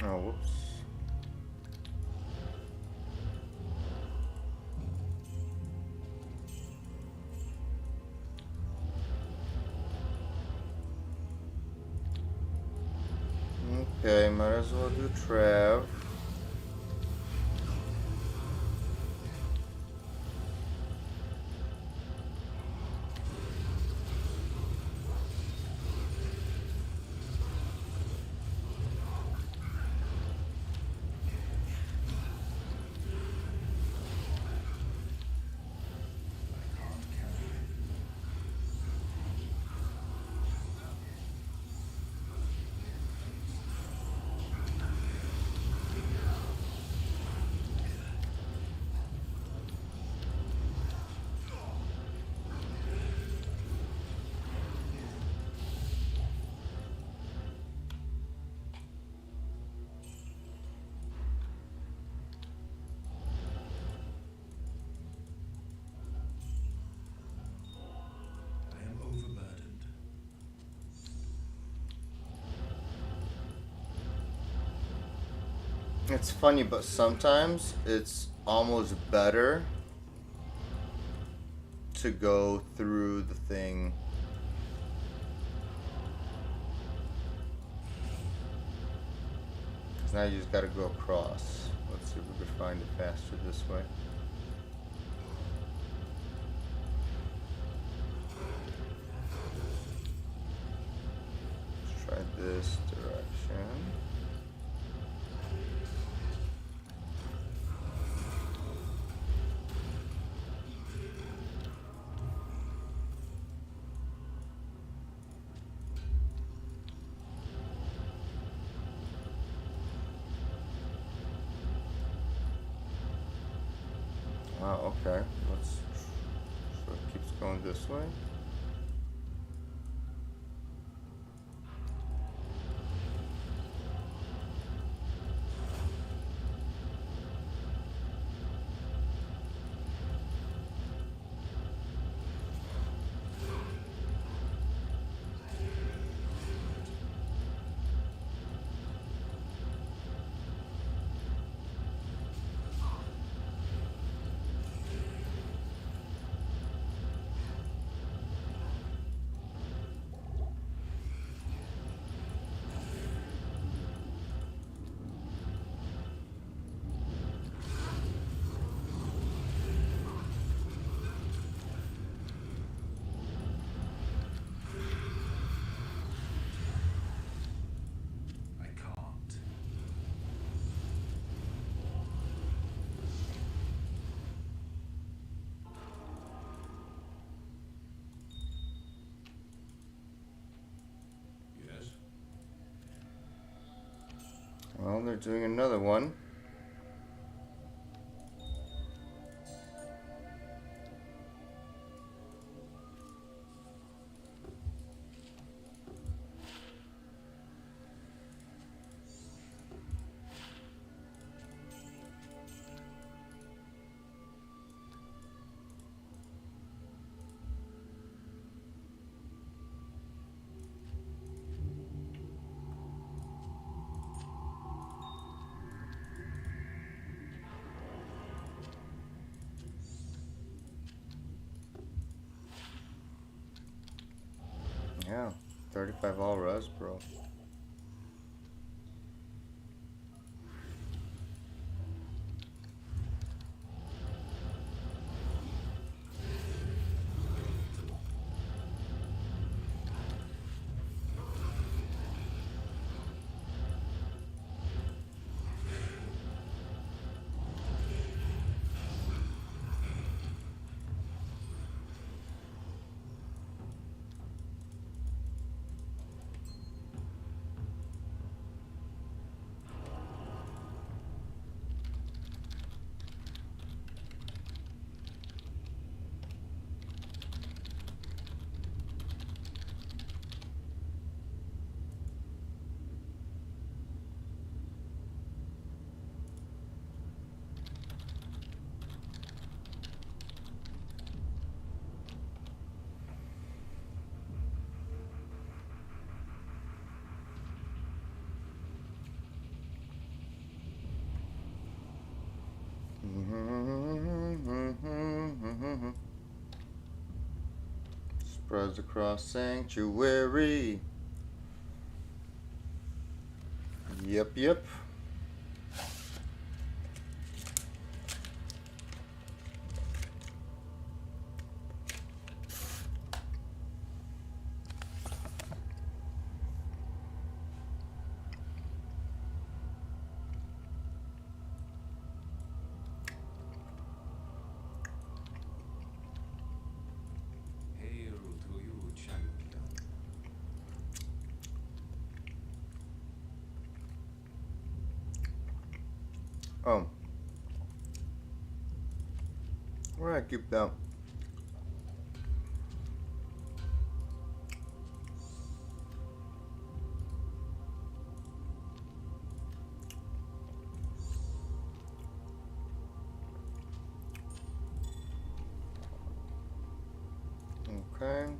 Oh, whoops. Okay, might as well do Trav. It's funny, but sometimes it's almost better to go through the thing. Because now you just gotta go across. Let's see if we could find it faster this way. Let's try this direction. Wow, okay. So it keeps going this way. I can't. Yes. Well, they're doing another one. Yeah, 35 all res, bro. Spreads across sanctuary. Yep. Hail to you, champion. Oh. Where did I keep that? Okay.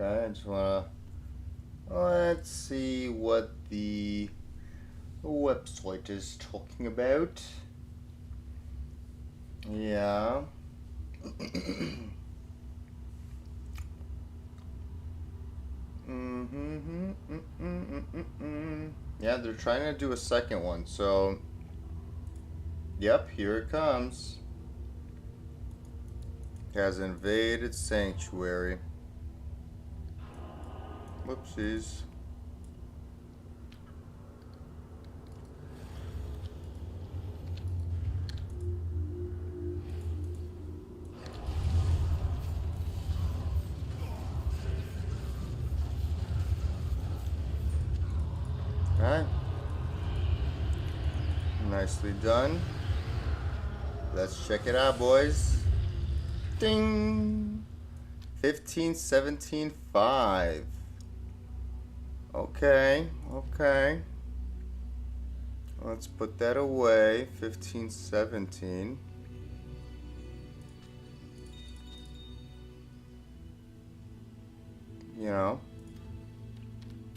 Okay, I just wanna let's see what the website is talking about. Yeah. Yeah, they're trying to do a second one, so yep, here it comes. Has invaded sanctuary. Whoopsies. Alright. Nicely done. Let's check it out, boys. Ding! 15, 17, 5. Okay, okay. Let's put that away. 15, 17. You know.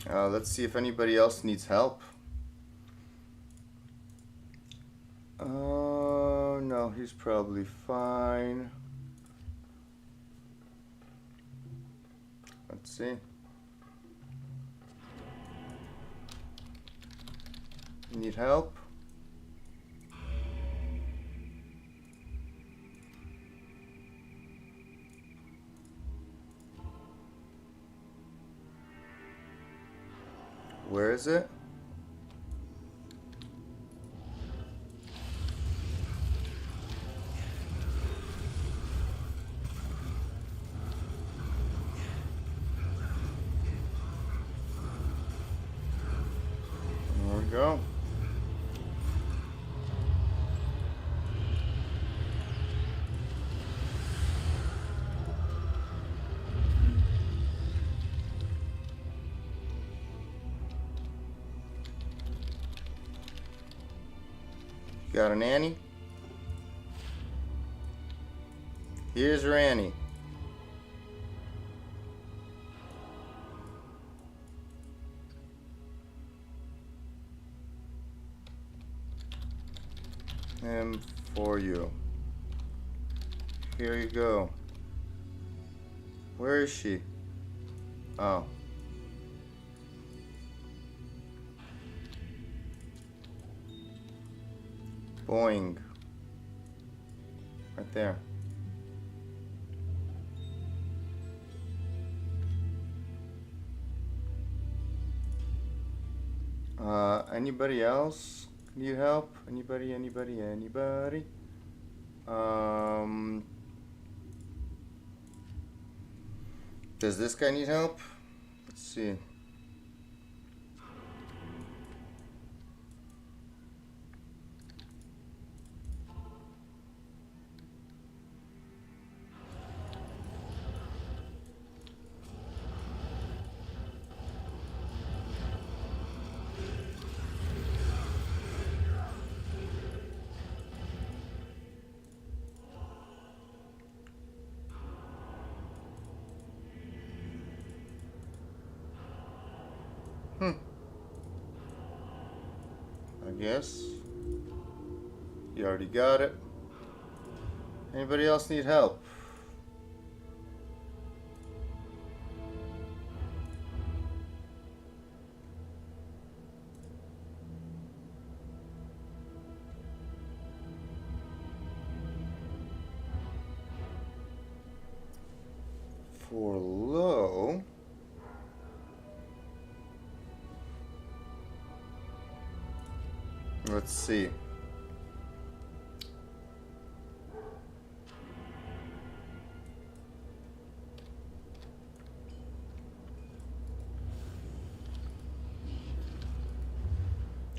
Let's see if anybody else needs help. Oh, no, he's probably fine. Let's see. Need help? Where is it? There we go. Got an Annie? Here's your Annie. And for you. Here you go. Where is she? Oh. Boing. Right there. Anybody else need help? Anybody? Does this guy need help? Let's see. I guess. You already got it. Anybody else need help? For low. Let's see.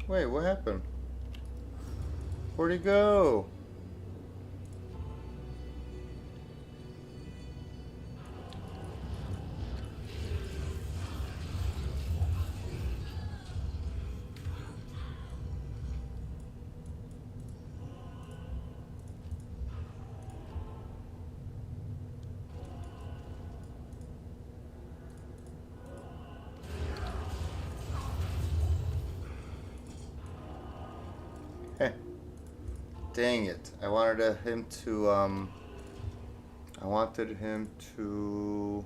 Wait, what happened? Where'd he go? Dang it. I wanted him to, I wanted him to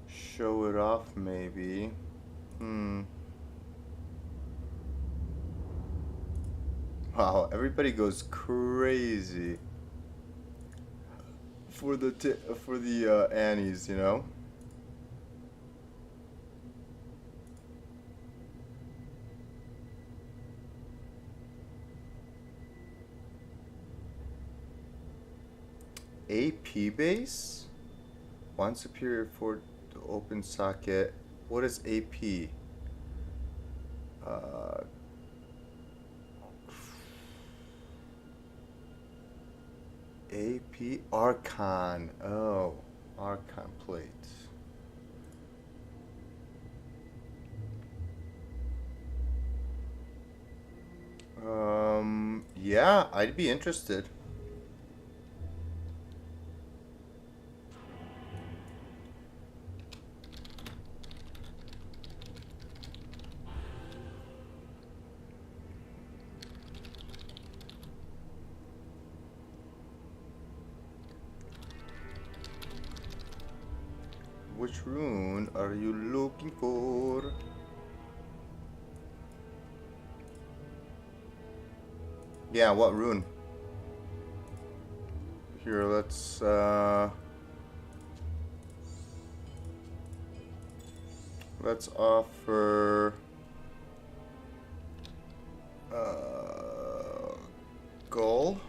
show it off, maybe. Wow, everybody goes crazy for the Annies, you know. AP base? One superior for the open socket. What is AP? AP Archon. Oh, Archon plate. Yeah, I'd be interested. Which rune are you looking for? Yeah, what rune? Here, let's offer goal.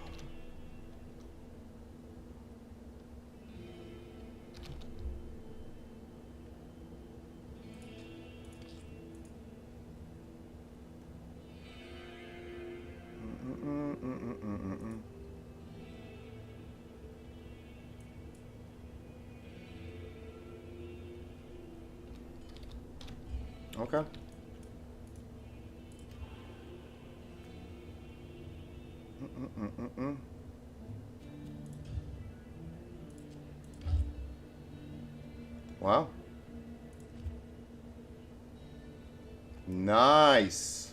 Okay. Wow. Nice.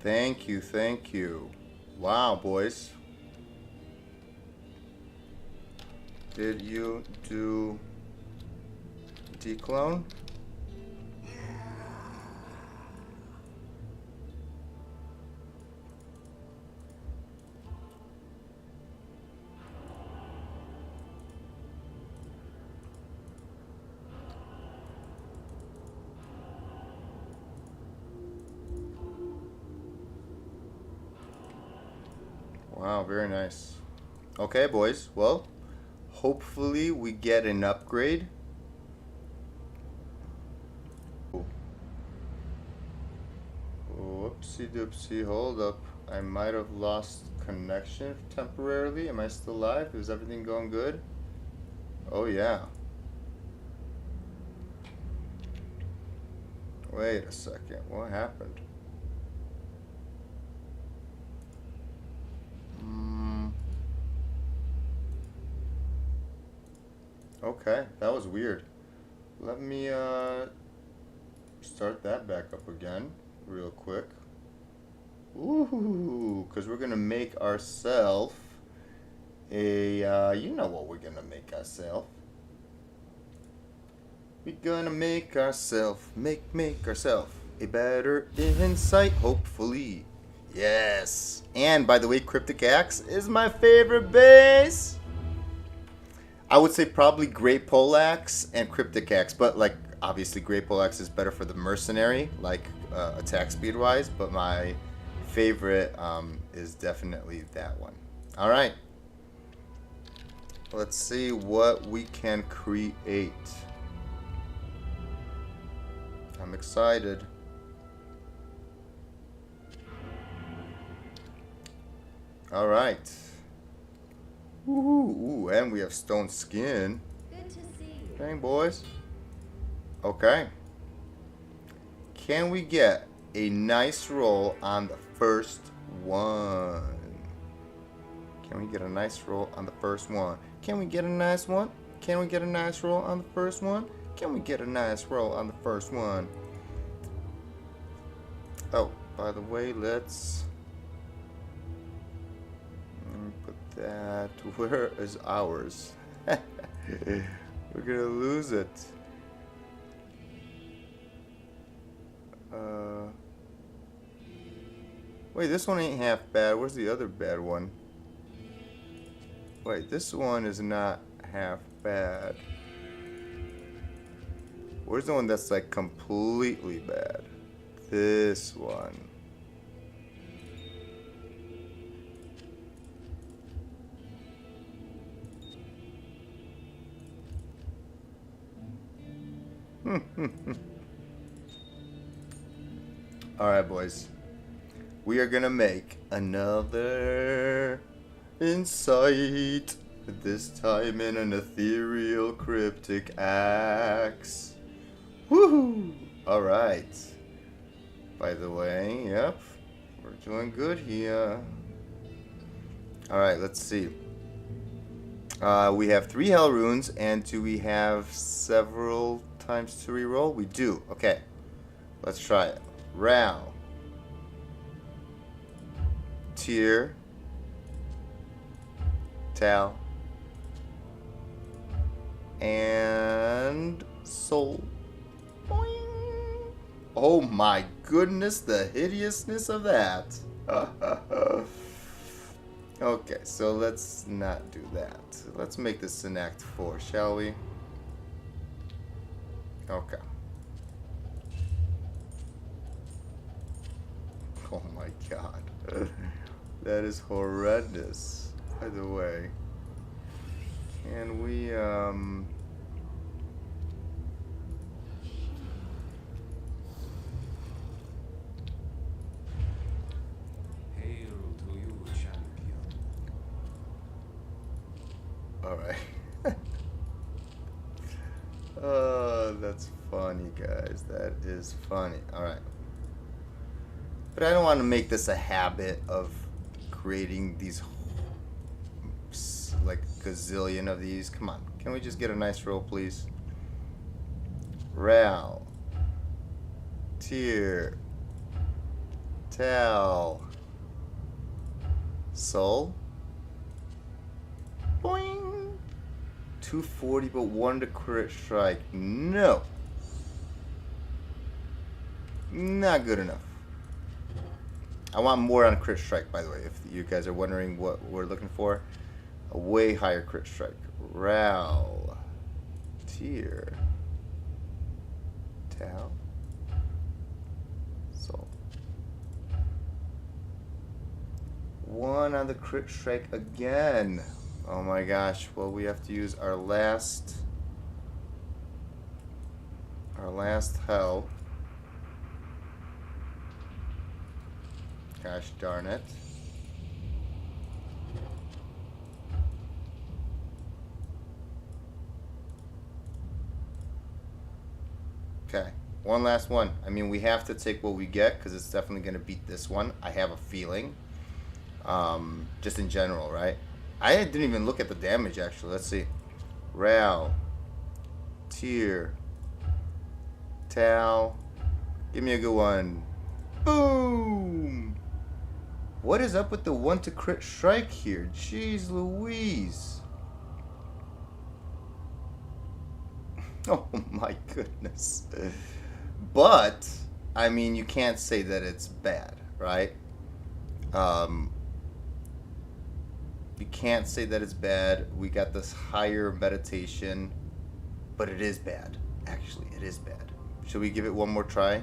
Thank you, thank you. Wow, boys. Did you do declone? Wow, very nice. Okay, boys. Well, hopefully we get an upgrade. Whoopsie doopsie, hold up. I might have lost connection temporarily. Am I still live? Is everything going good? Oh yeah. Wait a second, what happened? Okay, that was weird. Let me start that back up again real quick. Ooh, because we're gonna make ourselves a you know what we're gonna make ourselves. We're gonna make ourselves make ourselves a better insight, hopefully. Yes. And by the way, Cryptic Axe is my favorite base. I would say probably Great Poleaxe and Cryptic Axe, but like obviously Great Poleaxe is better for the mercenary, like attack speed wise, but my favorite is definitely that one. All right. Let's see what we can create. I'm excited. All right. Ooh, and we have stone skin. Good to see you. Dang, boys. Okay. Can we get a nice roll on the first one? Can we get a nice roll on the first one? Can we get a nice one? Can we get a nice roll on the first one? Can we get a nice roll on the first one? Oh, by the way, let's put that. Where is ours? We're gonna lose it. Wait, this one ain't half bad. Where's the other bad one? Wait, this one is not half bad. Where's the one that's like completely bad? This one. Alright, boys. We are gonna make another insight. This time in an ethereal cryptic axe. Woohoo! Alright. By the way, yep. We're doing good here. Alright, let's see. We have 3 hell runes, and do we have several times to reroll? We do. Okay. Let's try it. Row. Tear. Tal. And soul. Boing. Oh my goodness, the hideousness of that. Okay, so let's not do that. Let's make this an Act 4, shall we? Okay. Oh my god. That is horrendous. By the way. Can we, Hail to you, champion. Alright. Oh, that's funny, guys. That is funny. Alright. But I don't want to make this a habit of creating these, like, gazillion of these. Come on. Can we just get a nice roll, please? Ral. Tear. Tal. Soul. Boing. 240, but 1 to crit strike. No. Not good enough. I want more on crit strike, by the way, if you guys are wondering what we're looking for. A way higher crit strike. Ral. Tear. Tal. Soul. 1 on the crit strike again. Oh my gosh. Well, we have to use our last hell. Gosh darn it. Okay, one last one. I mean, we have to take what we get because it's definitely going to beat this one. I have a feeling. Just in general, right? I didn't even look at the damage, actually. Let's see. Ral. Tear. Tal. Give me a good one. Boom! What is up with the 1 to crit strike here? Jeez Louise. Oh my goodness. But, I mean, you can't say that it's bad, right? You can't say that it's bad. We got this higher meditation, but it is bad. Actually, it is bad. Should we give it one more try?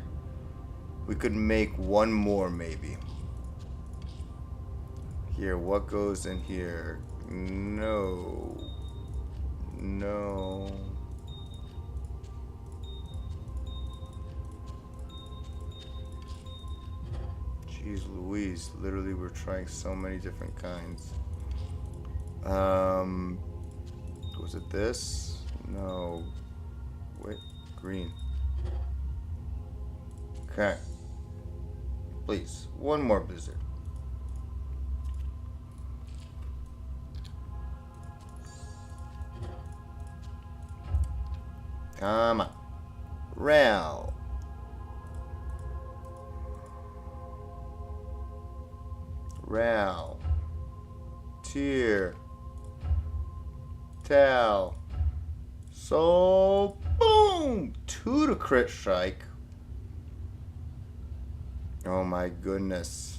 We could make one more, maybe. Here, what goes in here? No. No. Jeez Louise, literally we're trying so many different kinds. Was it this? No. Wait, green. Okay. Please, one more blizzard. Come on. Ral. Ral. Tier. Tal. So, boom! 2 to crit strike. Oh my goodness.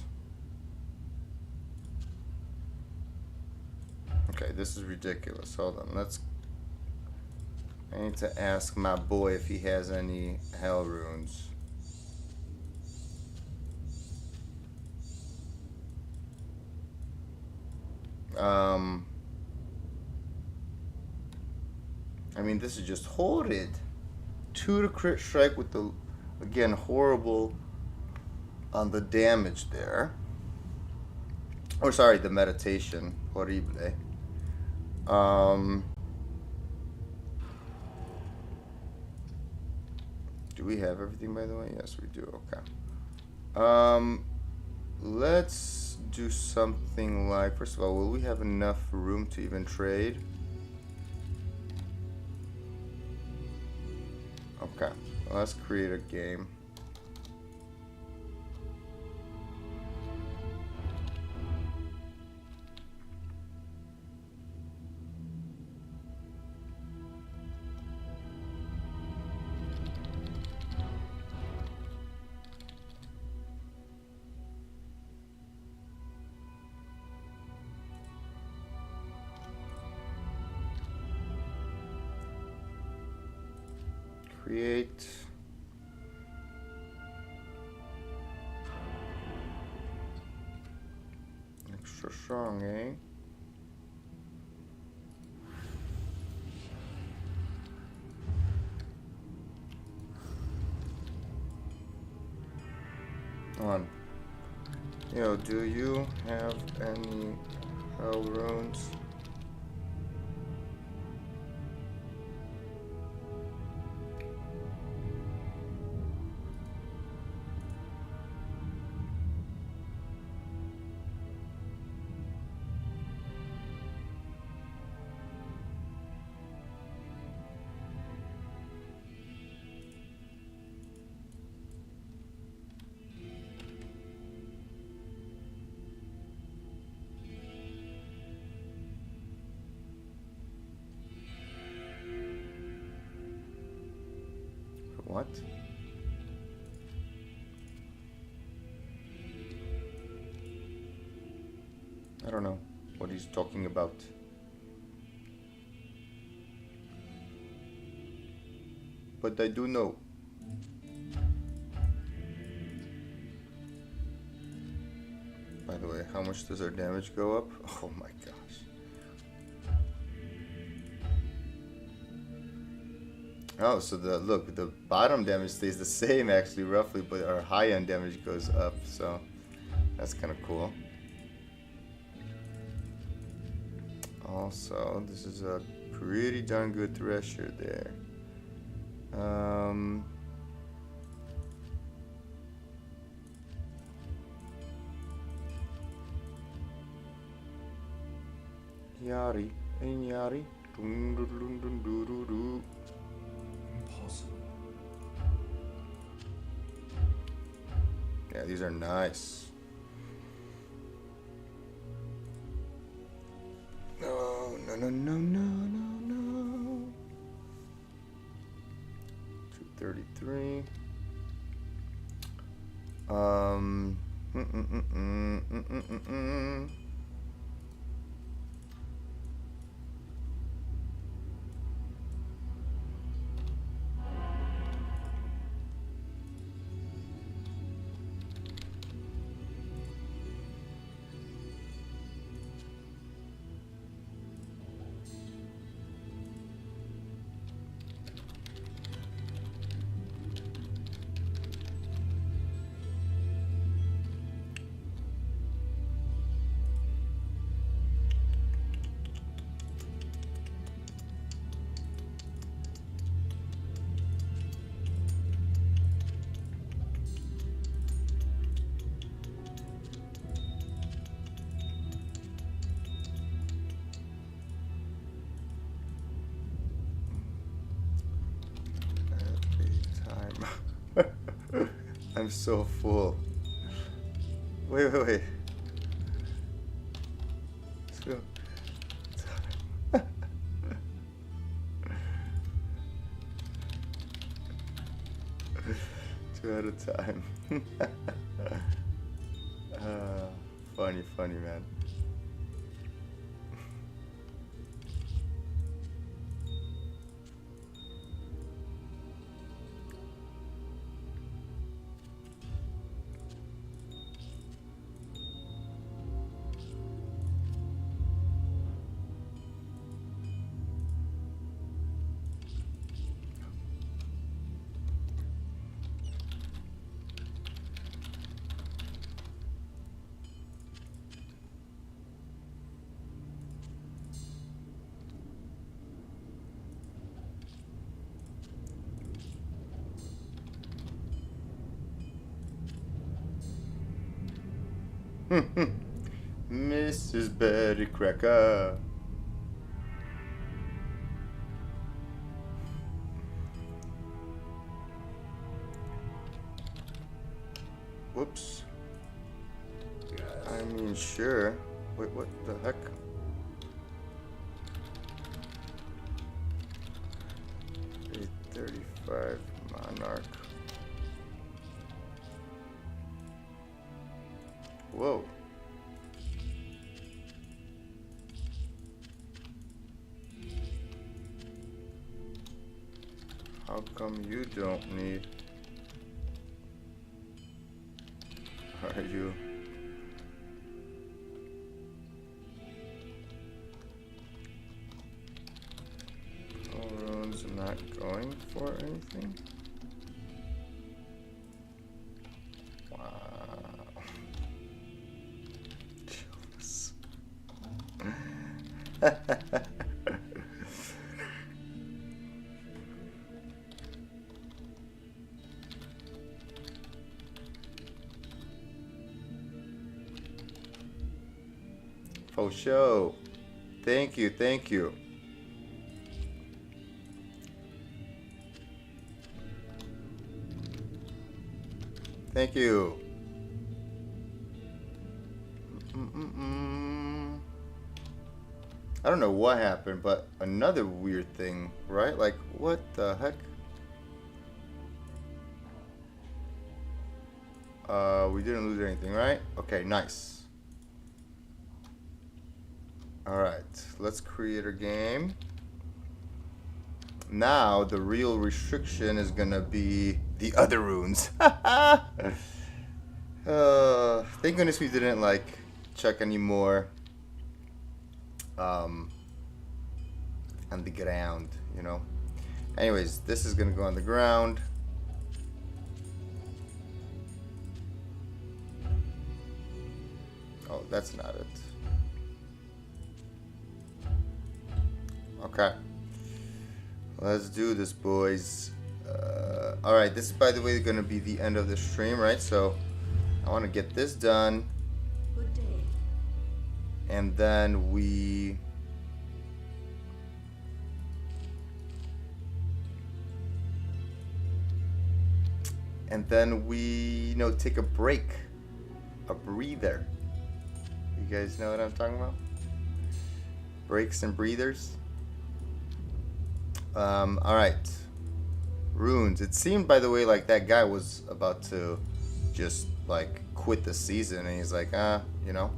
Okay, this is ridiculous. Hold on, I need to ask my boy if he has any hell runes. I mean, this is just horrid. 2 to crit strike with the, again, horrible on the damage there. Or sorry, the meditation. Horrible. Do we have everything, by the way? Yes, we do. Okay. Let's do something like, first of all, will we have enough room to even trade? Okay, well, let's create a game. Create. Extra strong, eh? On. Yo, do you have any hell runes? What? I don't know what he's talking about. But I do know. By the way, how much does our damage go up? Oh my gosh. Oh, so the bottom damage stays the same actually, roughly, but our high end damage goes up, so that's kind of cool. Also, this is a pretty darn good thresher there. Yari, and Yari. Dun, dun, dun, dun, dun, dun, dun. Impossible. Yeah, these are nice. No, no, no, no, no, no, no. 233. I'm so full. Wait. Two at a time. Funny, funny, man. Mrs. Betty Cracker. Whoops. I mean, sure. Wait, what the heck? $835 Monarch. Whoa. How come you don't need? Are you? All runes not going for anything? Wow. Jealous. For sure. Thank you, thank you. Thank you. I don't know what happened, but another weird thing, right? Like, what the heck? We didn't lose anything, right? Okay, nice. Alright, let's create a game. Now, the real restriction is gonna be the other runes. Thank goodness we didn't, like, check anymore on the ground, you know? Anyways, this is gonna go on the ground. Oh, that's not it. Okay. Let's do this, boys. Alright, this is, by the way, going to be the end of the stream, right? So, I want to get this done. Good day. And then we... you know, take a break. A breather. You guys know what I'm talking about? Breaks and breathers. Alright. Runes. It seemed, by the way, like that guy was about to just, like, quit the season. And he's like, you know.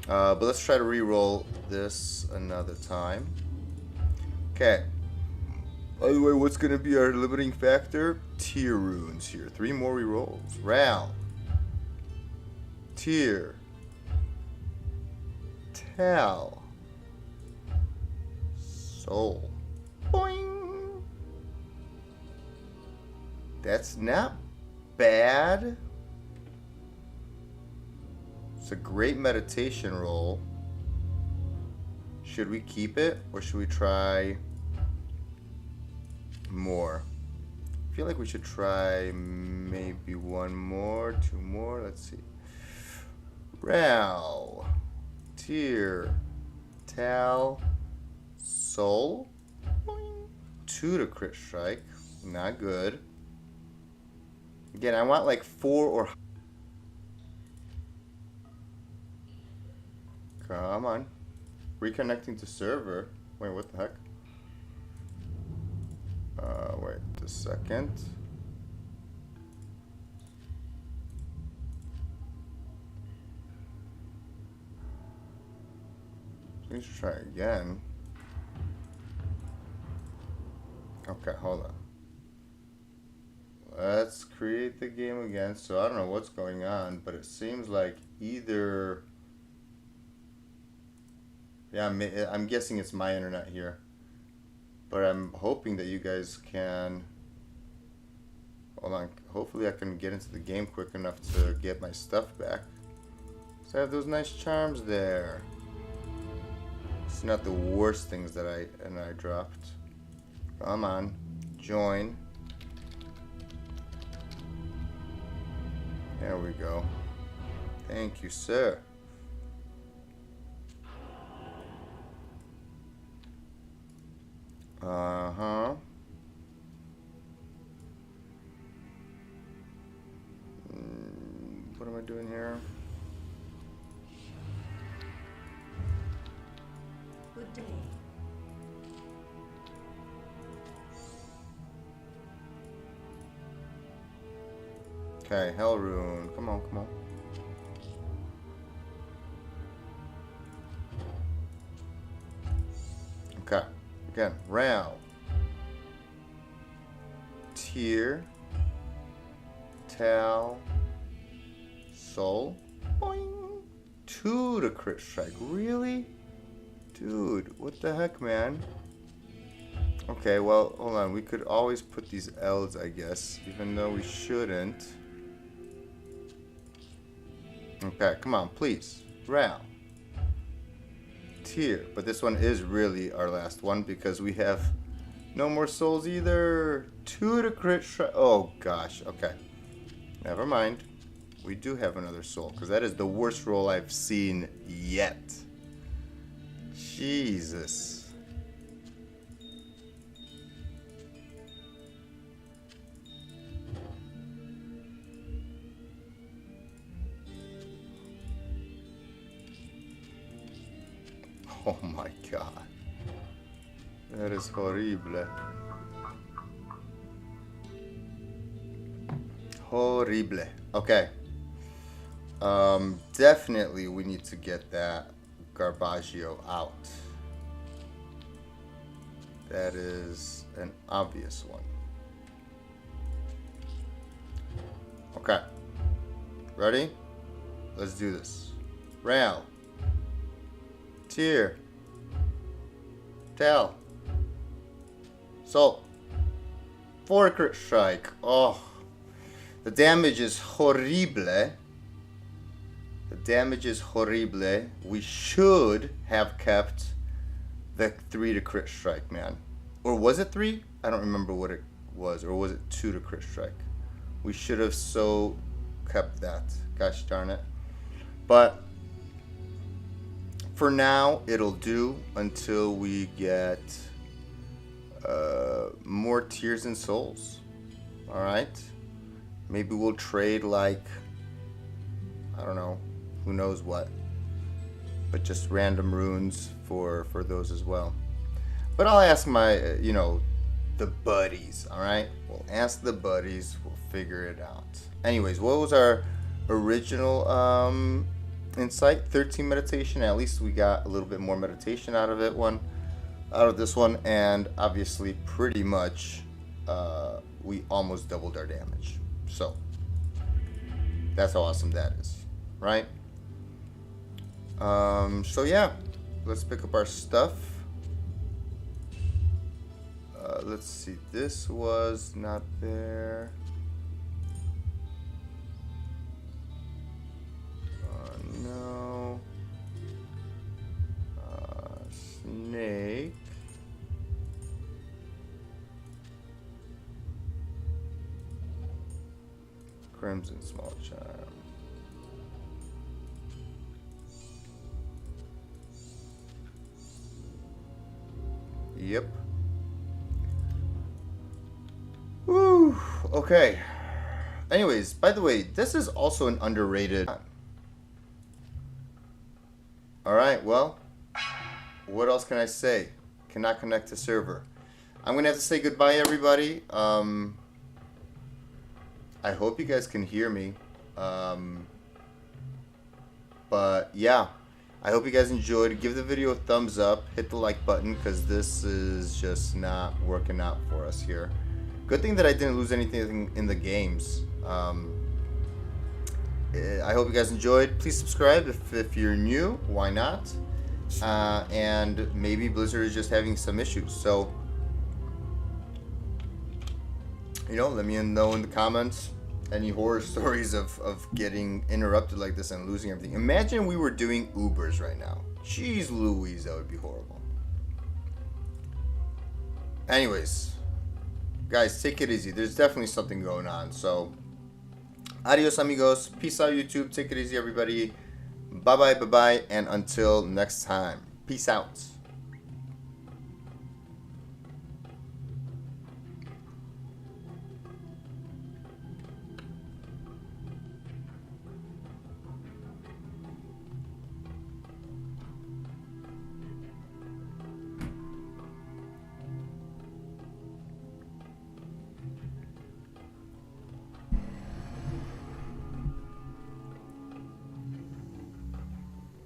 But let's try to re-roll this another time. Okay. By the way, what's going to be our limiting factor? Tier runes here. 3 more re-rolls. Ral. Tier. Tal. Soul. Boing. That's not bad. It's a great meditation roll. Should we keep it or should we try more? I feel like we should try maybe 1 more, 2 more. Let's see. Ral. Tier. Tal. Soul. 2 to crit strike. Not good. Again, I want like 4 or... Come on. Reconnecting to server. Wait, what the heck? Wait a second. We should try again. Okay, hold on. Let's create the game again. So I don't know what's going on, but it seems like either... Yeah, I'm guessing it's my internet here. But I'm hoping that you guys can... Hold on. Hopefully I can get into the game quick enough to get my stuff back. So I have those nice charms there. It's not the worst things that I dropped. Come on. Join. There we go. Thank you, sir. Uh-huh. What am I doing here? Good day. Okay, Hell Rune. Come on, come on. Okay. Again, round. Tier. Tal. Soul. Boing. 2 to crit strike. Really? Dude, what the heck, man? Okay, well, hold on. We could always put these L's, I guess, even though we shouldn't. Okay, come on, please. Round. Tier. But this one is really our last one because we have no more souls either. 2 to crit strike. Oh, gosh. Okay. Never mind. We do have another soul because that is the worst roll I've seen yet. Jesus. Oh my god. That is horrible. Horrible. Okay. Definitely we need to get that Garbaggio out. That is an obvious one. Okay. Ready? Let's do this. Round. Tier. Tal. Soul. 4 crit strike. Oh. The damage is horrible. The damage is horrible. We should have kept the 3 to crit strike, man. Or was it 3? I don't remember what it was. Or was it 2 to crit strike? We should have so kept that. Gosh darn it. But for now, it'll do until we get more tears and souls. Alright? Maybe we'll trade like, I don't know, who knows what. But just random runes for those as well. But I'll ask my, the buddies, alright? We'll ask the buddies, we'll figure it out. Anyways, what was our original insight? 13 meditation. At least we got a little bit more meditation out of this one, and obviously pretty much we almost doubled our damage. So that's how awesome that is, right? So yeah, let's pick up our stuff. Let's see, this was not there. No. Snake. Crimson small charm. Yep. Woo. Okay. Anyways, by the way, this is also an underrated. Alright, well, what else can I say? Cannot connect to server. I'm going to have to say goodbye, everybody. I hope you guys can hear me. But yeah, I hope you guys enjoyed. Give the video a thumbs up. Hit the like button because this is just not working out for us here. Good thing that I didn't lose anything in the games. I hope you guys enjoyed. Please subscribe if you're new. Why not? And maybe Blizzard is just having some issues. So, let me know in the comments any horror stories of getting interrupted like this and losing everything. Imagine we were doing Ubers right now. Jeez Louise, that would be horrible. Anyways, guys, take it easy. There's definitely something going on. So, adios, amigos. Peace out, YouTube. Take it easy, everybody. Bye-bye, bye-bye, and until next time. Peace out.